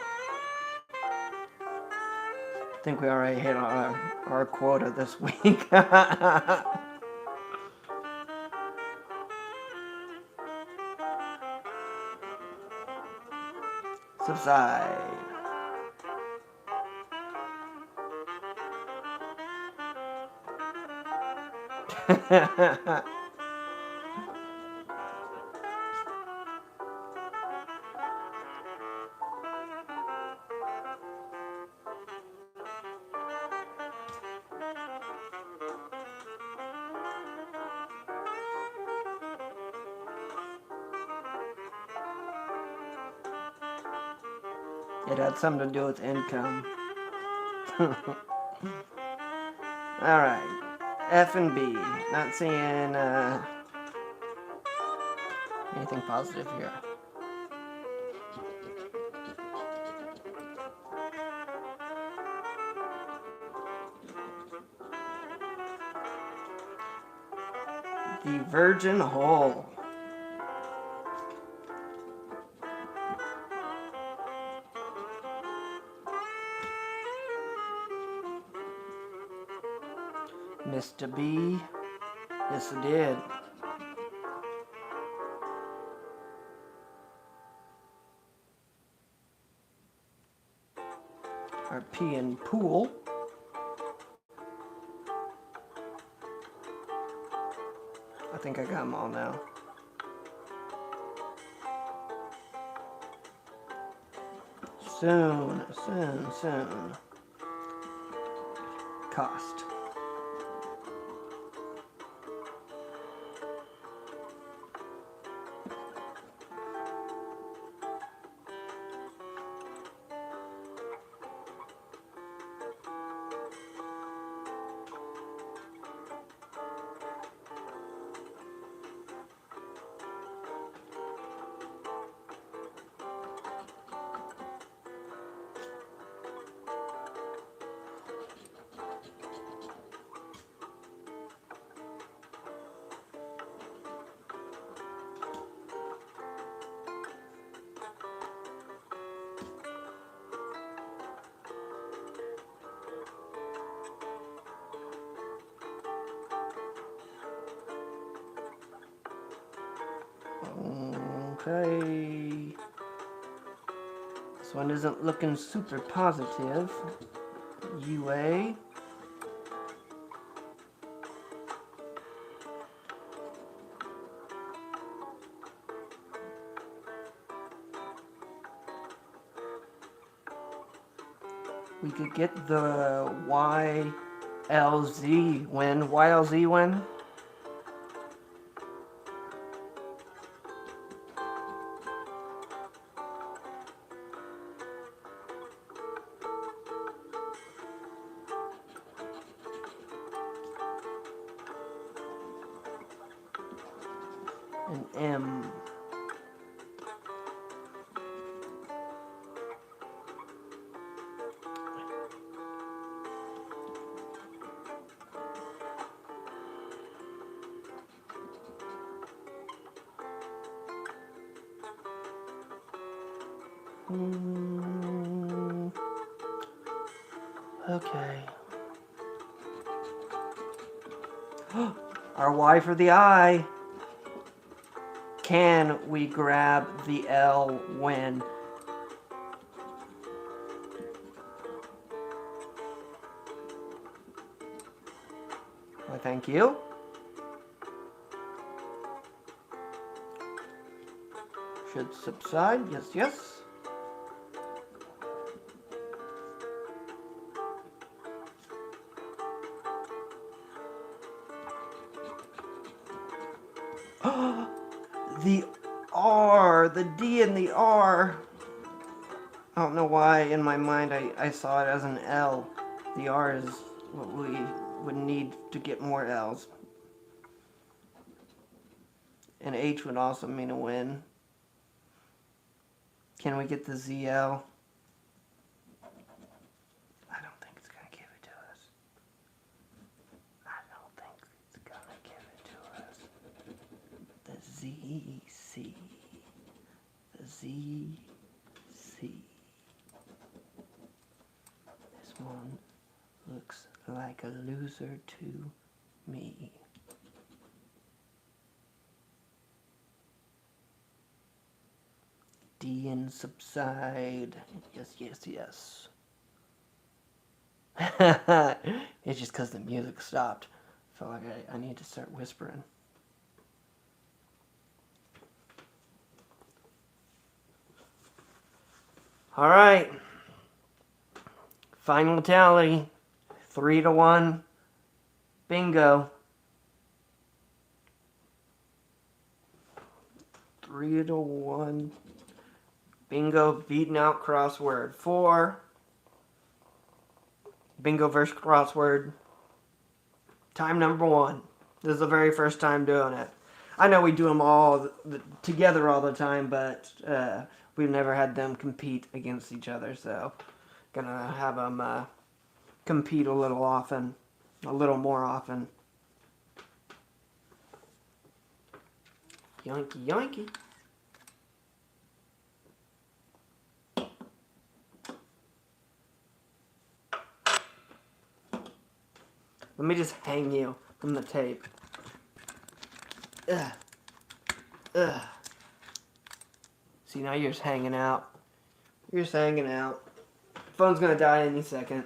think we already hit our quota this week. Subside. It had something to do with income. Alright. F and B. Not seeing anything positive here. The Virgin Hole. Mr. B. Yes, I did. Our P in pool. I think I got them all now. Soon, soon, soon. Cost. Okay. This one isn't looking super positive. UA. We could get the YLZ win. YLZ win? An M. Okay. Our Y for the I. Can we grab the L win? Why, thank you. Should subside. Yes, yes. The R, the D and the R. I don't know why in my mind I saw it as an L. The R is what we would need to get more L's. And H would also mean a win. Can we get the ZL? I don't think it's going to give it to us. I don't think it's going to give it to us. The ZC. The ZC. This one looks like a loser to me. D and subside. Yes, yes, yes. It's just because the music stopped. I felt like I need to start whispering. All right. Final tally. 3-1. Bingo. 3-1. Bingo beating out crossword. 4. Bingo versus crossword. Time number 1. This is the very first time doing it. I know we do them all together all the time, but we've never had them compete against each other, so gonna have them compete a little often, a little more often. Yoinky, yoinky. Let me just hang you from the tape. Ugh. Ugh. See, now you're just hanging out. You're just hanging out. Phone's gonna die any second.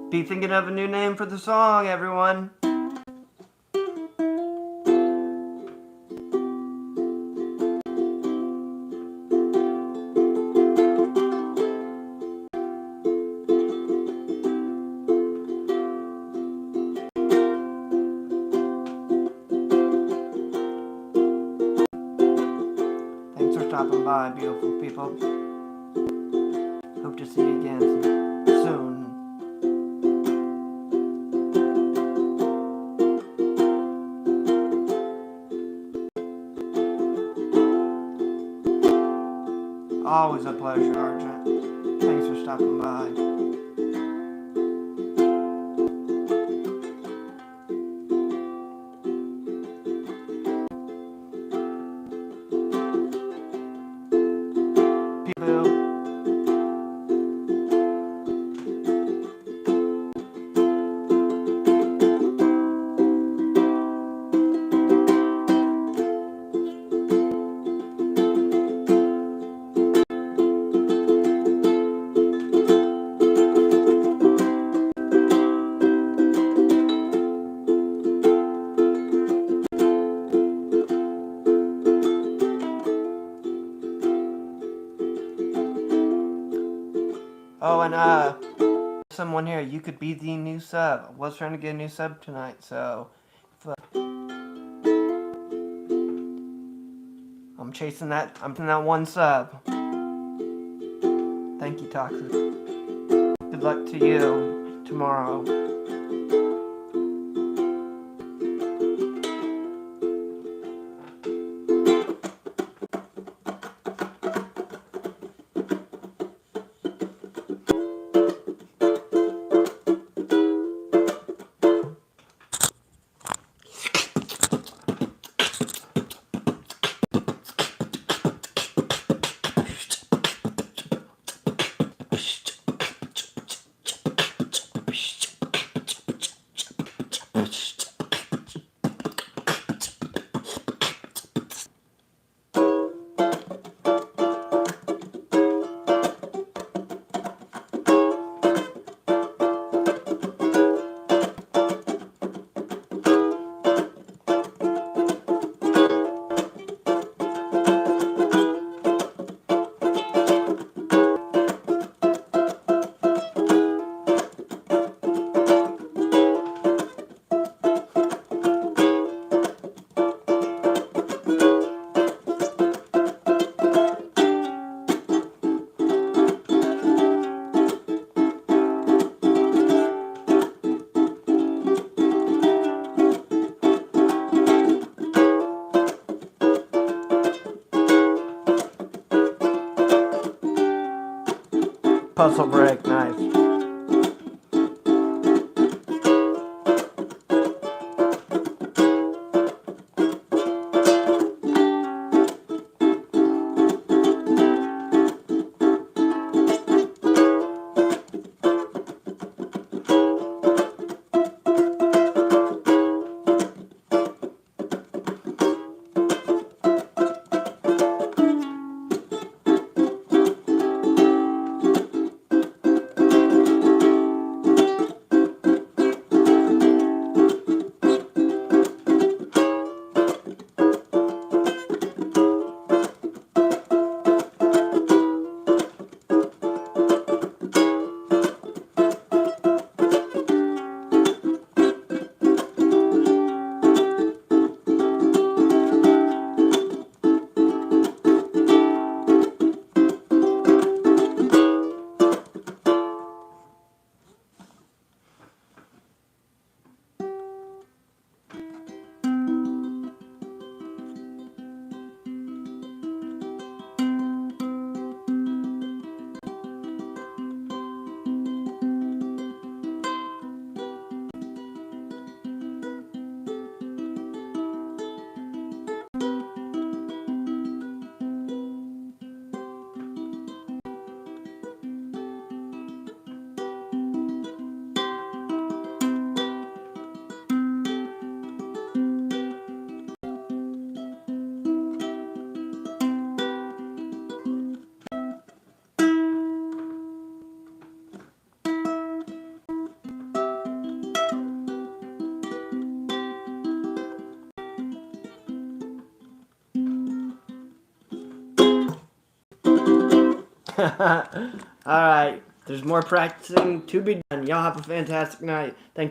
Be thinking of a new name for the song, everyone. Thanks for stopping by, beautiful people. Hope to see you again soon. Always a pleasure, Argent. Thanks for stopping by. Peekaboo. Oh, and someone here, you could be the new sub. I was trying to get a new sub tonight, so I'm chasing that. I'm in that one sub. Thank you, Toxic. Good luck to you tomorrow. Puzzle break, nice. Alright, there's more practicing to be done. Y'all have a fantastic night. Thank you.